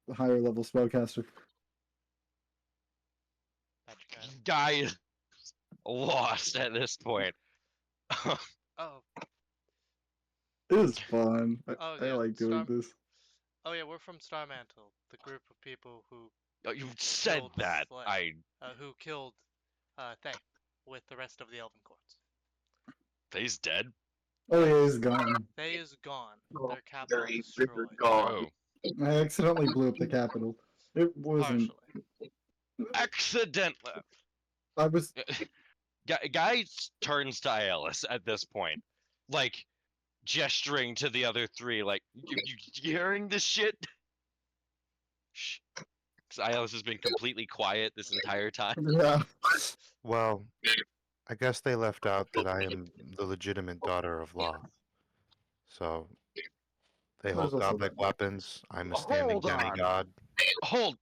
the higher level spellcaster. Magic item. Guy is lost at this point. Oh, It is fun. Oh, I yeah, like doing Star- this. oh yeah, we're from Starmantle, the group of people who You said Killed that. Slay. Who killed Thay with the rest of the Elven Courts. They's dead? Oh yeah, he's gone. Thay is gone. Oh, Their capital very destroyed. Oh. I accidentally blew up the capital. It wasn't. Partially. Accidentally. I was. Guy turns to Aiellis at this point, like gesturing to the other three, like, you hearing this shit? Shh. 'Cause Aiellis has been completely quiet this entire time. Yeah. Well, I guess they left out that I am the legitimate daughter of Loth. So they There's hold also godlike that. weapons. I'm a standing Hold on. demigod. Hold.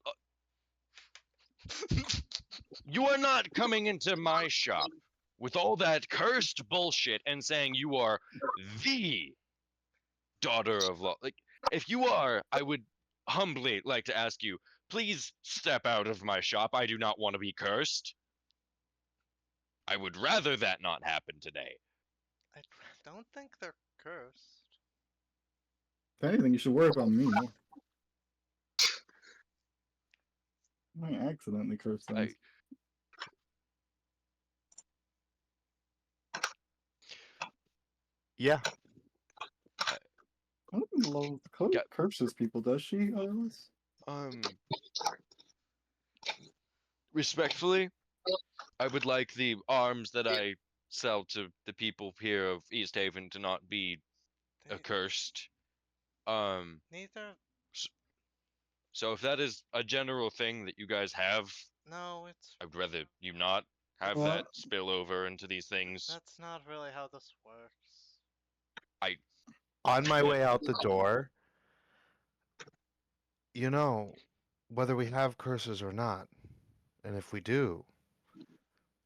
You are not coming into my shop with all that cursed bullshit and saying you are the daughter of law. Like, if you are, I would humbly like to ask you, please step out of my shop. I do not want to be cursed. I would rather that not happen today. I don't think they're cursed. If anything, you should worry about me more. I accidentally cursed them. Yeah, I don't think Lo Yeah. curses people, does she? Otherwise? Respectfully, I would like the arms that I sell to the people here of East Haven to not be They, accursed. neither. So if that is a general thing that you guys have, No, it's. I'd rather you not have Well- that spill over into these things. That's not really how this works. on my way out the door, you know, whether we have curses or not, and if we do,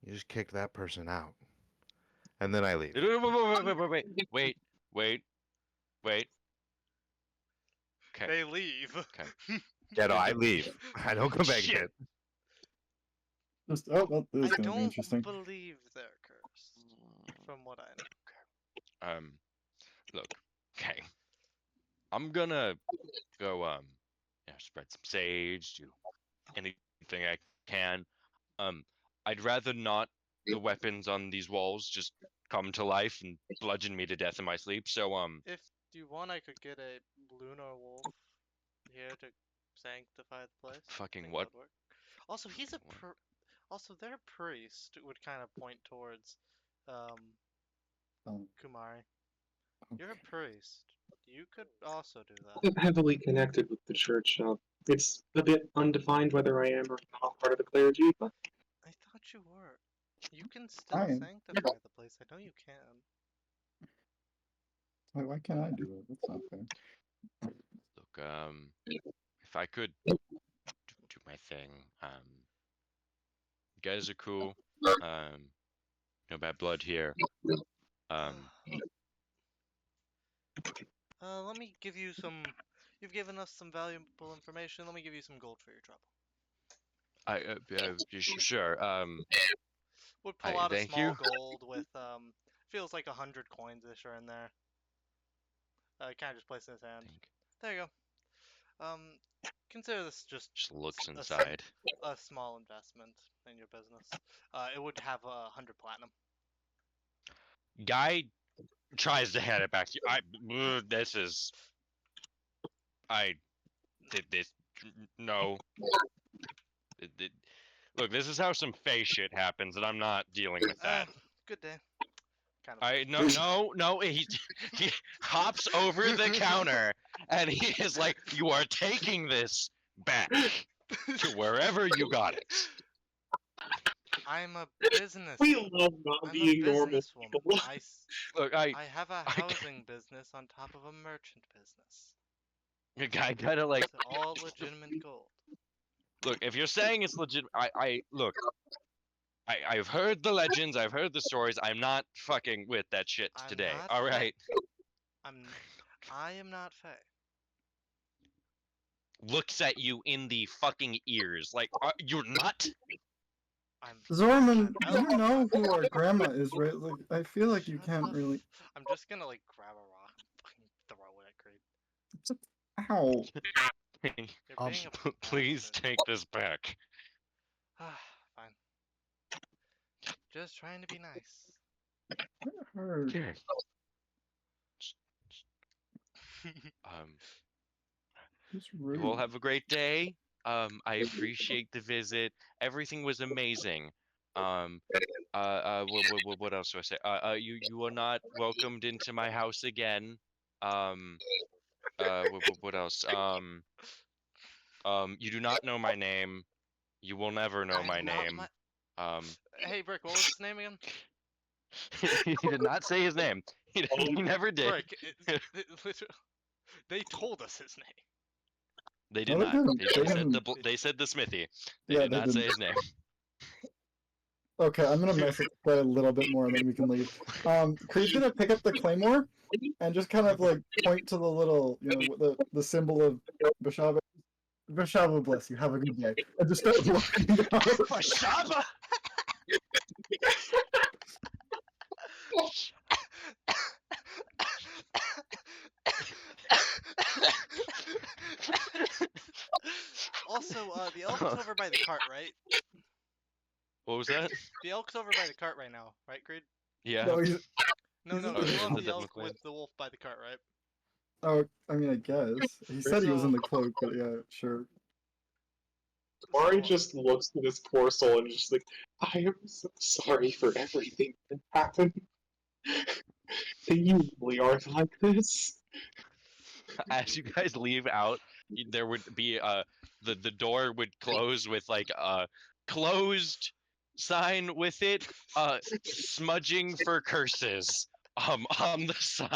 you just kick that person out. And then I leave. Wait. Okay. They leave. Yeah, no, I leave. I don't come back Shit. again. Just well, this is I gonna be don't interesting. believe they're cursed, from what I know. Look, okay. I'm gonna go, spread some sage, do anything I can. I'd rather not the weapons on these walls just come to life and bludgeon me to death in my sleep. So, If you want, I could get a lunar wolf here to sanctify the place. I Fucking think what? that would work. Also, he's a What? also their priest would kind of point towards Kumari. You're a Okay. priest. You could also do that. I'm heavily connected with the church. It's a bit undefined whether I am or not part of the clergy, but I thought you were. You can still I am. sanctify the place. I know you can. Why can't I do it? That's not fair. look, if I could do my thing, you guys are cool. No bad blood here. Let me give you some. You've given us some valuable information. Let me give you some gold for your trouble. Sure. Would pull out a thank small you. gold with feels like 100 coins ish are in there. Kind of just place in his hand. There you go. Consider this just Just looks a s- inside. a small investment in your business. It would have 100 platinum. Guy tries to hand it back to you. This is. I did this. No. Look, this is how some face shit happens, and I'm not dealing with that. Good day. Kind of. No. He hops over the counter, and he is like, "You are taking this back to wherever you got it." I'm a business. we love not I'm being a normal businesswoman. people. Look, I have a housing business on top of a merchant business. the guy kind of like, It's all legitimate gold. look. If you're saying it's legit, I look. I've heard the legends, I've heard the stories. I'm not fucking with that shit I'm today. not All Fae. right. I am not Fae. Looks at you in the fucking ears. Like, you're not? I'm. Zorman, I'm you know who our grandma is, right? Like, I feel like you Shut can't the really. I'm just gonna like grab a rock and fucking throw it at Creed. Ow! You're being a Please bastard. take this back. Fine. Just trying to be nice. That hurt. Okay. Um, Just you all rude. have a great day. I appreciate the visit. Everything was amazing. What else do I say? You are not welcomed into my house again. What else? You do not know my name. You will never know I my am not name. Hey, Brick, what was his name again? He did not say his name. He never did. Brick. They told us his name. They did No, they not. didn't. They, They said didn't. they said the smithy. They Yeah, did they not say didn't. his name. Okay, I'm gonna mess with the play a little bit more, and then we can leave. Creed's gonna pick up the claymore and just kind of like point to the little, the symbol of Bashaba. Bashaba, bless you. Have a good day. And just start walking out. Bashaba! Also, the elk's over by the cart, right? What was that? The elk's over by the cart right now, right, Creed? Yeah. No, he's, No, He's no, in you the left cloak. the elk McLean. with the wolf by the cart, right? oh, I mean, I guess. He said he was in So- the cloak, but yeah, sure. Mari So, just looks at this poor soul and is just like, I am so sorry for everything that happened. They usually aren't like this. As you guys leave out, there would be the door would close with like a closed sign with it, smudging for curses on the sign.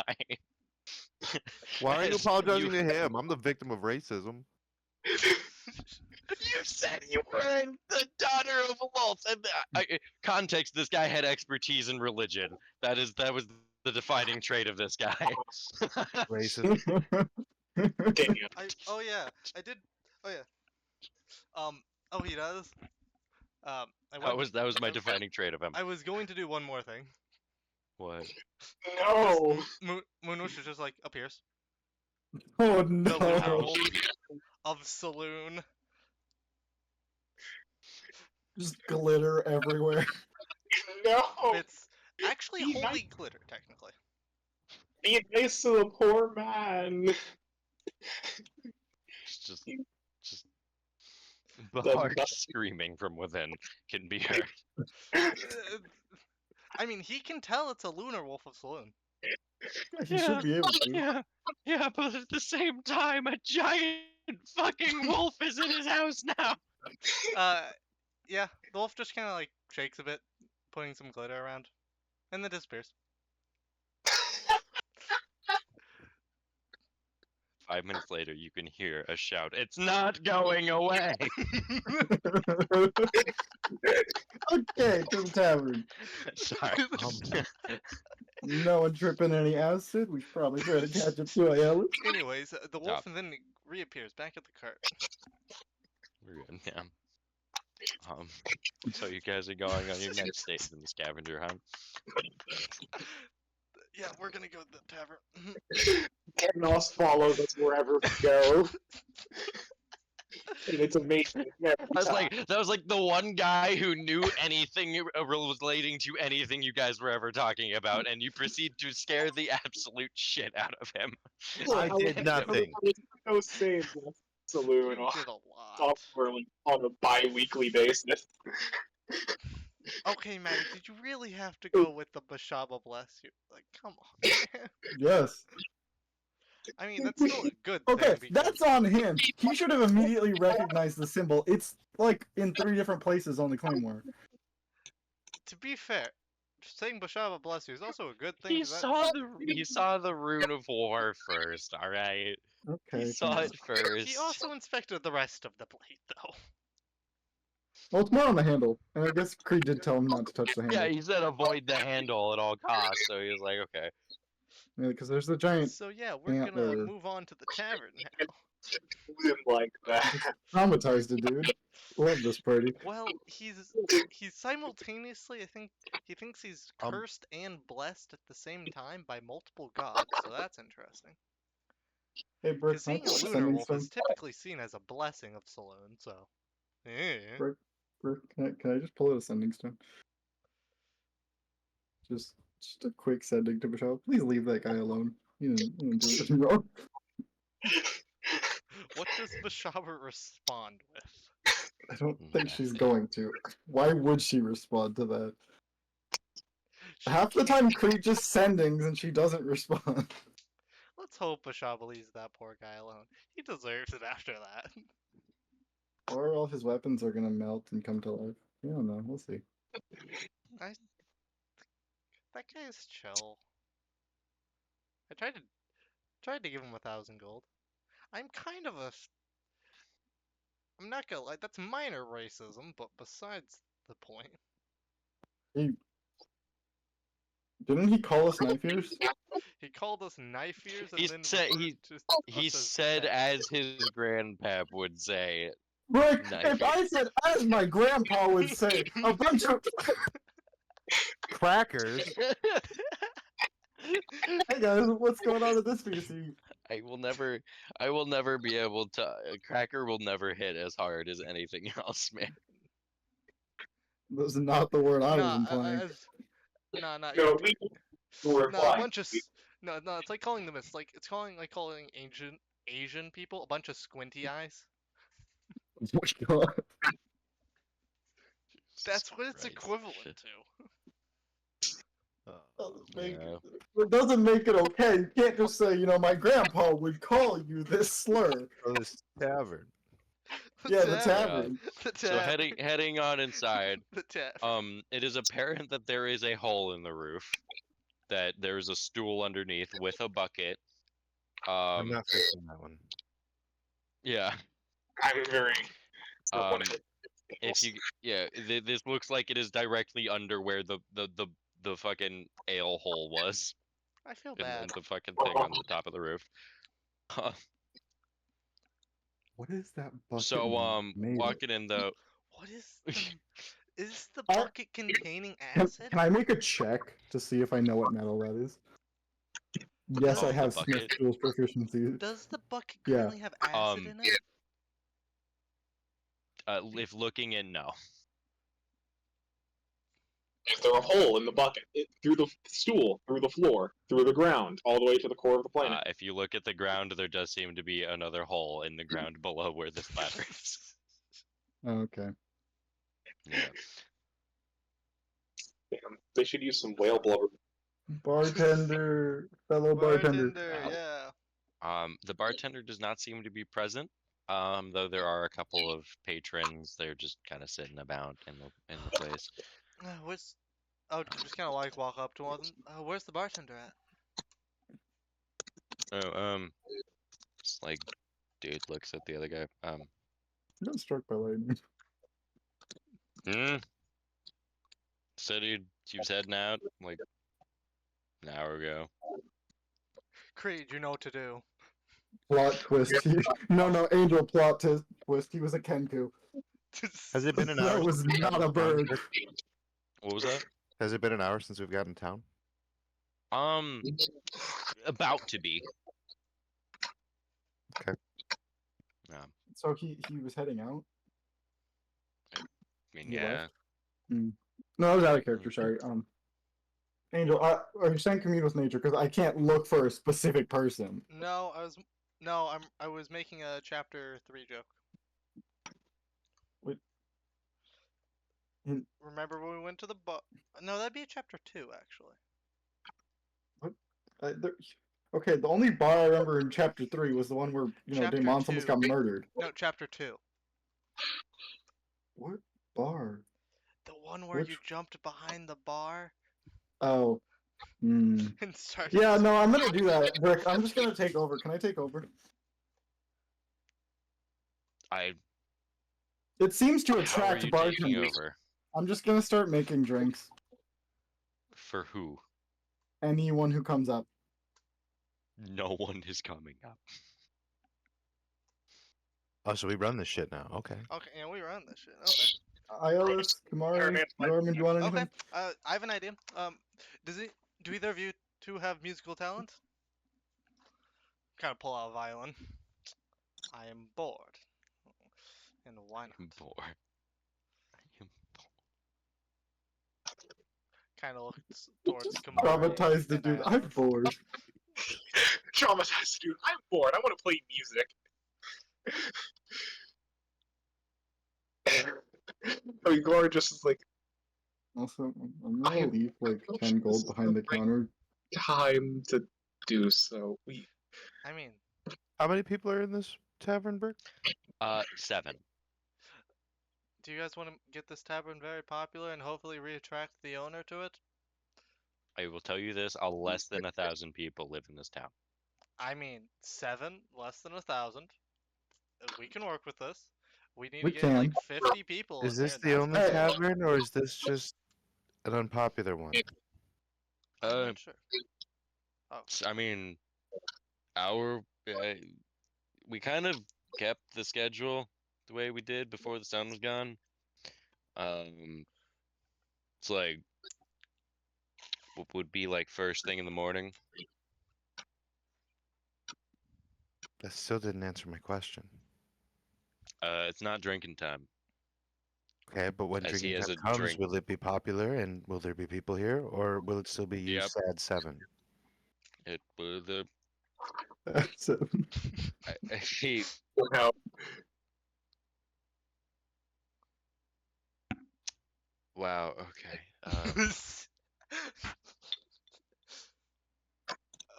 Why are you As apologizing you- to him? I'm the victim of racism. You said you were the daughter of a wolf. And context: this guy had expertise in religion. That was the defining trait of this guy. Racist. Damn. oh yeah, I did. Oh yeah. Oh, he does. That was my defining trait of him. I was going to do one more thing. What? No! Moonush is just like appears. Oh The no! lunar wolf of Saloon. Just glitter everywhere. No! It's actually Be holy nice. glitter, technically. Be nice to the poor man! It's just Bahar screaming from within can be heard. I mean, he can tell it's a lunar wolf of Saloon. He should be able to. Yeah, but at the same time, a giant fucking wolf is in his house now. Yeah, the wolf just kind of like shakes a bit, putting some glitter around, and then disappears. 5 minutes later, you can hear a shout. It's not going away. Okay, to the tavern. Sorry. No one tripping any acid. We should probably try to catch up to Ayala. Anyways, the wolf Stop. and then reappears back at the cart. We're good, yeah. So you guys are going on your next date in the scavenger hunt. Yeah, we're gonna go to the tavern. Genos follows us wherever we go. And it's amazing. That was like the one guy who knew anything relating to anything you guys were ever talking about, and you proceed to scare the absolute shit out of him. I did nothing. No saying that saloon You off did a lot. on a bi-weekly basis. Okay, Maddie, did you really have to go with the Bashaba bless you? Like, come on, man. Yes. I mean, that's still a good Okay, thing. because- that's on him. He should have immediately recognized the symbol. It's like in 3 different places on the claymore. To be fair, saying Bashaba bless you is also a good thing. He 'cause that- saw the rune of war first, alright? Okay. He saw fine. it first. He also inspected the rest of the plate, though. Well, it's more on the handle, and I guess Creed did tell him not to touch the handle. Yeah, he said avoid the handle at all costs, so he was like, okay. Because there's the giant So yeah, we're gonna antler. move on to the tavern now. Didn't like that. Traumatized it, dude. Love this party. Well, he's simultaneously, I think, he thinks he's Um, cursed and blessed at the same time by multiple gods, so that's interesting. Hey, Brick, Because can I seeing pull a the lunar sending wolf stone? is typically seen as a blessing of Saloon, so. Eh. Brick, can I just pull out a sending stone? Just a quick sending to Michelle. Please leave that guy alone. He didn't do anything wrong. What does Bashaba respond with? I don't think she's Nothing. going to. Why would she respond to that? She Half the can't- time, Creed just sendings and she doesn't respond. Let's hope Bashaba leaves that poor guy alone. He deserves it after that. Or all his weapons are gonna melt and come to life. We don't know. We'll see. That guy's chill. I tried to give him 1,000 gold. I'm kind of a. I'm not gonna lie, that's minor racism, but besides the point. Didn't he call us knife ears? He called us knife ears and He then said- referred to He us as said, pets. as his grandpap would say, Brick, Knife if I said, as my grandpa would say, a bunch of. crackers. Hey guys, what's going on with this species? I will never be able to. Cracker will never hit as hard as anything else, man. That's not the word I was Nah, implying. nah, No, we were no, a fine. bunch of no, it's like calling them it's calling Asian people a bunch of squinty eyes. Oh my god. That's what it's Christ, equivalent shit. to. Yeah. It doesn't make it okay. You can't just say, my grandpa would call you this slur. Oh, this tavern. Yeah, the tavern. The So tavern. heading on inside, The tavern. it is apparent that there is a hole in the roof, that there is a stool underneath with a bucket. I'm not fixing that one. Yeah. I'm very. Um, this looks like it is directly under where the fucking ale hole was, I feel and bad. the fucking thing on the top of the roof. What is that bucket? So made of? walking in though, What is the I- bucket containing Can, acid? can I make a check to see if I know what metal that is? Yes, Oh, I the have Smith bucket? Tools proficiency. Does the bucket Yeah. currently have acid in it? if looking in, no. Is there a hole in the bucket? Through the stool, through the floor, through the ground, all the way to the core of the planet? If you look at the ground, there does seem to be another hole in the ground below where this ladder is. Okay. Yeah. Damn, they should use some whale blubber. Bartender, fellow bartender. Yeah. The bartender does not seem to be present. Though there are a couple of patrons, they're just kind of sitting about in the place. Where's? Oh, just kind of like walk up to one of them. Where's the bartender at? Oh, it's like, dude looks at the other guy. I got struck by lightning. Said he was heading out like an hour ago. Creed, you know what to do. Plot twist. No, Angel plot twist. He was a Kenku. Has it been an That hour? was since we've not gotten a to town? bird. What was that? Has it been an hour since we've gotten to town? About to be. So he was heading out. I mean, He yeah. left? No, I was out of character. Sorry. Angel, are you saying commune with nature? Because I can't look for a specific person. No, I was making a chapter 3 joke. Wait. Remember when we went to the bar? No, that'd be a chapter 2 actually. Okay, the only bar I remember in chapter 3 was the one where Chapter Damon's almost 2. got murdered. No, chapter 2. What bar? The one where you Which- jumped behind the bar Oh. Hmm. and started. Yeah, no, I'm gonna do that, Rick. I'm just gonna take over. Can I take over? I It seems to How are attract you taking bartenders. over? I'm just gonna start making drinks. For who? Anyone who comes up. No one is coming up. Oh, so we run this shit now. Okay. Okay, yeah, we run this shit. Okay. Ios, Kamari, Norman, do you want anything? Okay. I have an idea. Do either of you two have musical talent? Kind of pull out a violin. I am bored. And why not? I'm bored. I am Kind of looks towards Just Kamari. traumatize the and dude. I'm Ios. bored. Traumatized, dude. I'm bored. I want to play music. I mean, Gloria just is like, Also, I'm gonna leave like 10 gold behind the counter. time to do so. I mean, How many people are in this tavern, Burke? 7. do you guys want to get this tavern very popular and hopefully reattract the owner to it? I will tell you this: less than 1,000 people live in this town. I mean, 7, less than 1,000. We can work with this. We need We to get like can. 50 people Is in this here. the That's only gonna work. tavern, or is this just an unpopular one? I'm Uh, not sure. I mean, we kind of kept the schedule the way we did before the sun was gone. It's like what would be like first thing in the morning. That still didn't answer my question. It's not drinking time. Okay, but when As he drinking has time a comes, drink. will it be popular and will there be people here, or will it still be you Yep. sad 7? It the That's it. he Wow. wow. Okay.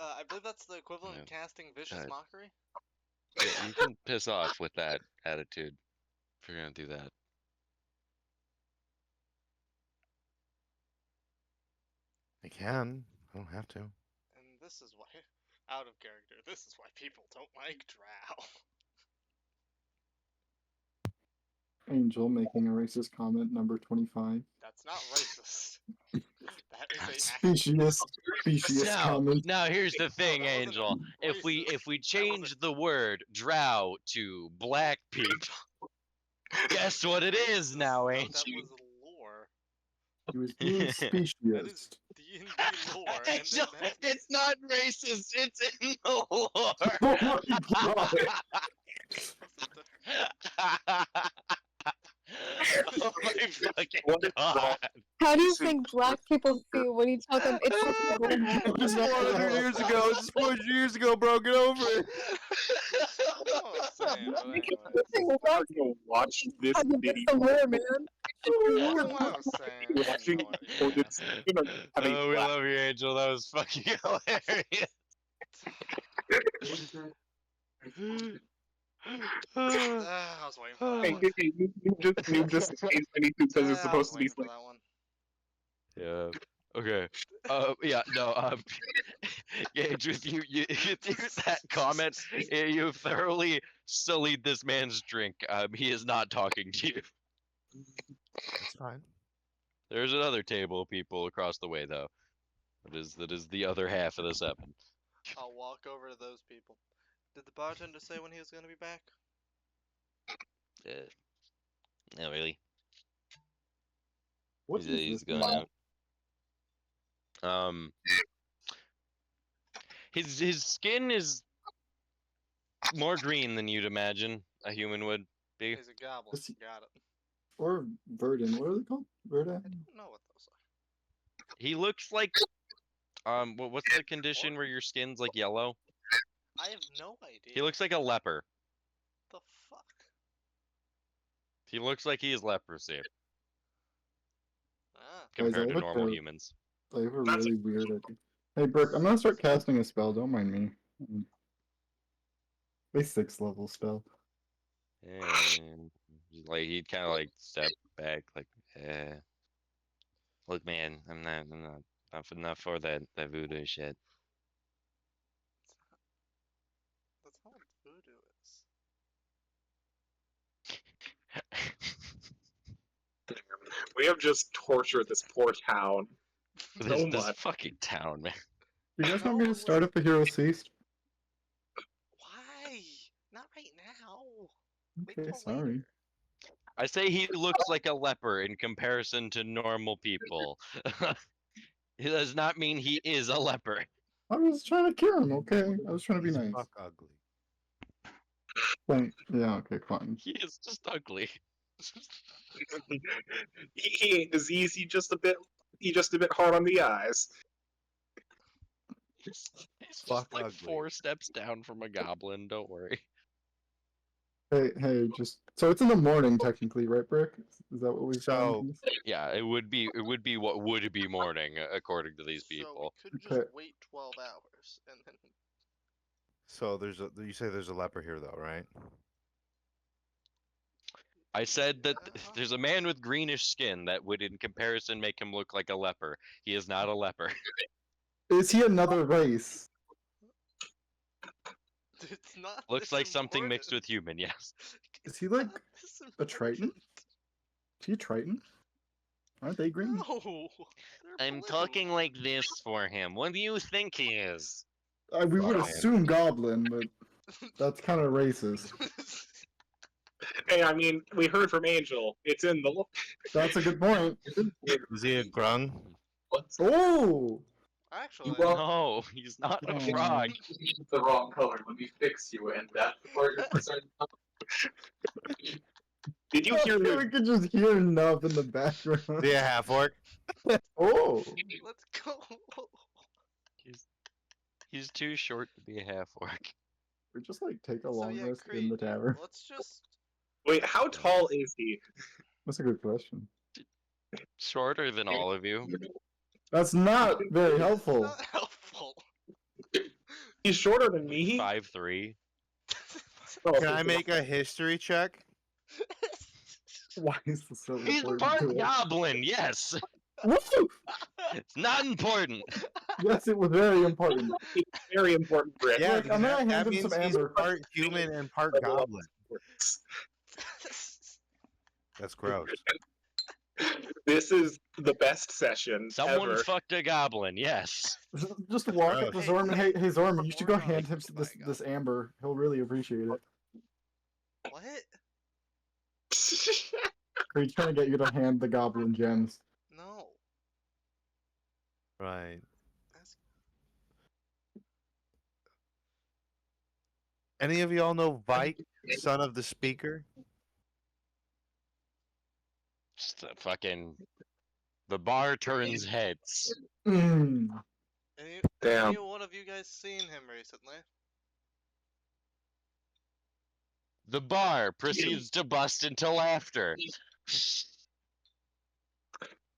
I believe that's the equivalent of Yeah. casting vicious mockery. Yeah, you can piss off with that attitude if you're gonna do that. I can. I don't have to. And this is why, out of character, this is why people don't like Drow. Angel making a racist comment, number 25. That's not racist. That is a Specious comment. Now here's the thing, that wasn't Angel. If we racist. change the word drow to black people, guess what it is now, That Angel? was lore. He was being That is specious. D&D lore. And Angel, then that, it's not racist. It's in the lore. Oh my god! Oh my fucking god! How do you think black people feel when you tell them it's just a woman? This is 400 years ago. This is 400 years ago, bro. Get over it. oh, saying, but anyways. I'm gonna watch this video. It's the lore, man. That's what I was saying. Watching Yeah. it's gonna have a Oh, we black- love you, Angel. That was fucking hilarious. I was waiting for that Hey, one. hey, you just anything says it's I was supposed to be waiting for like that one. Yeah. Okay. Yeah. No. Yeah. Just with that comment, you thoroughly sullied this man's drink. He is not talking to you. That's fine. There's another table of people across the way, though. That is the other half of the 7. I'll walk over to those people. Did the bartender say when he was gonna be back? Not really. What He's, is he's this going now? out. His skin is more green than you'd imagine a human would be. He's a goblin. Is he- Got it. Or Verdant. What are they called? Verdant? I don't know what those are. He looks like what's the condition where your skin's like yellow? I have no idea. He looks like a leper. The fuck? He looks like he has leprosy Ah. Guys, compared I to have normal a- humans. I have a That's- really weird idea. Hey, Brooke, I'm gonna start casting a spell. Don't mind me. A 6th level spell. And like he'd kind of like step back, like, look, man, I'm not for that voodoo shit. That's how voodoo is. We have just tortured this poor town. This, So this much. fucking town, man. You guys want me No, to start up a Hero Ceased? Why? Not right now. Wait Okay, till sorry. later. I say he looks like a leper in comparison to normal people. It does not mean he is a leper. I was trying to cure him, okay? I was trying to be He's nice. fuck ugly. Fine. Yeah, okay, fine. He is just ugly. He ain't diseased. He just a bit hard on the eyes. He's Fuck just like ugly. 4 steps down from a goblin. Don't worry. Hey, just so it's in the morning technically, right, Brick? Is that what we So- found? Yeah, it would be what would be morning according to these people. So we could Okay. just wait 12 hours and then. So you say there's a leper here though, right? I said that Uh-huh. there's a man with greenish skin that would, in comparison, make him look like a leper. He is not a leper. Is he another race? It's not. Looks this like something mixed important. with human. Yes. Is he It's like not this a Triton? important. Is he a Triton? Aren't they green? No. they're I'm blue. talking like this for him. What do you think he is? We would Fuck, man. assume Goblin, but that's kind of racist. Hey, I mean, we heard from Angel. It's in the. That's a good point. Is he a grung? Oh! Actually, No, he's not a Oh. frog. the wrong color. Let me fix you, and that part is Did you I hear feel the we could just hear Nub in the background. Is he a half orc? Oh! let's go. He's too short to be a half orc. We just like take a So, long yeah, rest in Creed, the tavern. Let's just. Wait, how tall is he? That's a good question. Shorter than all of you. That's not very helpful. Not helpful. He's shorter than me. 5'3". Oh, Can I make a history check? Why is this so He's important part to us? goblin, yes. Woo! It's not important. Yes, it was very important. very important, Brit. Yeah, Look, I'm gonna hand that him means some he's amber. part human and part goblin. That's gross. This is the best session Someone ever. fucked a goblin, yes. Just walk up to Gross. Zorman. Hey, Zorman, you should go Or not. hand him My this God. amber. He'll really appreciate it. What? Creed's trying to get you to hand the goblin gems. No. Right. That's Any of y'all know Vike, son of the speaker? Just a fucking. The bar turns heads. Mm. Damn. Any one of you guys seen him recently? The bar proceeds to bust into laughter.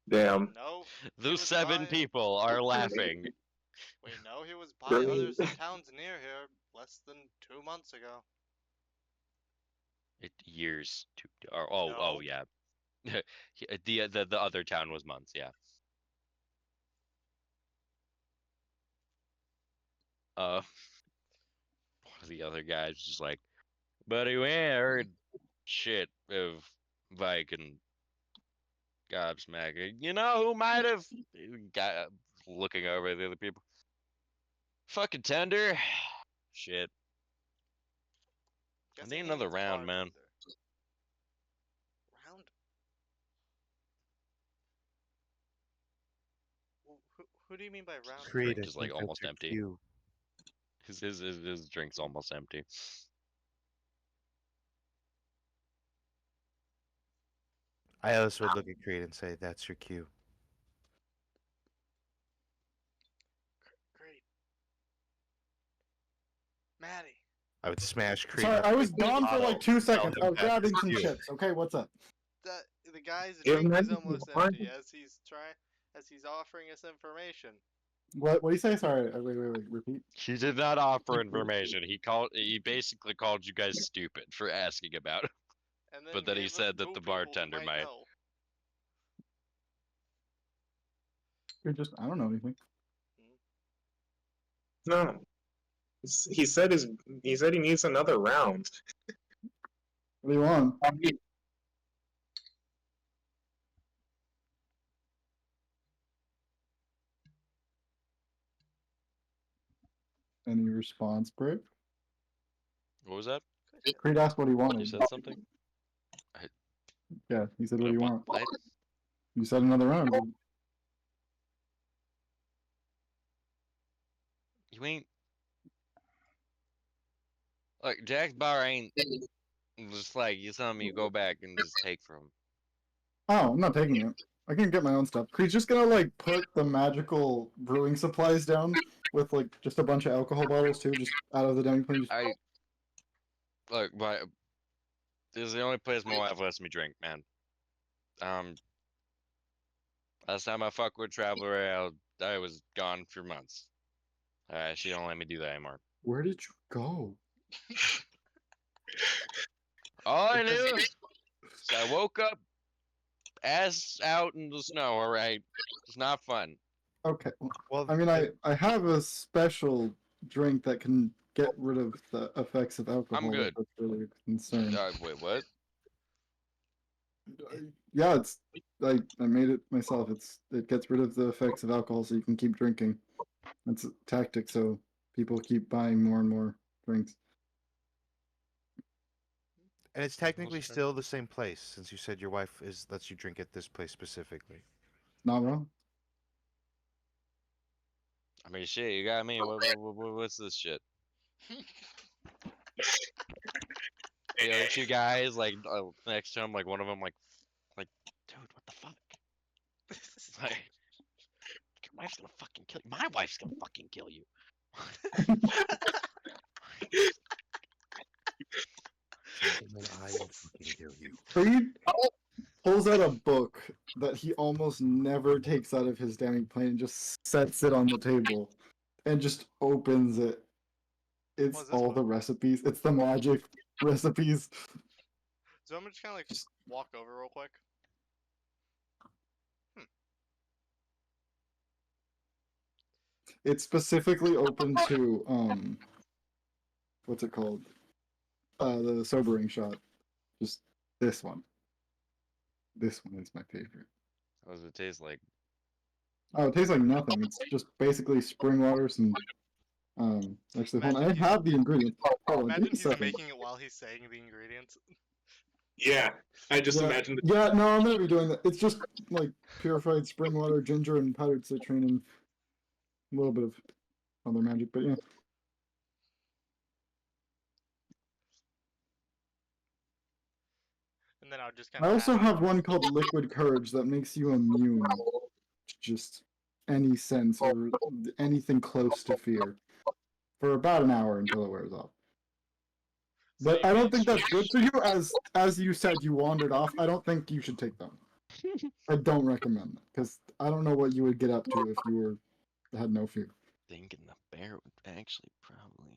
Damn. No. Those was 7 by- people are laughing. We know he was by others in towns near here less than 2 months ago. Years. Oh No. yeah. The other town was months, yeah. One of the other guys was just like, buddy, we ain't heard shit of Vike and Gobsmacker. You know who might have? Got looking over at the other people. Fucking Tender. Shit. I Guessing need he another means round, man. bartender. Round? Who do you mean by round? Creed Creed is, like, almost empty. His drink's almost empty. I also would look at Creed and say, "That's your cue." Great. Maddie. I would smash Creed. Sorry, up I with was a gone for bottle like 2 and tell seconds. him I was that's grabbing your some cue. chips. Okay, what's up? The guy's Give drink him is that almost wine. empty as he's offering us information. What do you say? Sorry, wait, repeat. He did not offer information. He basically called you guys stupid for asking about it. And then But then he gave us said that 2 the people who bartender might. know. You're just, I don't know anything. No. He said he needs another round. What do you want? Any response, Brave? What was that? Creed asked what he wanted. You said something? Yeah, he said, "What do you want?" What? You said another round. You ain't. Look, Jack's bar ain't just like you telling me you go back and just take from him. Oh, I'm not taking it. I can get my own stuff. Creed's just gonna like put the magical brewing supplies down with like just a bunch of alcohol bottles too, just out of the dining plane. Just... Look, but this is the only place my wife lets me drink, man. Last time I fucked with Traveler, I was gone for months. She don't let me do that anymore. Where did you go? All I knew is I woke up, ass out in the snow. All right, it's not fun. Okay. Well, I mean, I have a special drink that can get rid of the effects of alcohol. good. That's really a concern. Wait, what? Yeah, it's I made it myself. It gets rid of the effects of alcohol, so you can keep drinking. It's a tactic, so people keep buying more and more drinks. and it's technically What's that? still the same place, since you said your wife lets you drink at this place specifically. Not wrong. I mean, shit, you got me. What's this shit? The other two guys, like next to him, like one of them, like, dude, what the fuck? Like, your wife's gonna fucking kill you. My wife's gonna fucking kill you. Creed pulls out a book that he almost never takes out of his dining plane and just sets it on the table and just opens it. It's What's this all book? the recipes. It's the magic recipes. So I'm just kind of like walk over real quick. It's specifically open to what's it called? The sobering shot. Just this one. This one is my favorite. What does it taste like? Oh, it tastes like nothing. It's just basically spring water, some actually hold on. I Imagine have the ingredients. Hold on, give Imagine me a he's second. making it while he's saying the ingredients. Yeah, I just Yeah, imagined. yeah, no, I'm gonna be doing that. It's just like purified spring water, ginger, and powdered citrine, and a little bit of other magic, but yeah. And then I would just kind I of. also have one called Liquid Courage that makes you immune to just any sense or anything close to fear for about an hour until it wears off. So But you I don't made think that's sure- good for you. As you said, you wandered off. I don't think you should take them. I don't recommend that because I don't know what you would get up to if you had no fear. Thinking the bear would actually probably.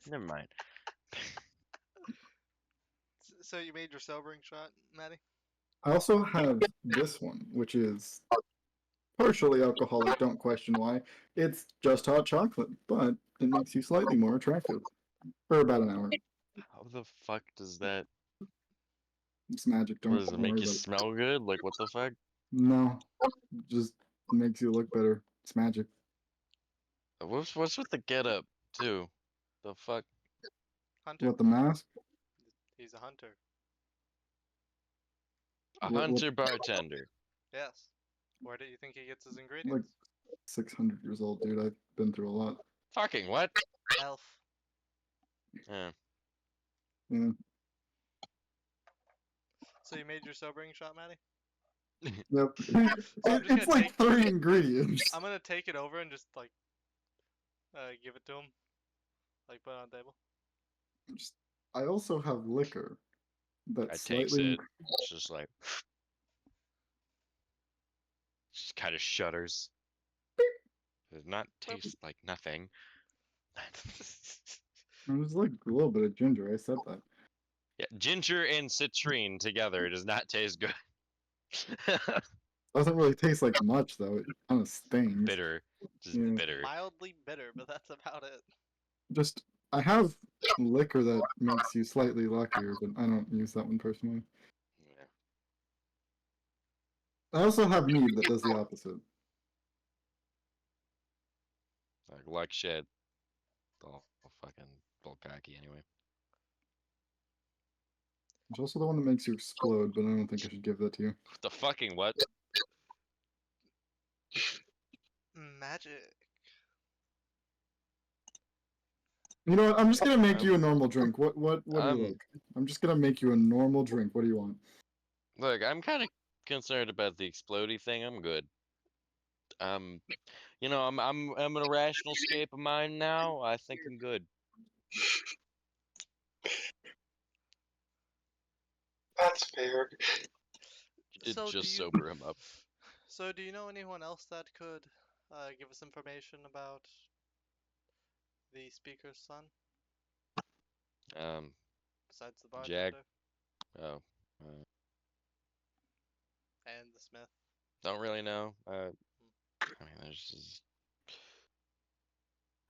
Never mind. So you made your sobering shot, Maddie? I also have this one, which is partially alcoholic. Don't question why. It's just hot chocolate, but it makes you slightly more attractive for about an hour. How the fuck does that? It's magic. Don't What does it make worry you about it. smell good? Like what the fuck? No, just makes you look better. It's magic. What's with the get up too? The fuck? Hunter. What, the mask? He's a hunter. A What- hunter bartender. Yes. Where do you think he gets his Like ingredients? 600 years old, dude. I've been through a lot. Fucking what? Elf. Yeah. Yeah. So you made your sobering shot, Maddie? Yep. I'm just It's gonna like 3 ingredients. I'm gonna take it over and just like give it to him. Like put it on the table. I also have liquor I that's takes slightly it. It's just like. Just kind of shudders. Does not taste like nothing. There's like a little bit of ginger. I said that. Yeah, ginger and citrine together does not taste good. Doesn't really taste like much though. It kind of stings. Bitter. Just Yeah. bitter. Mildly bitter, but that's about it. Just I have liquor that makes you slightly luckier, but I don't use that one personally. Yeah. I also have mead that does the opposite. Like luck shit. all fucking cocky anyway. It's also the one that makes you explode, but I don't think I should give that to you. The fucking what? Magic. You know what? I'm just gonna make you a normal drink. What do you Um, like? I'm just gonna make you a normal drink. What do you want? Look, I'm kind of concerned about the explodey thing. I'm good. You know, I'm an irrational scape of mine now. I think I'm good. That's fair. You did So do just you- sober him up. So, do you know anyone else that could give us information about the speaker's son besides the Jack. bartender Oh, and the smith? don't really know. I mean, there's just...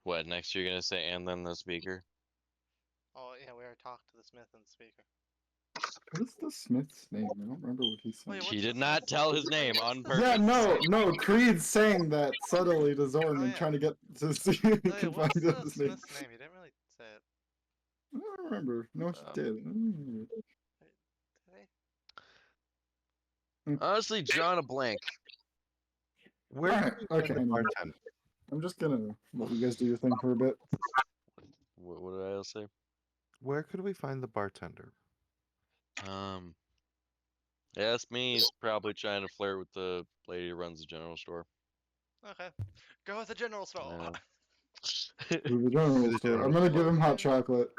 What, next you're gonna say, and then the speaker? Oh yeah, we already talked to the smith and the speaker. What is the Smith's name? I don't remember what he said. Wait, He what's did the not Smith's- tell his wait, name what's on the- purpose. Yeah, no. Creed's saying that subtly to Zorman, yeah. trying to get to see if he Oh, yeah, can what's find the out his name. smith's name? He didn't really say it. I don't remember. No, he Um, did. Mm. Did he? Honestly, drawing a blank. Where Alright, can we find okay, the anyway. bartender? I'm just gonna let you guys do your thing for a bit. What did I else say? Where could we find the bartender? Ask me. He's probably trying to flirt with the lady who runs the general store. Okay. Go with the general store. Yeah. To the general the store. I'm general gonna store. give him hot chocolate.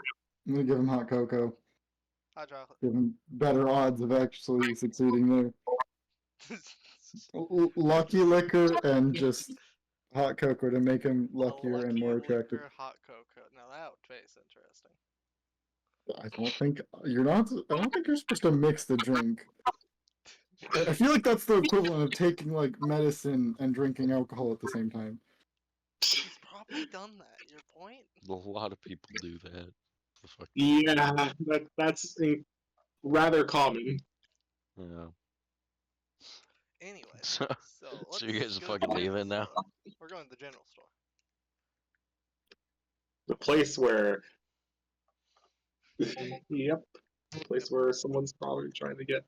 I'm gonna give him hot cocoa. Hot chocolate. Give him better odds of actually succeeding there. Lucky liquor and just hot cocoa to make him luckier and more attractive. Liquor, hot cocoa. Now that would taste interesting. I don't think you're not. I don't think you're supposed to mix the drink. I feel like that's the equivalent of taking like medicine and drinking alcohol at the same time. He's probably done that. Your point? A lot of people do that. The fuck? Yeah, that's rather common. Yeah. Anyway, So- so so you guys let's are go to fucking the general leaving now? store. We're going to the general store. The place where, yep, the place where someone's probably trying to get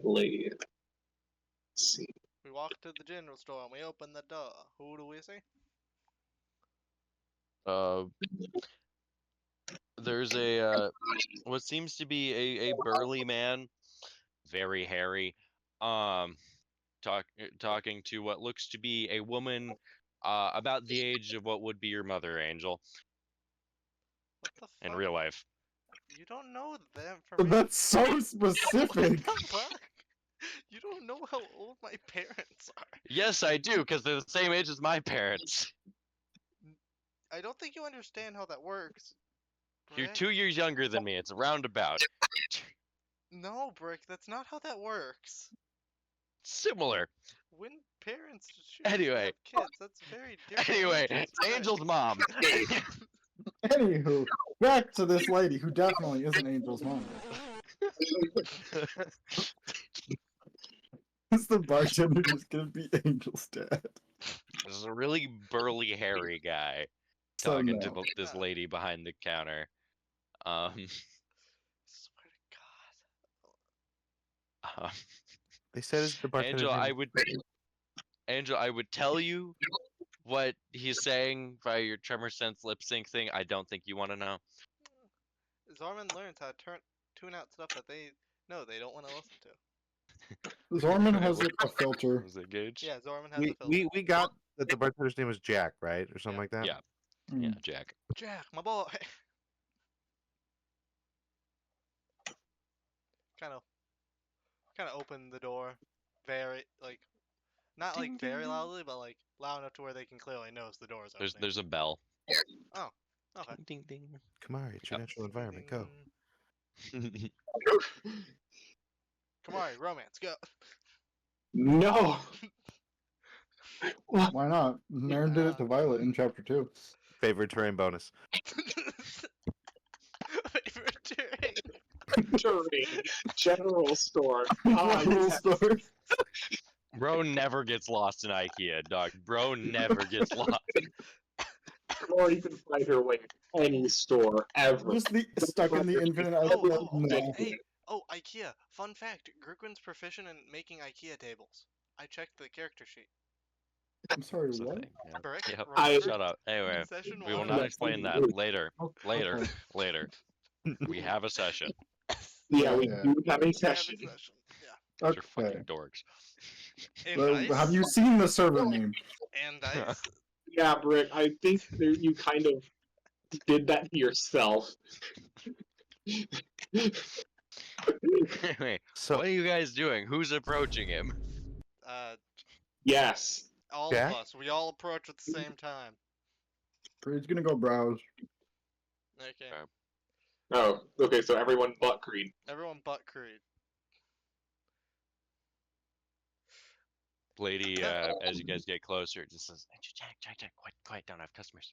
laid. Let's see. We walk to the general store and we open the door. Who do we see? There's a what seems to be a burly man, very hairy, talking to what looks to be a woman about the age of what would be your mother, Angel, What the fuck? in real life. You don't know the information. That's so specific. What the fuck? You don't know how old my parents are. Yes, I do, because they're the same age as my parents. I don't think you understand how that works. You're Brick. 2 years younger than me. It's a roundabout. No, Brick, that's not how that works. Similar. When parents choose Anyway. to have kids, that's very different. Anyway, ages, it's Brick. Angel's mom. Anywho, back to this lady who definitely isn't Angel's mom. Is the bartender just gonna be Angel's dad? This is a really burly, hairy guy So talking to no. this lady behind the counter. Swear to God. They said it's the bartender. Angel, I would tell you what he's saying via your tremor sense lip sync thing. I don't think you want to know. Zorman learns how to tune out stuff that they don't want to listen to. Zorman has like a filter. Was it Gage? Yeah, Zorman has a filter. We got that the bartender's name was Jack, right, or something Yeah. like that. Yeah. Mm. Yeah, Jack. Jack, my boy. kind of open the door, very like, not Ding, like ding, very ding. loudly, but like loud enough to where they can clearly notice the door is opening. There's a bell. Okay. Ding ding Kamari, it's your Yep. natural environment. Go. ding. Come on, romance, go. No. Why not? Marin did it to Violet in chapter 2. Favorite terrain bonus. Favorite terrain. Terrain. General store. Ah, General yes. store. Bro never gets lost in IKEA, dog. Bro never gets lost. Lori can find her way in any store ever. Just the stuck in the infinite outlet. No. Hey, IKEA. Fun fact: Gruquin's proficient in making IKEA tables. I checked the character sheet. I'm sorry, It's a what? thing. Yeah. Brick, Yep. I- Shut up. Anyway, Session we will one. not explain that later. Later. Okay. Later. We have a session. Yeah, we Yeah. do have a We have a session. session. Yeah. Bunch of Okay. fucking dorks. And Well, dice. have you seen the server name? And dice. Yeah, Brick, I think that you kind of did that to yourself. Anyway, So what are you guys doing? Who's approaching him? Yes. All Jack? of us. We all approach at the same time. Creed's gonna go browse. Okay. Oh, okay, so everyone but Creed. Everyone but Creed. Lady, as you guys get closer, just says, "Hey, Jack, quiet down. I have customers.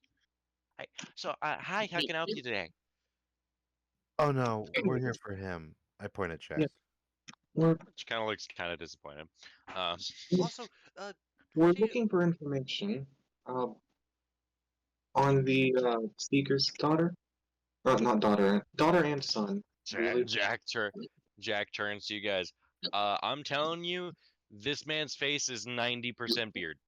Hi. So, hi, how can I help you today? oh no, we're here for him. I point at Jack. Yeah. We're She kind of looks kind of disappointed. Also, we're do you- looking for information on the speaker's daughter. Not daughter, daughter and son. Really? Jack turns to you guys. I'm telling you, this man's face is 90% beard.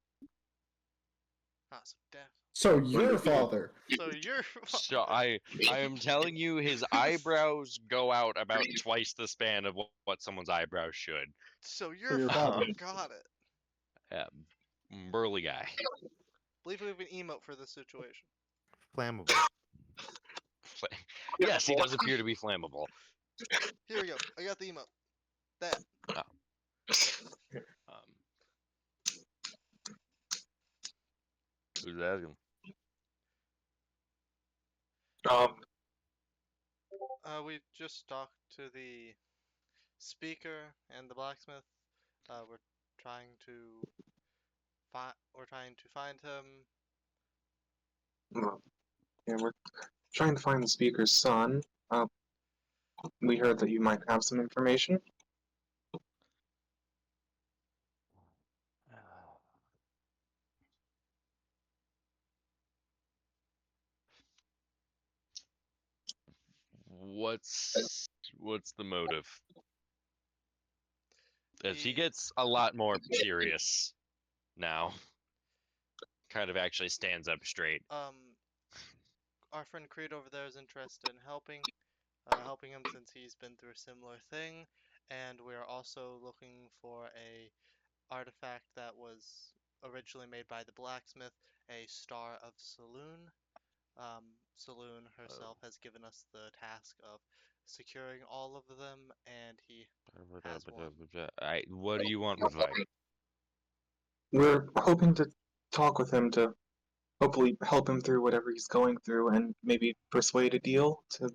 Ah, so deaf. So your father. So you're. So I am telling you, his eyebrows go out about twice the span of what someone's eyebrows should. So you're your father. father. Got it. Burly guy. Believe we have an emote for this situation. Flammable. Yes, he does appear to be flammable. Here we go. I got the emote. That. Who's asking? We just talked to the speaker and the blacksmith. We're trying to find him. Yeah, we're trying to find the speaker's son. We heard that you might have some information. What's the motive? As he He- gets a lot more serious now. Kind of actually stands up straight. Our friend Creed over there is interested in helping him since he's been through a similar thing, and we're also looking for a artifact that was originally made by the blacksmith, a Star of Saloon. Saloon herself has given us the task of securing all of them, and he has one. What do you want with Vike? We're hoping to talk with him to hopefully help him through whatever he's going through and maybe persuade a deal to.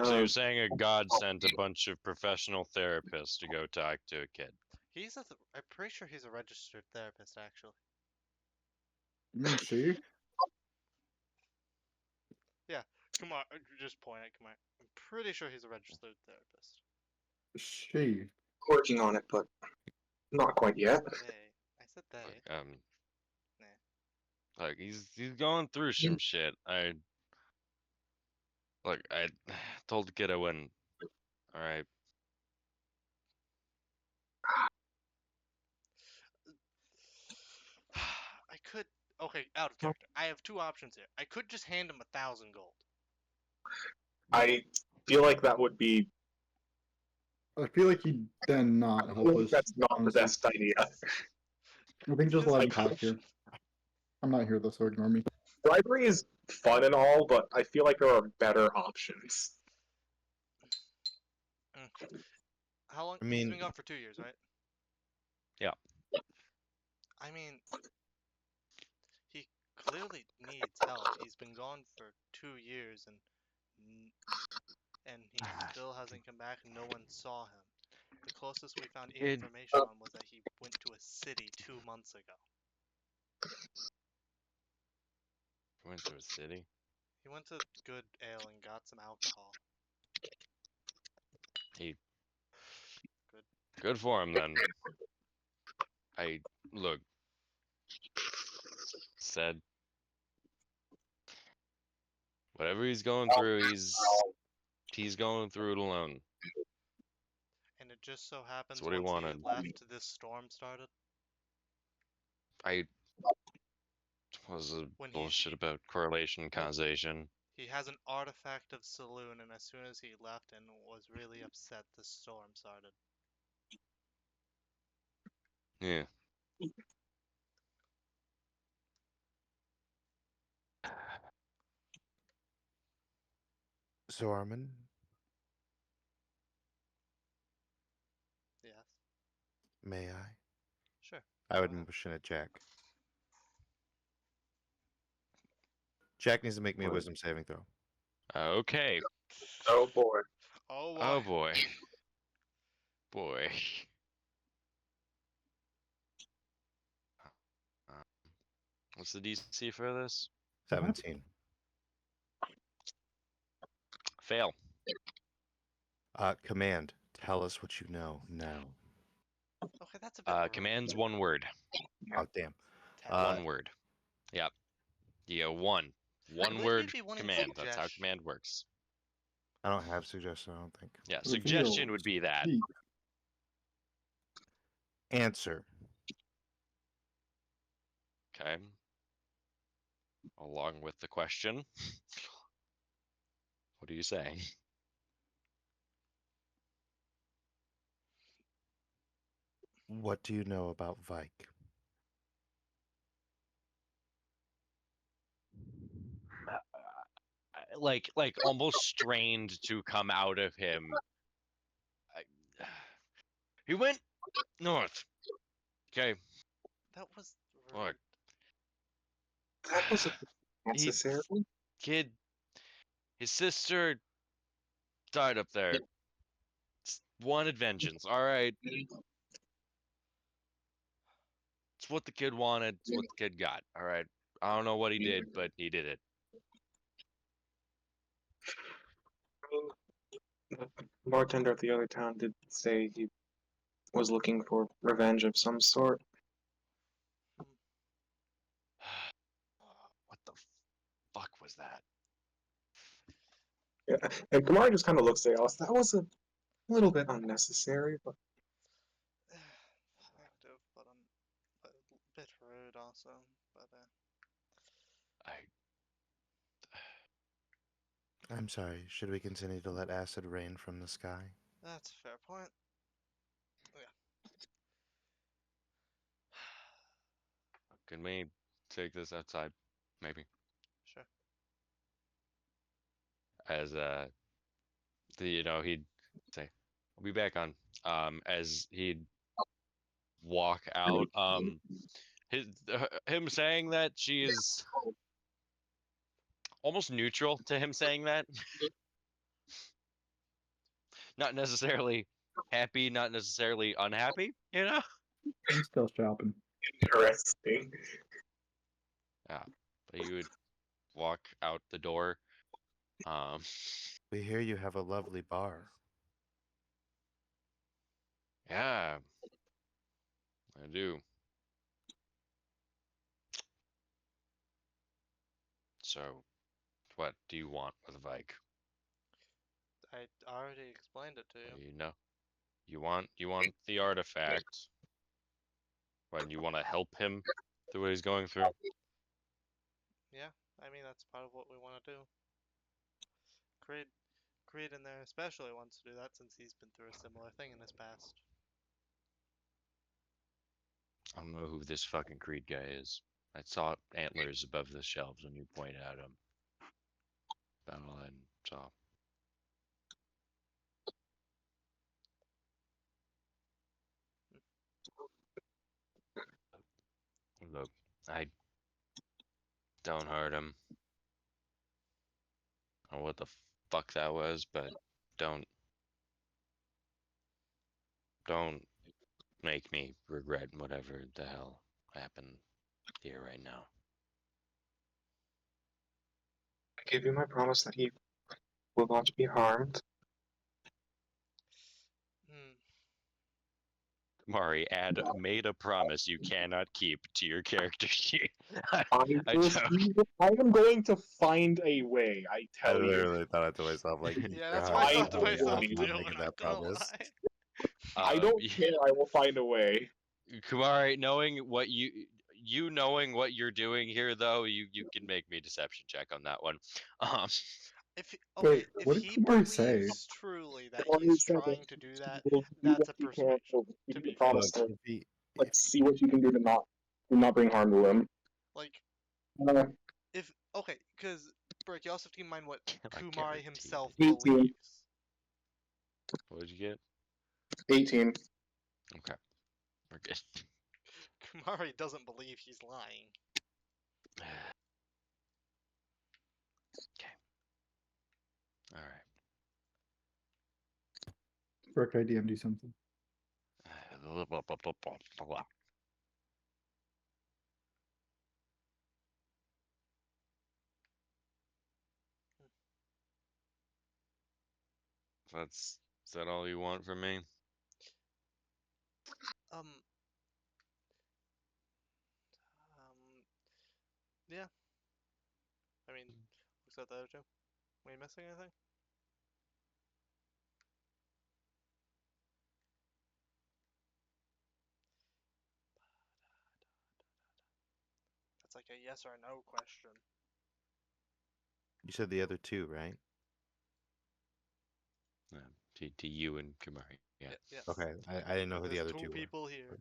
So you're saying a god sent a bunch of professional therapists to go talk to a kid? I'm pretty sure he's a registered therapist, actually. You mean she? Kumar, just point at Kumar. I'm pretty sure he's a registered therapist. She. Working on it, but not quite yet. They. I said they. Like he's going through some shit. I told the kid I wouldn't. All right. I could. Okay, out of character. I have two options here. I could just hand him 1,000 gold. I feel like that would be. I feel like he'd then not help us. That's not the honestly. best idea. I think just let him talk here. I'm not here though, so ignore me. Bribery is fun and all, but I feel like there are better options. How long? I He's mean- been gone for 2 years, right? Yeah. I mean, he clearly needs help. He's been gone for 2 years, and he still hasn't come back, and no one saw him. The closest we found information on was that he went to a city 2 months ago. Went to a city. He went to Good Ale and got some alcohol. Good for him then. I look. Said Whatever he's going through, he's going through it alone. And it just so happens what he once wanted. he left, this storm started. I was a When bullshit about correlation and causation. he has an artifact of Saloon, and as soon as he left and was really upset, the storm started. Yeah. Zorman, Yes. may I? Sure. I would Go ahead. motion at Jack. Jack needs to make me a Word. wisdom saving throw. Okay. Oh boy. Oh, Oh boy. boy. Boy. What's the DC for this? 17. Fail. Command. Tell us what you know now. Okay, that's a bit rude. Command's one word. Oh damn. One word. Yep. Yeah, one. One Would word you be wanting command. That's how suggestion? command works. I don't have suggestion, I don't think. Yeah, Reveal, suggestion would be that. speak. Answer. Okay. Along with the question. What do you say? What do you know about Vike? Like almost strained to come out of him. He went north. Okay. That was Look. rude. That was He- necessary. Kid, his sister died up there. Wanted vengeance. All right. It's what the kid wanted. It's what the kid got. All right. I don't know what he did, but he did it. The bartender at the other town did say he was looking for revenge of some sort. What the fuck was that? Yeah, and Kamari just kind of looks at Alice. That was a little bit unnecessary, but Effective, but a bit rude also. But I'm sorry, should we continue to let acid rain from the sky? that's a fair point. Can we take this outside? Maybe. Sure. As he'd say, I'll be back on. As he'd walk out. Him saying that she is almost neutral to him saying that. Not necessarily happy, not necessarily unhappy, you know? I'm still shopping. interesting. But he would walk out the door. We hear you have a lovely bar. Yeah, I do. So, what do you want with Vike? I already explained it to you. You know, you want the artifact. When you want to help him through what he's going through. Yeah, I mean that's part of what we want to do. Creed in there especially wants to do that since he's been through a similar thing in his past. I don't know who this fucking Creed guy is. I saw antlers above the shelves when you pointed at him. About all I saw. Look, I don't hurt him. I don't know what the fuck that was, but don't make me regret whatever the hell happened here right now. I give you my promise that he will not be harmed. Hmm. Mari, add made a promise you cannot keep to your character sheet. I I will joke. see- I am going to find a way. I I tell you. literally thought to myself, like, Yeah, you're that's what I I thought to highly myself believe too. not I'm making not that gonna promise. lie. I don't y- care. I will find a way. Kumari, knowing what you knowing what you're doing here, though, you can make me a deception check on that one. Um, If Wait, if what did he Kumari say? believes truly that Kumari he's said that trying to do that, you will do that's a what you can persuasion. to To keep the be fair, promise Look, to if he, like see what you can do to not bring harm to him. like Uh, if okay, because Brick, you also have to keep in mind what I Kumari guaranteed himself it. 18. believes. What did you get? 18. Okay, we're good. Kumari doesn't believe he's lying. Okay. All right. Brooke, I DM'd you something. Is that all you want from me? Um, yeah. I mean, looks at the other two. Are we missing anything? That's like a yes or no question. you said the other two, right? To you and Kumari. Yeah. Yes. Okay, I didn't know who the There's other two two were. people here.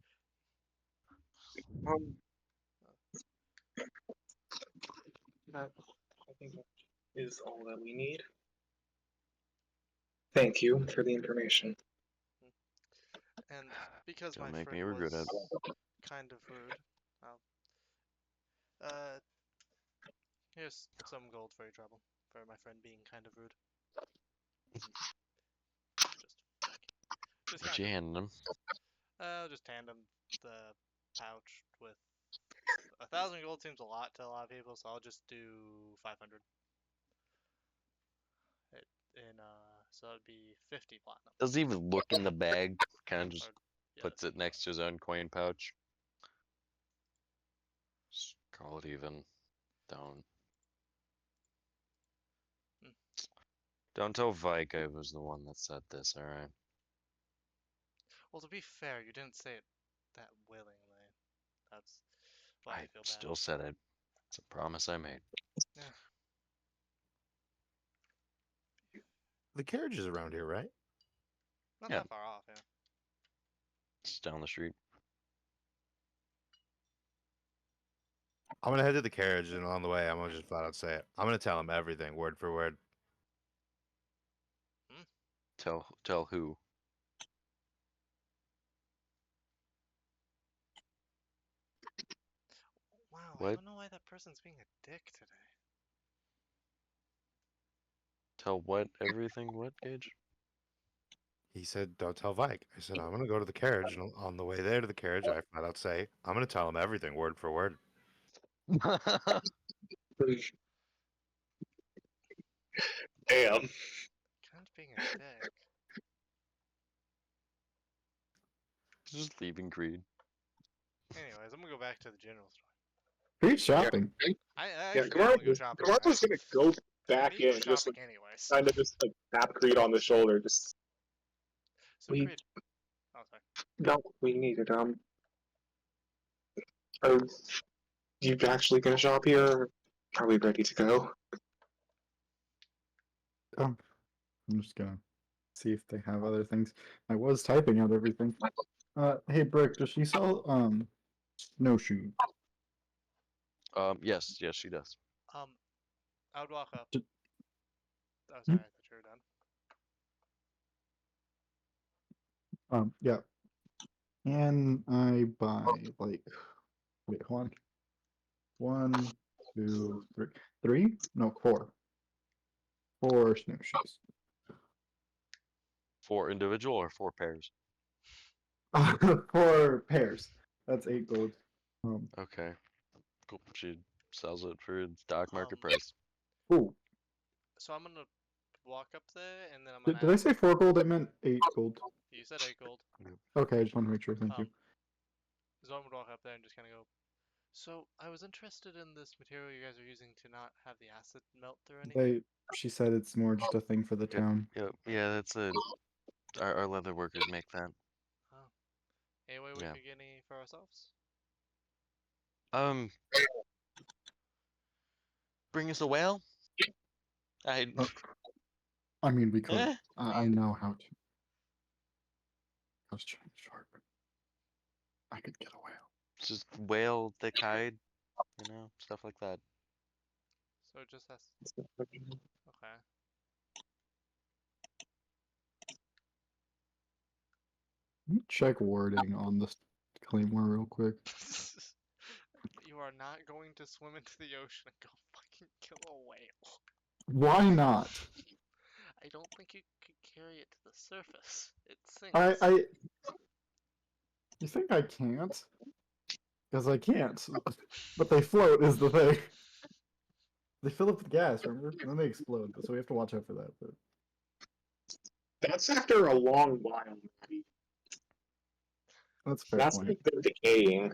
That, I think that is all that we need. Thank you for the information. And because Don't my make me friend regret was it. kind of rude, here's some gold for your trouble for my friend being kind of rude. Just What kind you of. handing them? I'll just hand him the pouch with 1,000 gold seems a lot to a lot of people, so I'll just do 500. So it'd be 50 platinum. Doesn't even look in the bag. Kind of just Or, yeah, puts it next to his own coin pouch. Just call it even. Don't. Hmm. Don't tell Vike I was the one that said this, alright? Well, to be fair, you didn't say it that willingly. That's why I I feel bad. still said it. It's a promise I made. Yeah. The carriage is around here, right? Not Yeah. that far off, yeah. It's down the street. I'm gonna head to the carriage, and on the way, I'm gonna just flat out say it. I'm gonna tell him everything, word for word. Tell who? Wow, I What? don't know why that person's being a dick today. Tell what? Everything? What, Gage? He said, "Don't tell Vike." I said, "I'm gonna go to the carriage," and on the way there to the carriage, I flat out say, "I'm gonna tell him everything, word for word." Damn. Kind of being a dick. Just leaving Creed. Anyways, I'm gonna go back to the general store. Great shopping. I Yeah, actually want to go shopping. right Kamaro's now. gonna go back I need to go in, just like shopping anyways. kind of just like tap Creed on the shoulder, just So we- Creed. Oh, sorry. no, we need it. Are you actually gonna shop here? Are we ready to go? I'm just gonna see if they have other things. I was typing out everything. Hey Brick, does she sell snowshoe? Yes, she does. I would walk up. Ju- Oh, sorry, I thought you were done. Yeah. Can I buy like wait, hold on. 1, 2, 3. 3? No, 4. 4 snowshoes. 4 individual or 4 pairs? 4 pairs. That's 8 gold. Okay. Cool. She sells it for stock market Um, price. Ooh. So I'm gonna walk up there, and then I'm Did, gonna. did I say 4 gold? I meant 8 gold. You said 8 gold. Okay, I just want to make sure. Thank you. Zone would walk up there and just kind of go. So I was interested in this material you guys are using to not have the acid melt through anything. She said it's more just a thing for the town. Yeah, that's our leather workers make that. Oh. Any way we Yeah. could get any for ourselves? Bring us a whale? I Oh, I mean, we could. Eh? I know how to. I was trying to sharpen. I could get a whale. just whale thick hide, stuff like that. So it just has. Okay. Let me check wording on this claymore real quick. You are not going to swim into the ocean and go fucking kill a whale. Why not? I don't think you could carry it to the surface. It sinks. You think I can't? Because I can't. But they float is the thing. They fill up with gas, remember? And then they explode. So we have to watch out for that. But That's after a long while, Maddie. that's a fair That's point. like they're decaying.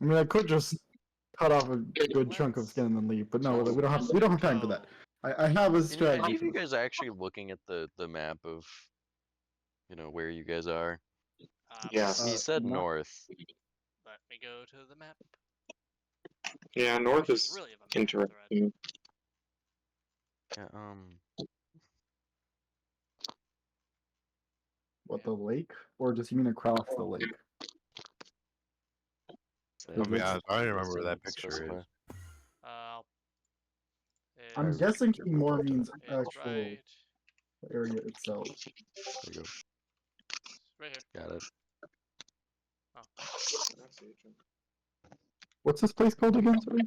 I mean, I could just cut off a good chunk of skin and then leave, but no, we don't have time for that. I have a Any strategy. of you guys are actually looking at the map of, where you guys are? Yes. He said not- north. Let me go to the map. Yeah, north Which is really of a map interesting. Yeah, What, the lake? Or does he mean across the lake? I'll be It's- honest, I don't even remember doesn't where that picture specify. is. I'm It's, guessing he more means it's actual right, area itself. There you go. right here. Got it. What's this place called again? Sorry?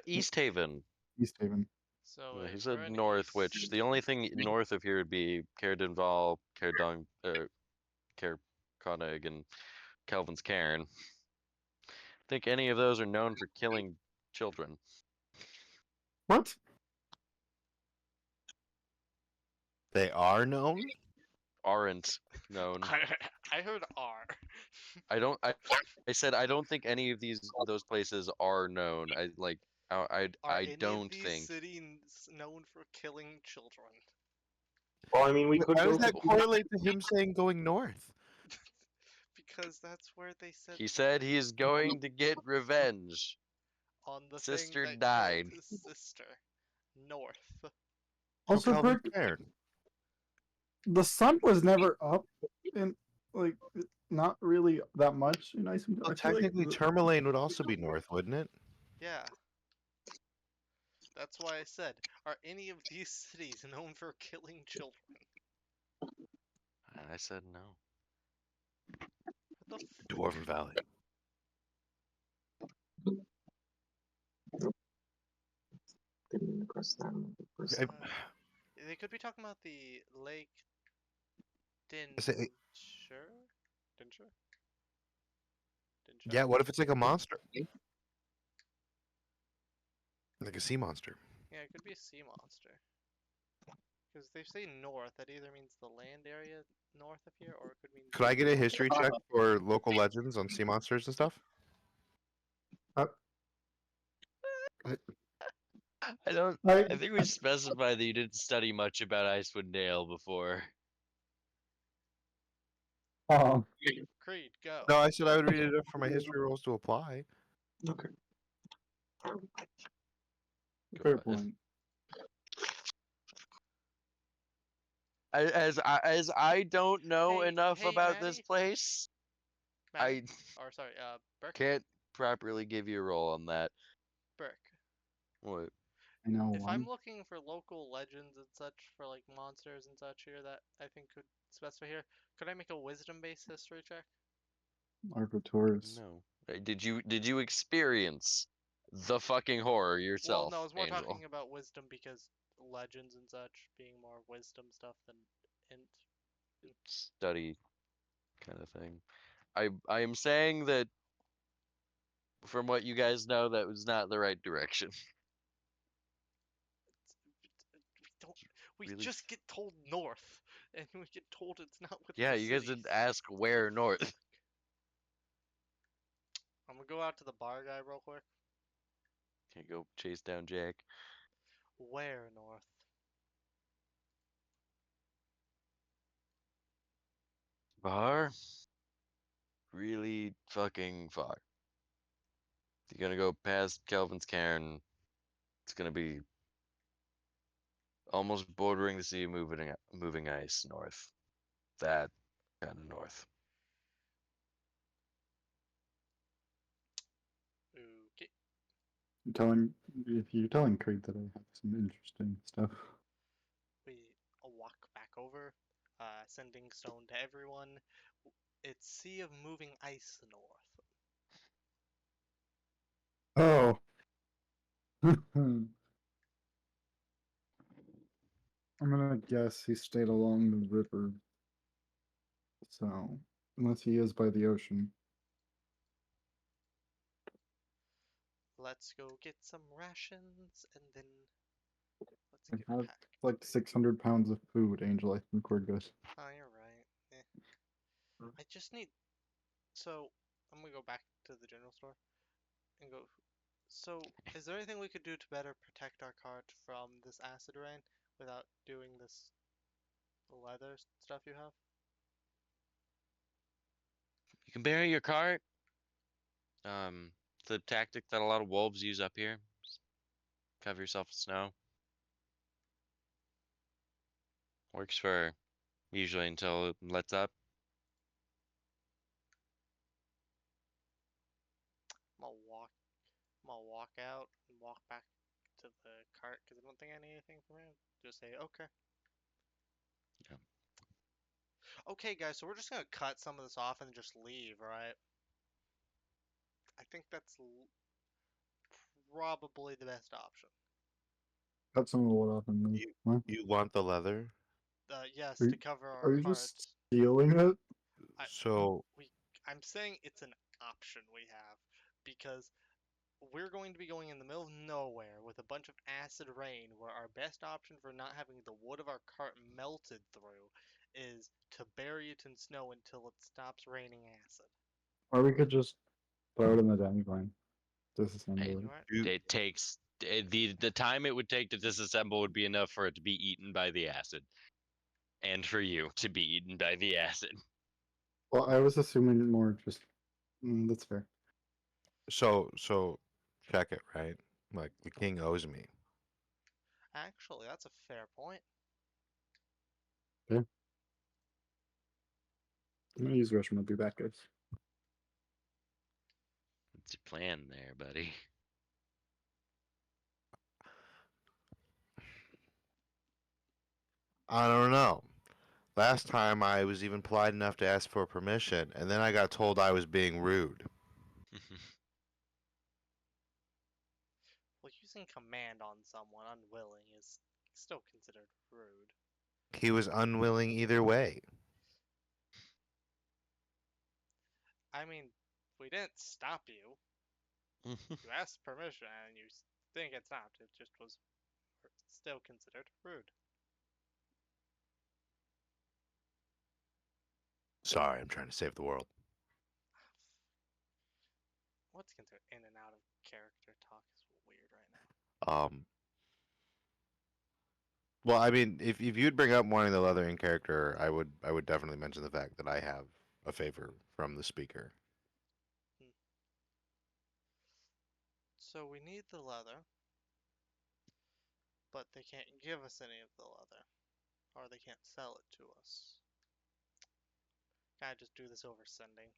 East Haven. East Haven. So Yeah, he if said we're in north, east- which the only thing north of here would be Cairdenval, Caerdon, Caer Konig, and Calvin's Cairn. I think any of those are known for killing children. What? They are known? Aren't known. I heard R. I don't. I said I don't think any of those places are known. Are I any don't of these think. cities known for killing children? Well, I mean, we could How go does that to- correlate to him saying going north? Because that's where they said He said he's going to get revenge. on the sister thing that died. killed his sister. North. Also, Calvin Bert, Cairn. the sun was never up in, like, not really that much in Iceland. Well, I feel like technically, Tourmaline would also be north, wouldn't it? Yeah. That's why I said, are any of these cities known for killing children? I said no. What the Dwarven Valley. I- They could be talking about the Lake say- Dinshire? Dinshire? Yeah, what if it's like a monster? Like a sea monster. Yeah, it could be a sea monster. Because they say north, that either means the land area north of here, or it could mean... Could I get a history check for local legends on sea monsters and stuff? I don't. I, I think we specified that you didn't study much about Icewind Dale before. Creed, go. No, I said I would read it up for my history rolls to apply. Okay. fair point. As I don't know Hey- enough hey, about this Maddie? place, Matt, or sorry, Burke? can't properly give you a roll on that. Burke. What? I know If I'm one. looking for local legends and such for like monsters and such here that I think could specify here, could I make a wisdom-based history check? Arbotaurus. No. Did you experience the fucking horror yourself, Well, no, I was more Angel? talking about wisdom because legends and such being more wisdom stuff than int. Study kind of thing. I am saying that from what you guys know, that was not the right direction. We really? just get told north, and we get told it's not with Yeah, the you guys cities. didn't ask where north. I'm gonna go out to the bar guy real quick. Can't go chase down Jack. Where north? Far? Really fucking far. You're gonna go past Kelvin's Cairn. It's gonna be almost bordering the sea, moving ice north. That kind of north. Okay. If you're telling Creed that I have some interesting stuff. We walk back over, sending stone to everyone. It's Sea of Moving Ice north. Oh. I'm gonna guess he stayed along the river. So, unless he is by the ocean. Let's go get some rations, and then let's I get have packed. like 600 pounds of food, Angel. I think we're good. Oh, you're right. I just need. So, I'm gonna go back to the general store and go. So, is there anything we could do to better protect our cart from this acid rain without doing this leather stuff you have? You can bury your cart. It's a tactic that a lot of wolves use up here. Just cover yourself with snow. Works for usually until it lets up. I'm gonna walk out and walk back to the cart because I don't think I need anything from him. Just say okay. Yeah. Okay, guys. So we're just gonna cut some of this off and just leave, right? I think that's probably the best option. Cut some of what off and leave. You- Huh? You want the leather? Yes, Are to you- cover Are our you just carts. stealing it? So I'm saying it's an option we have because we're going to be going in the middle of nowhere with a bunch of acid rain where our best option for not having the wood of our cart melted through is to bury it in snow until it stops raining acid. Or we could just throw it in the dandelion. Hey, Disassemble it. Right? you, It takes the time it would take to disassemble would be enough for it to be eaten by the acid, and for you to be eaten by the acid. Well, I was assuming more just. That's fair. so check it, right? Like the king owes me. Actually, that's a fair point. I'm gonna use the restroom. I'll be back, guys. What's your plan there, buddy? I don't know. Last time I was even polite enough to ask for permission, and then I got told I was being rude. Well, using command on someone unwilling is still considered rude. He was unwilling either way. I mean, we didn't stop you. You asked permission and you didn't get stopped. It just was still considered rude. Sorry, I'm trying to save the world. What's considered in and out of character talk is weird right now. Well, I mean, if you'd bring up wanting the leather in character, I would definitely mention the fact that I have a favor from the speaker. So we need the leather, but they can't give us any of the leather, or they can't sell it to us. Can I just do this over sending?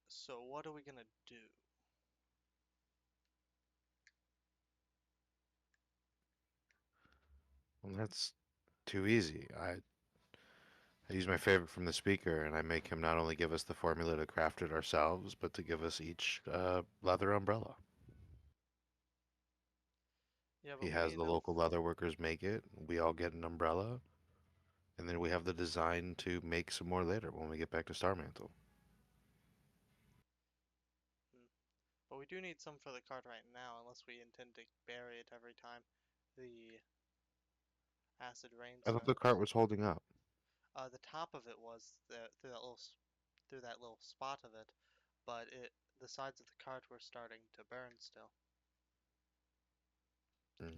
So what are we gonna do? Well, that's too easy. I use my favorite from the speaker, and I make him not only give us the formula to craft it ourselves, but to give us each leather umbrella. Yeah, but He we has need the a local leather workers make it. We all get an umbrella, and then we have the design to make some more later when we get back to Starmantle. But we do need some for the cart right now, unless we intend to bury it every time. the acid rain I thought stone. the cart was holding up. The top of it was through that through that little spot of it, but the sides of the cart were starting to burn still. Mm.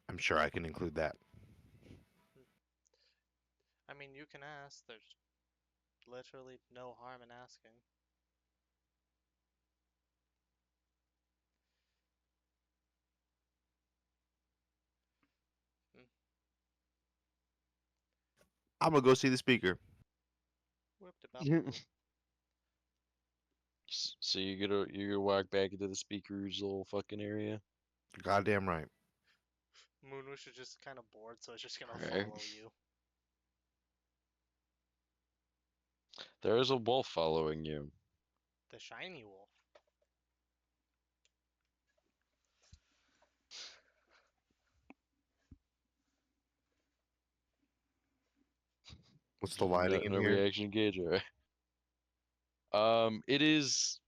I'm sure I can include that. I mean, you can ask. There's literally no harm in asking. I'm gonna go see the speaker. Whipped about. So you gonna walk back into the speaker's little fucking area. Goddamn right. Moonwish is just kind of bored, so it's just gonna Alright. follow you. There is a wolf following you. The shiny wolf. What's the lighting in No here? reaction gauge. Alright. It is.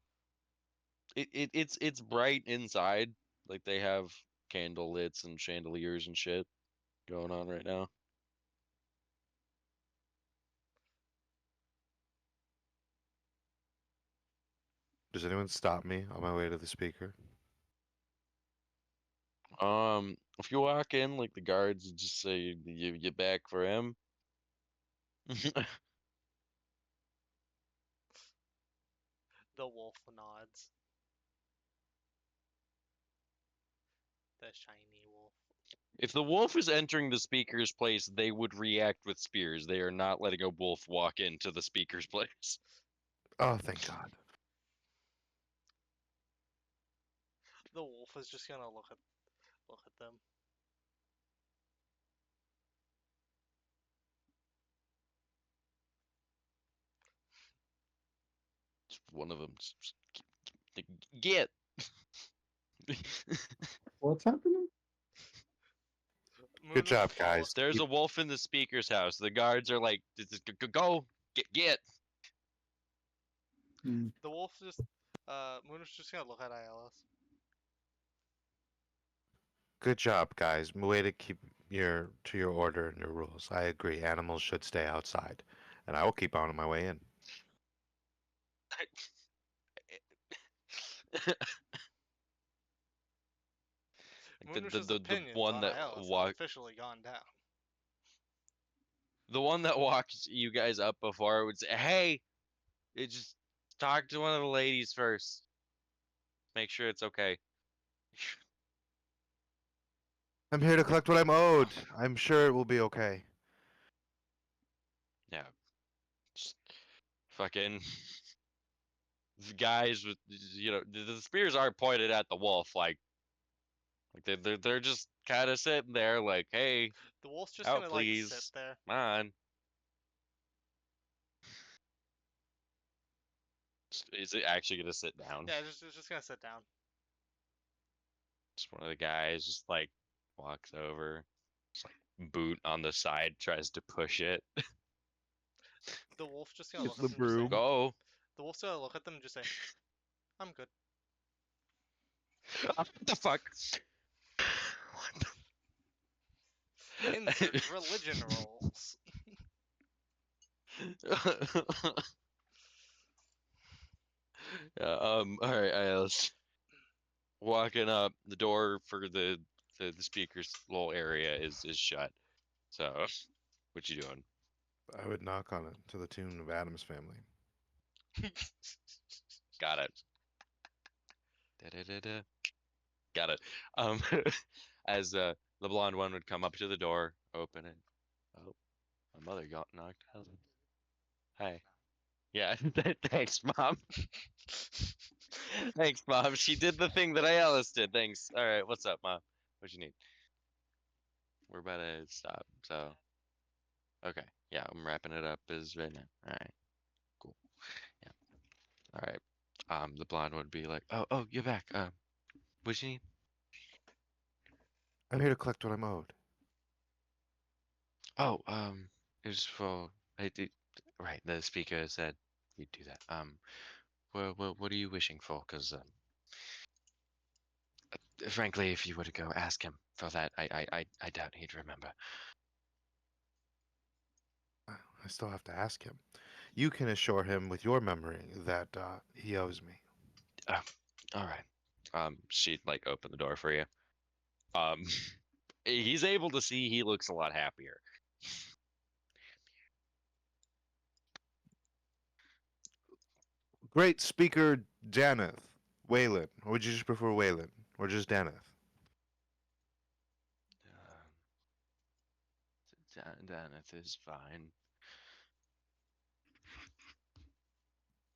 It's bright inside. Like they have candle lits and chandeliers and shit going on right now. Does anyone stop me on my way to the speaker? If you walk in, like the guards would just say you get back for him. The wolf nods. The shiny wolf. If the wolf is entering the speaker's place, they would react with spears. They are not letting a wolf walk into the speaker's place. Oh, thank God. The wolf is just gonna look at them. Just one of them. Get. What's happening? Good Moonwish job, follows- guys. There's a wolf in the speaker's house. The guards are like, Go, get." Hmm. The wolf just Moonwish just gonna look at ILS. Good job, guys. Way to keep your order and your rules. I agree. Animals should stay outside, and I will keep on my way in. Moonwish's The opinions one on that ILS have walked officially gone down. the one that walked you guys up before would say, "Hey, just talk to one of the ladies first. Make sure it's okay." I'm here to collect what I'm owed. I'm sure it will be okay. Yeah. Just fucking guys with the spears are pointed at the wolf they're just kind of sitting there like, "Hey, The wolf's just out gonna please. like sit there. Come on." Is it actually gonna sit down? Yeah, it's just gonna sit down. Just one of the guys just like walks over, just like boot on the side, tries to push it. The wolf's just gonna It's look the at them and just say, broom. Go. the wolf's gonna look at them and just say, I'm good. What the fuck? Insert religion rolls. Yeah, all right, let's walking up. The door for the speaker's little area is shut. So, what you doing? I would knock on it to the tune of Adam's Family. Got it. Da-da-da-da. Got it. As the blonde one would come up to the door, open it. Oh, my mother got knocked out. Hi. Yeah, thanks, Mom. Thanks, Mom. She did the thing that Alice did. Thanks. All right, what's up, Mom? What you need? We're about to stop. So, okay. Yeah, I'm wrapping it up as right now. All right. Cool. Yeah. All right. The blonde would be like, "Oh, you're back. What you need?" I'm here to collect what I'm owed. Oh, it was for right. The speaker said you'd do that. What are you wishing for? Cause Frankly, if you were to go ask him for that, I doubt he'd remember. I still have to ask him. You can assure him with your memory that he owes me. All right. She'd like open the door for you. He's able to see he looks a lot happier. Great speaker, Daneth. Waylon. Or would you just prefer Waylon? Or just Daneth? Daneth is fine.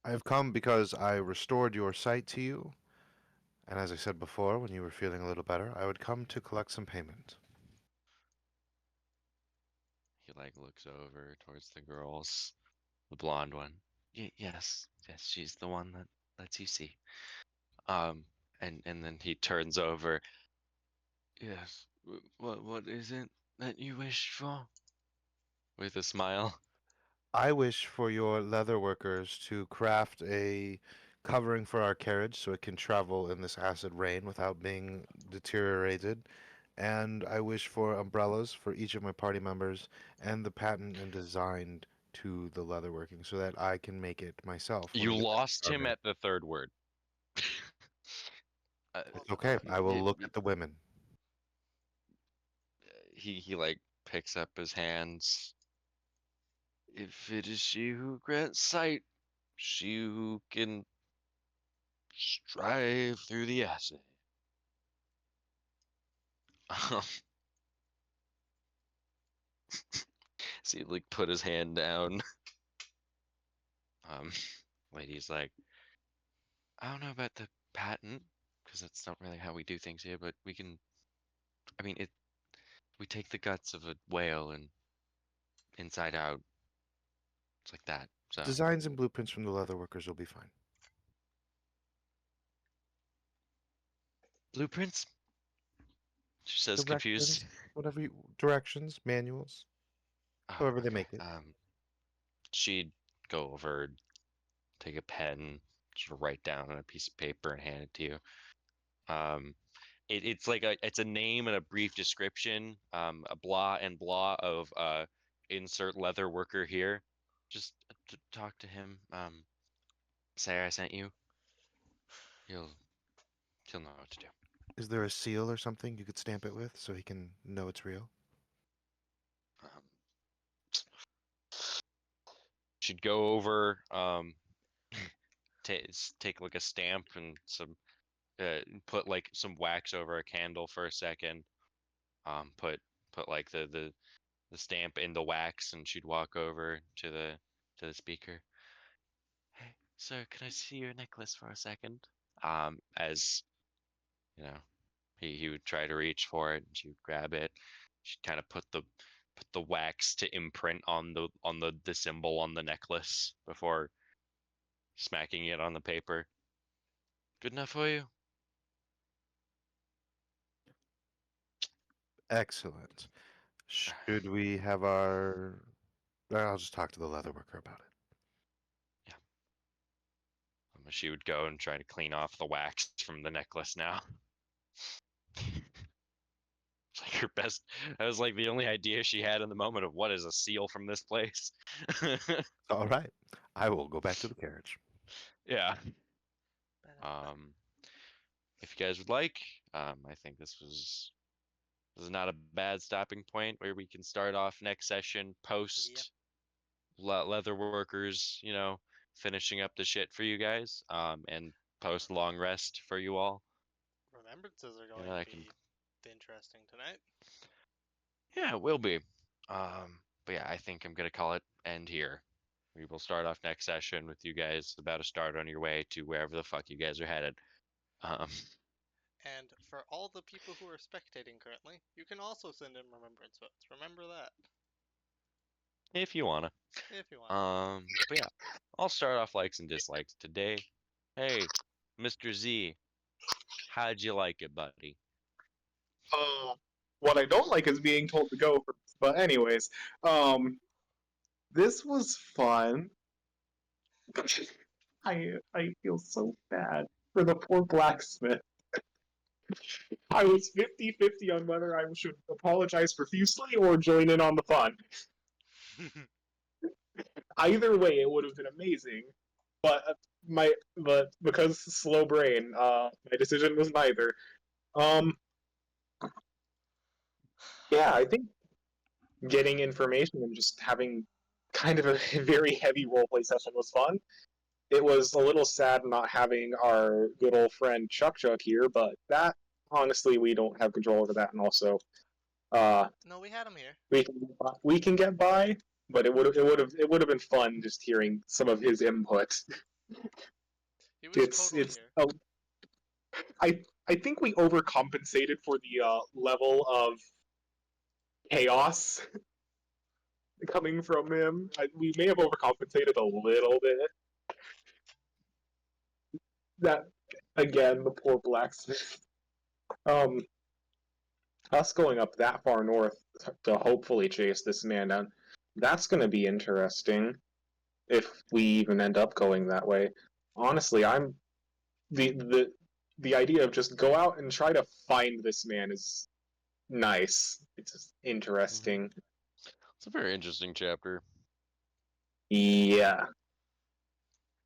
I have come because I restored your sight to you. And as I said before, when you were feeling a little better, I would come to collect some payment. He like looks over towards the girls, the blonde one. Yes, she's the one that lets you see. And then he turns over. Yes. What is it that you wish for? With a smile. I wish for your leather workers to craft a covering for our carriage so it can travel in this acid rain without being deteriorated. And I wish for umbrellas for each of my party members and the patent and designed to the leatherworking so that I can make it myself. when You it becomes lost him garment. at the third word. It's okay. I will look at the women. He like picks up his hands. If it is she who grants sight, she who can strive through the acid. So he like put his hand down. Um, lady's like, I don't know about the patent, because that's not really how we do things here, but we can. I mean, we take the guts of a whale and inside out. It's like that. So Designs and blueprints from the leather workers will be fine. blueprints. She says confused. Directions, whatever you, directions, manuals, Oh, however they okay. make it. She'd go over, take a pen, sort of write down on a piece of paper and hand it to you. It's like it's a name and a brief description, a blah and blah of insert leather worker here. Just talk to him. Say I sent you. He'll know what to do. Is there a seal or something you could stamp it with so he can know it's real? Um, Should go over, take like a stamp and some, put like some wax over a candle for a second. Put like the stamp in the wax, and she'd walk over to the speaker. Hey, sir, can I see your necklace for a second? As you know, he would try to reach for it, and she would grab it. She'd kind of put the wax to imprint on the symbol on the necklace before smacking it on the paper. Good enough for you? Excellent. Should we have our... I'll just talk to the leather worker about it. She would go and try to clean off the wax from the necklace now. It's like her best. That was like the only idea she had in the moment of what is a seal from this place. All right. I will go back to the carriage. Yeah. If you guys would like, I think this is not a bad stopping point where we can start off next session post leather workers, finishing up the shit for you guys, and post long rest for you all. Remembrances are going I to be interesting tonight. Yeah, it will be. But yeah, I think I'm gonna call it end here. We will start off next session with you guys about to start on your way to wherever the fuck you guys are headed. And for all the people who are spectating currently, you can also send in remembrance votes. Remember that. If you wanna. If you want. But yeah, I'll start off likes and dislikes today. Hey, Mr. Z, how'd you like it, buddy? What I don't like is being told to go first. But anyways, this was fun. I feel so bad for the poor blacksmith. I was 50-50 on whether I should apologize profusely or join in on the fun. Either way, it would have been amazing. But because slow brain, my decision was neither. Yeah, I think getting information and just having kind of a very heavy roleplay session was fun. It was a little sad not having our good old friend Chuck here, but that honestly we don't have control over that, and also No, we had him here. we can get by, but it would have been fun just hearing some of his input. He was totally It's here. I think we overcompensated for the level of chaos coming from him. We may have overcompensated a little bit. That again, the poor blacksmith. Us going up that far north to hopefully chase this man down. That's going to be interesting. If we even end up going that way. Honestly, I'm the idea of just go out and try to find this man is nice. It's just interesting. It's a very interesting chapter. Yeah.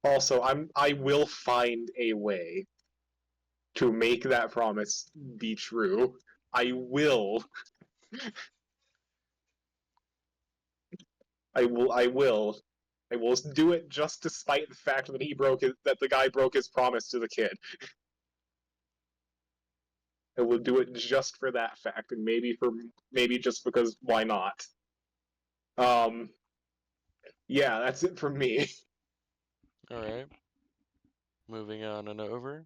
Also, I will find a way to make that promise be true. I will. I will do it just despite the fact that that the guy broke his promise to the kid. I will do it just for that fact, and maybe just because why not? Yeah, that's it from me. All right. Moving on and over.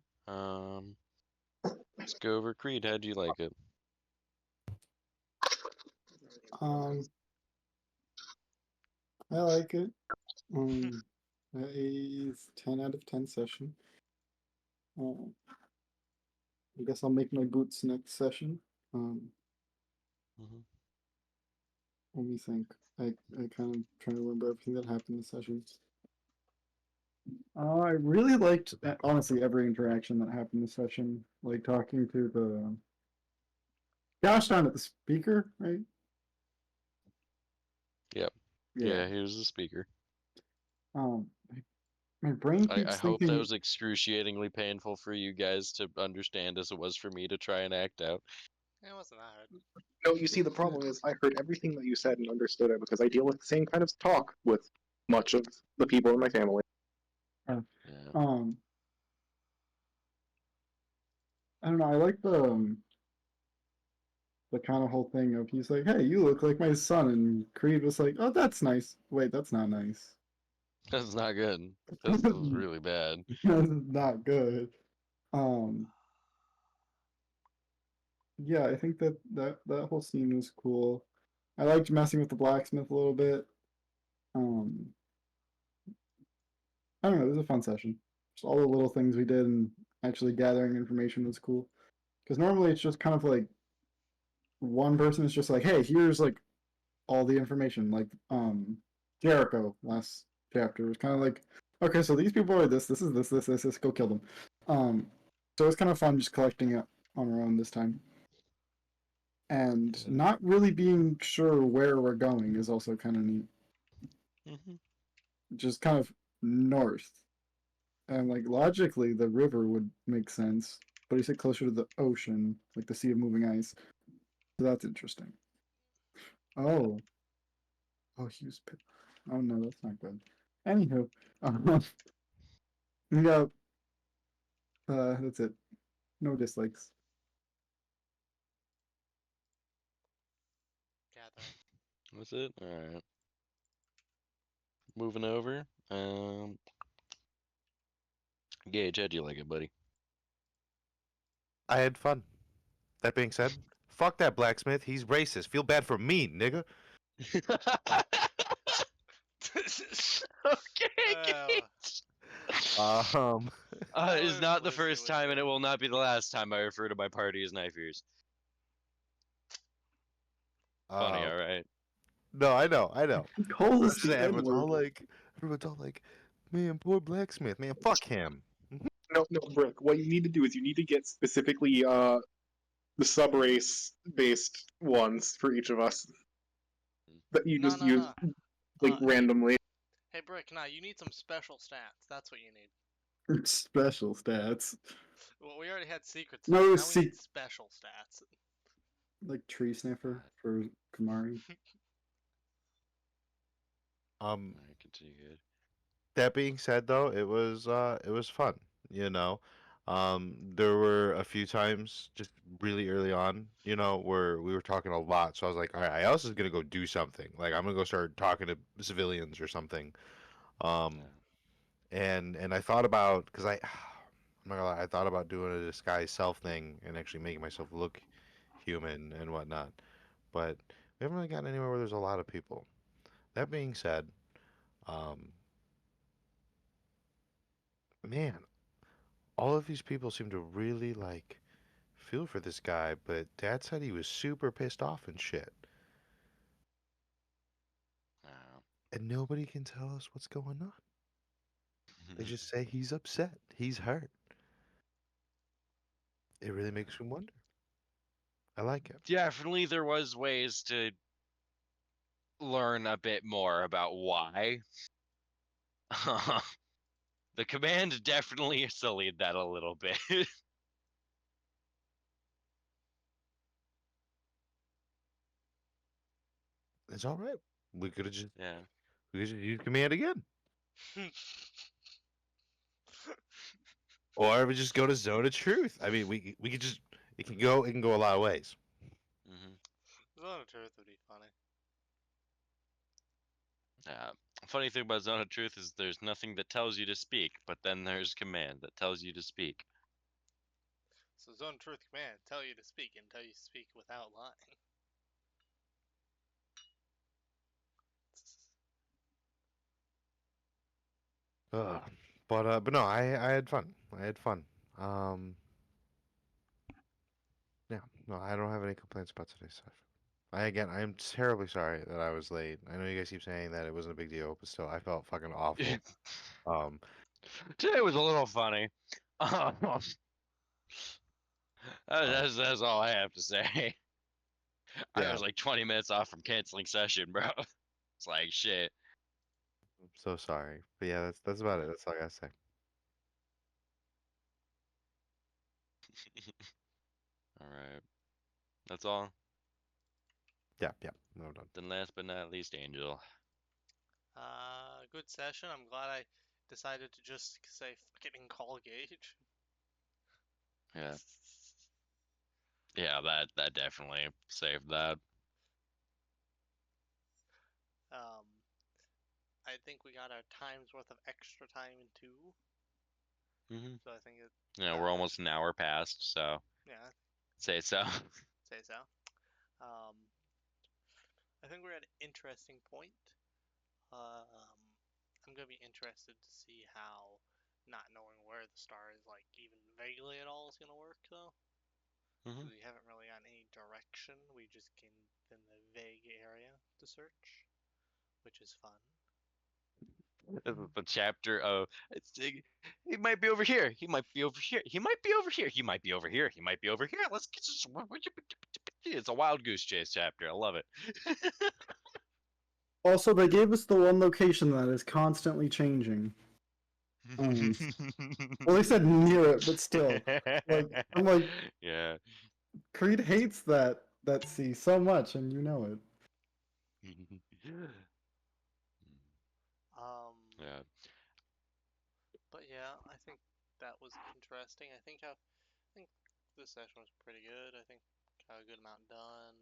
Let's go over Creed. How'd you like it? I like it. A 10 out of 10 session. I guess I'll make my boots next session. Mhm. Let me think. I kind of trying to remember everything that happened in the sessions. I really liked, honestly, every interaction that happened in the session. Like talking to the gosh darn it, the speaker, right? Yep. Yeah, he was the speaker. My brain I keeps hope thinking. that was excruciatingly painful for you guys to understand as it was for me to try and act out. It wasn't that hard. No, you see, the problem is I heard everything that you said and understood it because I deal with the same kind of talk with much of the people in my family. Yeah. I don't know. I like the kind of whole thing of he's like, "Hey, you look like my son," and Creed was like, "Oh, that's nice." Wait, that's not nice. That's not good. This is really bad. That's not good. Yeah, I think that whole scene was cool. I liked messing with the blacksmith a little bit. I don't know. It was a fun session. Just all the little things we did and actually gathering information was cool. Because normally it's just kind of like one person is just like, "Hey, here's like all the information." Like Jericho last chapter was kind of like, "Okay, so these people are this is this. Go kill them." So it's kind of fun just collecting it on our own this time. And not really being sure where we're going is also kind of neat. Just kind of north. And like logically, the river would make sense, but he said closer to the ocean, like the Sea of Moving Ice. So that's interesting. Oh, he was. Oh no, that's not good. Anywho, yeah, that's it. No dislikes. Gathering. That's it? Alright. Moving over. Gage, how'd you like it, buddy? I had fun. That being said, fuck that blacksmith. He's racist. Feel bad for me, nigga. Okay, Well, Gage. It is not the We'll see first what time, and it goes. will not be the last time I refer to my party as knife ears. Funny, alright? No, I know. Cole is Saying the everyone's all N-word. like, man, poor blacksmith, man, fuck him. No, Brick. What you need to do is you need to get specifically the sub race based ones for each of us that you No, just no, use no. like Hey, randomly. hey, Brick, nah, you need some special stats. That's what you need. Special stats. Well, we already had secret stats. No, Now we need special stats. like tree sniffer for Kamari. Alright, continue good. That being said, though, it was fun. You know, there were a few times just really early on, where we were talking a lot. So I was like, all right, Alice is gonna go do something. Like I'm gonna go start talking to civilians or something. Um, and I thought about because I'm not gonna lie, I thought about doing a disguise self thing and actually making myself look human and whatnot. But we haven't really gotten anywhere where there's a lot of people. That being said, um, man, all of these people seem to really like feel for this guy, but Dad said he was super pissed off and shit. And nobody can tell us what's going on. They just say he's upset, he's hurt. It really makes me wonder. I like it. Definitely, there was ways to learn a bit more about why. The command definitely sullied that a little bit. It's all right. We could have just Yeah. we could just use command again, or we just go to Zone of Truth. I mean, we could just it can go a lot of ways. Zone of Truth would be funny. Funny thing about Zone of Truth is there's nothing that tells you to speak, but then there's command that tells you to speak. So Zone of Truth command tell you to speak and tell you to speak without lying. But no, I had fun. I had fun. Um, yeah, no, I don't have any complaints about today's session. I am terribly sorry that I was late. I know you guys keep saying that it wasn't a big deal, but still, I felt fucking awful. Um, Today was a little funny. That's all I have to say. I yeah, was like 20 minutes off from canceling session, bro. It's like shit. I'm so sorry. But yeah, that's about it. That's all I gotta say. All right. That's all. Yeah, no, I'm done. Then last but not least, Angel. Good session. I'm glad I decided to just say fucking call Gage. Yeah. Yeah, that definitely saved that. I think we got our time's worth of extra time in 2. So I think it. Yeah, we're almost an hour past, so Yeah, say so. say so. I think we're at an interesting point. I'm gonna be interested to see how not knowing where the star is, like even vaguely at all, is gonna work though. 'Cause we haven't really gotten any direction. We just came in the vague area to search, which is fun. The chapter of he might be over here. He might be over here. He might be over here. He might be over here. He might be over here. Let's get this. It's a wild goose chase chapter. I love it. Also, they gave us the one location that is constantly changing. Well, they said near it, but still. Like, I'm like, Yeah. Creed hates that sea so much, and you know it. Yeah. But yeah, I think that was interesting. I think this session was pretty good. I think got a good amount done.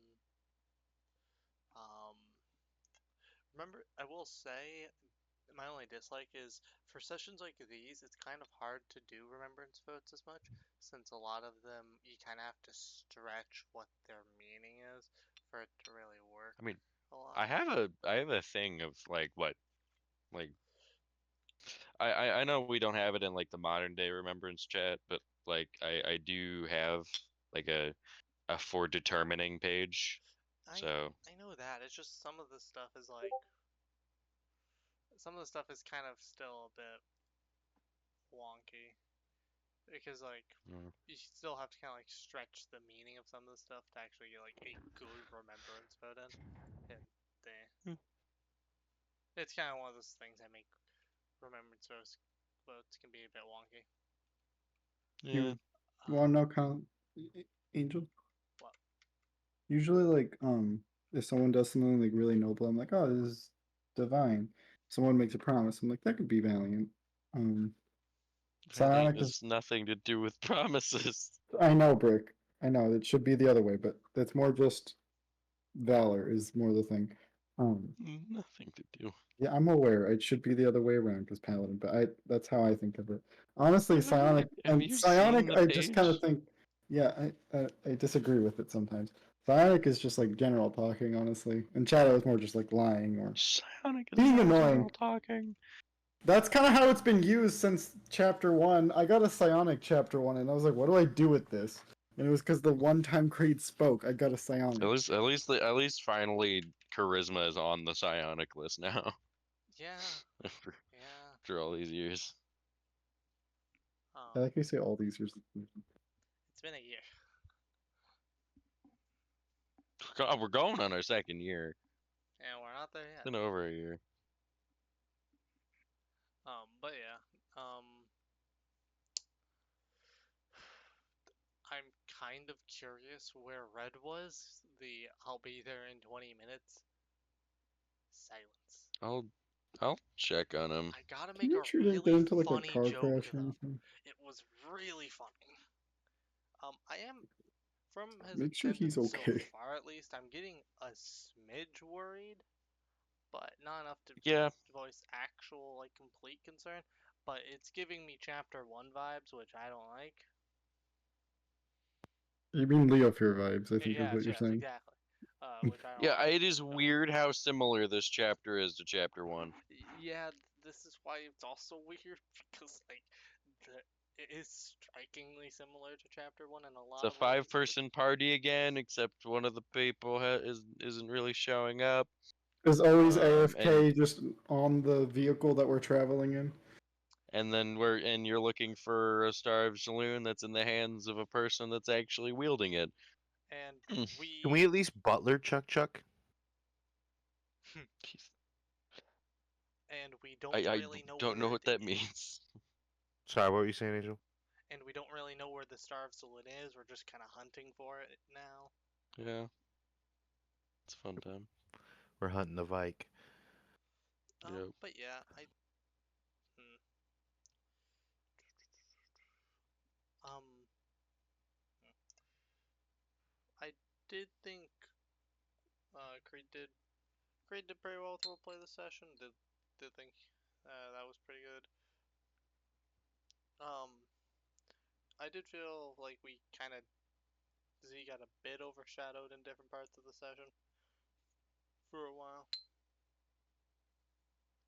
Remember, I will say, my only dislike is for sessions like these, it's kind of hard to do remembrance votes as much, since a lot of them you kind of have to stretch what their meaning is for it to really work. I mean, a lot. I have a thing of like I know we don't have it in like the modern day remembrance chat, but like I do have like a for determining page. So I know that. It's just some of the stuff is like some of the stuff is kind of still a bit wonky. Because like Mm. you still have to kind of like stretch the meaning of some of the stuff to actually get like a good remembrance vote in. And it's kind of one of those things that make remembrance votes can be a bit wonky. Yeah. You want to know, Angel? What? Usually, like, if someone does something like really noble, I'm like, oh, this is divine. Someone makes a promise, I'm like, that could be valiant. Valiant Psionic is. has nothing to do with promises. I know, Brick. I know it should be the other way, but that's more just valor is more the thing. Nothing to do. Yeah, I'm aware it should be the other way around because Paladin, but that's how I think of it. Honestly, Psionic Have and you Psionic, seen the I just kind of page? think, yeah, I disagree with it sometimes. Psionic is just like general talking, honestly, and Shadow is more just like lying or Psionic is being not annoying. general talking. That's kind of how it's been used since chapter 1. I got a Psionic chapter 1, and I was like, what do I do with this? And it was because the one time Creed spoke, I got a Psionic. At least finally charisma is on the psionic list now. Yeah. after, Yeah. after all these years. I like you say all these years. It's been a year. God, we're going on our second year. And we're not there It's yet. been over a year. But yeah. I'm kind of curious where Red was. The I'll be there in 20 minutes. Silence. I'll check on him. I gotta Can make you a sure didn't get really into like a funny car joke crash to or them. anything? It was really funny. I am, from his Make sure he's attendance so okay. far at least, I'm getting a smidge worried, but not enough to Yeah. voice actual like complete concern. But it's giving me chapter 1 vibes, which I don't like. You mean Leo Fear vibes, I think is Yes, what you're yes, saying. exactly. Which I don't Yeah, like. it is weird how similar this chapter is to chapter 1. Yeah, this is why it's also weird because like it is strikingly similar to chapter 1 in a lot It's a of ways. 5-person party again, except one of the people isn't really showing up. Is always and AFK just on the vehicle that we're traveling in? and then you're looking for a Star of Saloon that's in the hands of a person that's actually wielding it. And Can we at least butler Chuck Chuck? and we don't I really know don't where know what it that is. means. Sorry, what were you saying, Angel? And we don't really know where the Star of Saloon is. We're just kind of hunting for it now. Yeah. It's a fun time. We're hunting the Vike. Yep. But yeah, I did think Creed did pretty well with roleplay this session. Did think that was pretty good. I did feel like we kind of Z got a bit overshadowed in different parts of the session for a while.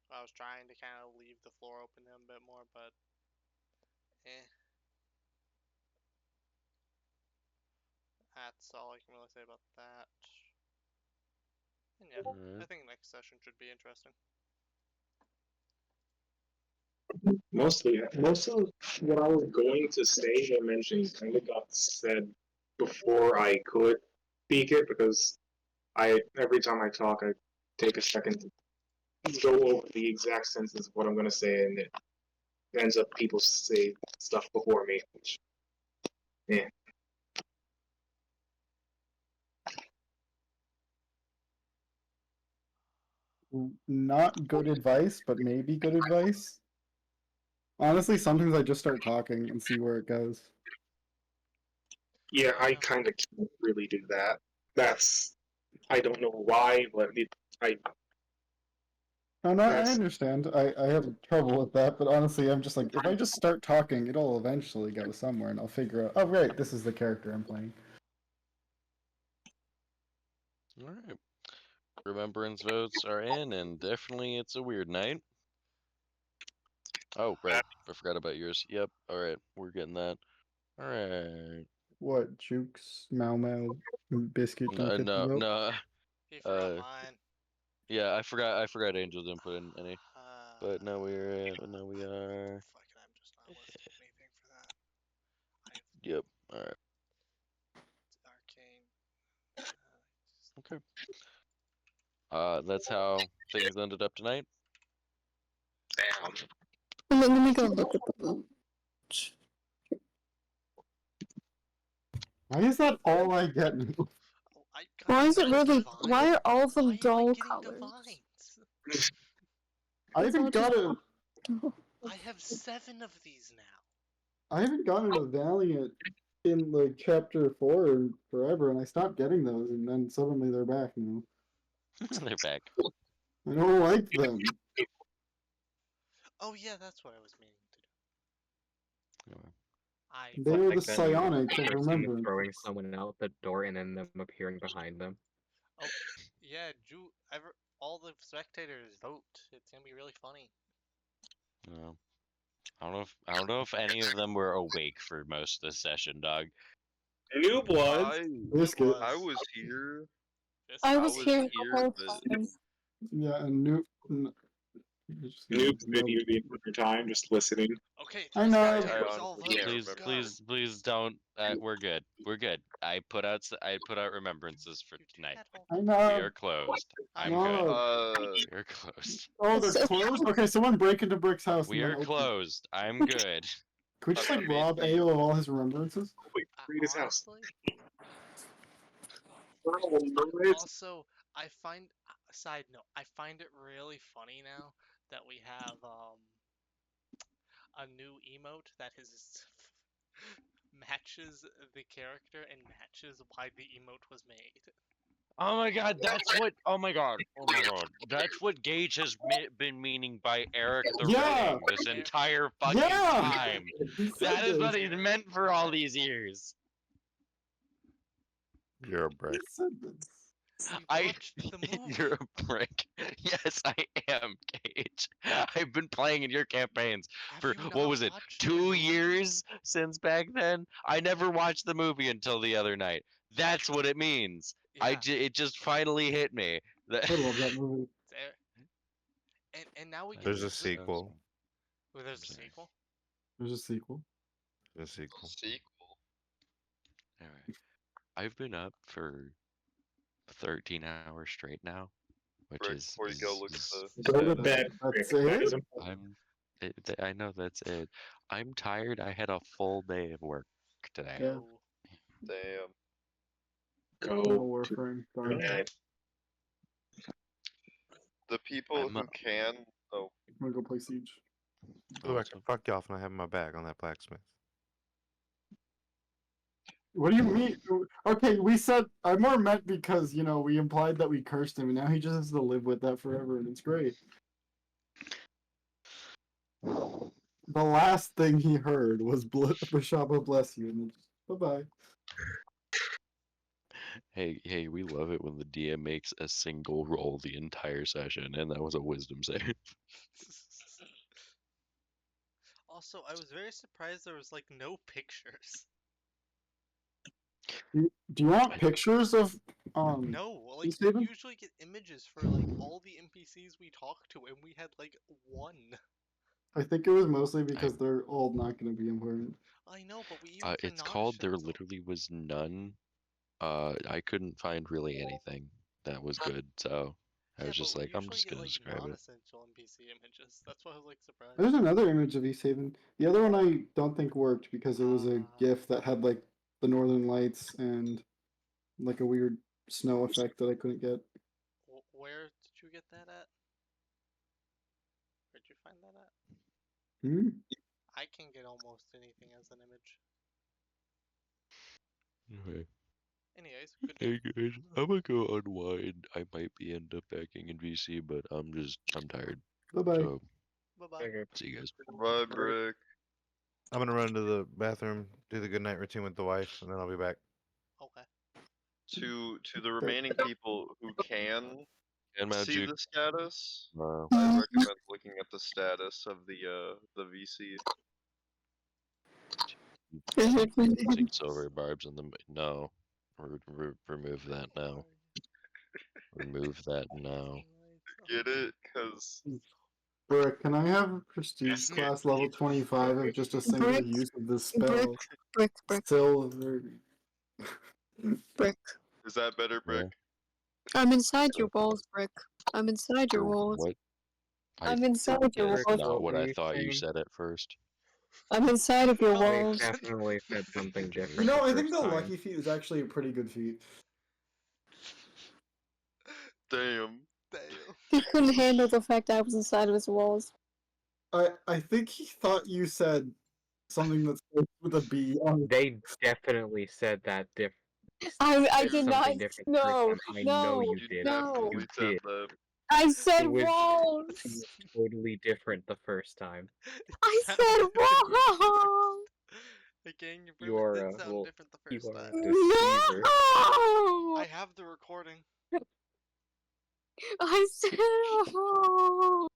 I was trying to kind of leave the floor open to him a bit more, but that's all I can really say about that. And yeah, I think next session should be interesting. Most of what I was going to say or mention kind of got said before I could speak it because every time I talk I take a second to go over the exact sentence of what I'm going to say, and it ends up people say stuff before me, which yeah. Not good advice, but maybe good advice. Honestly, sometimes I just start talking and see where it goes. Yeah, I kind of can't really do that. I don't know why, but No, I understand. I have trouble with that, but honestly, I'm just like, if I just start talking, it'll eventually go somewhere, and I'll figure out, oh, right, this is the character I'm playing. Alright. Remembrance votes are in, and definitely it's a weird night. Oh, right. I forgot about yours. Yep. Alright. We're getting that. Alright. What, Jukes, Mau, Biscuit don't get the vote? No. He forgot mine. Yeah, I forgot Angel didn't put in any. But now we are. Fucking, I'm just not listing anything for that. Yep. All right. Arcane. Okay. That's how things ended up tonight. Let me go look at the. Why is that all I get? Oh, I got Why is it no really? divine. Why are all of Why them am I dull getting colors? divines? I It's all haven't got just- a. I have 7 of these now. I haven't gotten a Valiant in like chapter 4 in forever, and I stopped getting those, and then suddenly they're back now. They're back. I don't like them. Oh yeah, that's what I was meaning to do. Anyway. I They were the Like that psionics of person remembrance. throwing someone out the door and then them appearing behind them. yeah, all the spectators vote. It's gonna be really funny. No. I don't know if any of them were awake for most of the session, dog. New blood. Biscuit. I was here. I I was was here the here, whole but- time. Yeah, and new. Noob's been here the entire time, just listening. Okay, I three know. spectators, I all vote. honestly can't Please, Let's remember. go. please don't. We're good. We're good. I put out remembrances for You did tonight. that whole I We know. are closed. I'm No. good. We are closed. Oh, they're So- closed? Okay, someone break into Brick's house. We and then are open it. closed. I'm good. Could we just like Okay, rob maybe- Ayo of all his remembrances? Wait, read his house. Honestly, also, I find side note, I find it really funny now that we have a new emote that is matches the character and matches why the emote was made. Oh my god, that's what. Oh my god. Oh my god. That's what Gage has been meaning by Eric the Yeah! Redding this entire fucking Yeah! time. He said That is what this. he's meant for all these years. You're a brick. He said this. We I- watched the movie. You're a prick. Yes, I am, Gage. I've been playing in your campaigns Have for you what not was it? watched the 2 movie? years since back then. I never watched the movie until the other night. That's what it means. Yeah, It just finally hit me. That I love that movie. there. And now we get There's to a see- sequel. Oh, there's a I'm sorry. sequel. There's a sequel. There's a sequel. Sequel. Alright. I've been up for 13 hours straight now, which Right is before you go look at is- the. Go to stats. bed. That's Rick. That it? is important. I know that's it. I'm tired. I had a full day of work today. Yeah. Oh, Damn. No Go. Warframe. Darn. Okay. The people I'm who a- can. Oh, I'm gonna go play Siege. Oh, I can fuck you off and I have my bag on that blacksmith. What do you mean? Okay, we said I more meant because you know we implied that we cursed him, and now he just has to live with that forever, and it's great. The last thing he heard was Bashaba bless you, and bye bye. Hey, we love it when the DM makes a single roll the entire session, and that was a wisdom save. Also, I was very surprised there was like no pictures. Do you want pictures of No, like you we see them? usually get images for like all the NPCs we talk to, and we had like one. I think it was mostly because they're all not going to be important. I know, but we even It's cannot called show There them. Literally Was None. I couldn't find really anything that was good, so I was Yeah, just but we like, I'm usually just get, gonna like, describe it. non-essential NPC images. That's why I was like surprised. There's another image of East Haven. The other one I don't think worked because it was a GIF that had like the Northern Lights and like a weird snow effect that I couldn't get. Where did you get that at? Where'd you find that at? Hmm? I can get almost anything as an image. Okay. Anyways, good game. Hey guys, I'm gonna go unwind. I might be end up backing in VC, but I'm tired. Bye bye. So Bye bye. Okay. see you guys. bye, Brick. I'm gonna run to the bathroom, do the good night routine with the wife, and then I'll be back. Okay. To the remaining people who can And see magic. the status, Uh, I recommend looking at the status of the VC. Six silver barbs in the no. Remove that now. Remove that now. Get it? Cause Brick, can I have a prestige class level 25 of just a single Brick. use of this spell? Brick. Silver. Brick. Is that better, Brick? I'm inside your walls, Brick. I'm inside your walls. What? I'm inside your That's walls. not what I What thought were you you said at first. I'm inside of your They walls. definitely said something different. You know, the I think first the time. lucky feat is actually a pretty good feat. Damn. Damn. He couldn't handle the fact I was inside of his walls. I think he thought you said something that's with a B on it. They definitely said that I said did not. something different the No, first time. I know no, you You did. no. definitely said did. that. I said It was- walls. It was totally different the first time. I said walls. Again, you You really are did a sound well, different the you first are a time. deceiver. No. I have the recording. I said walls.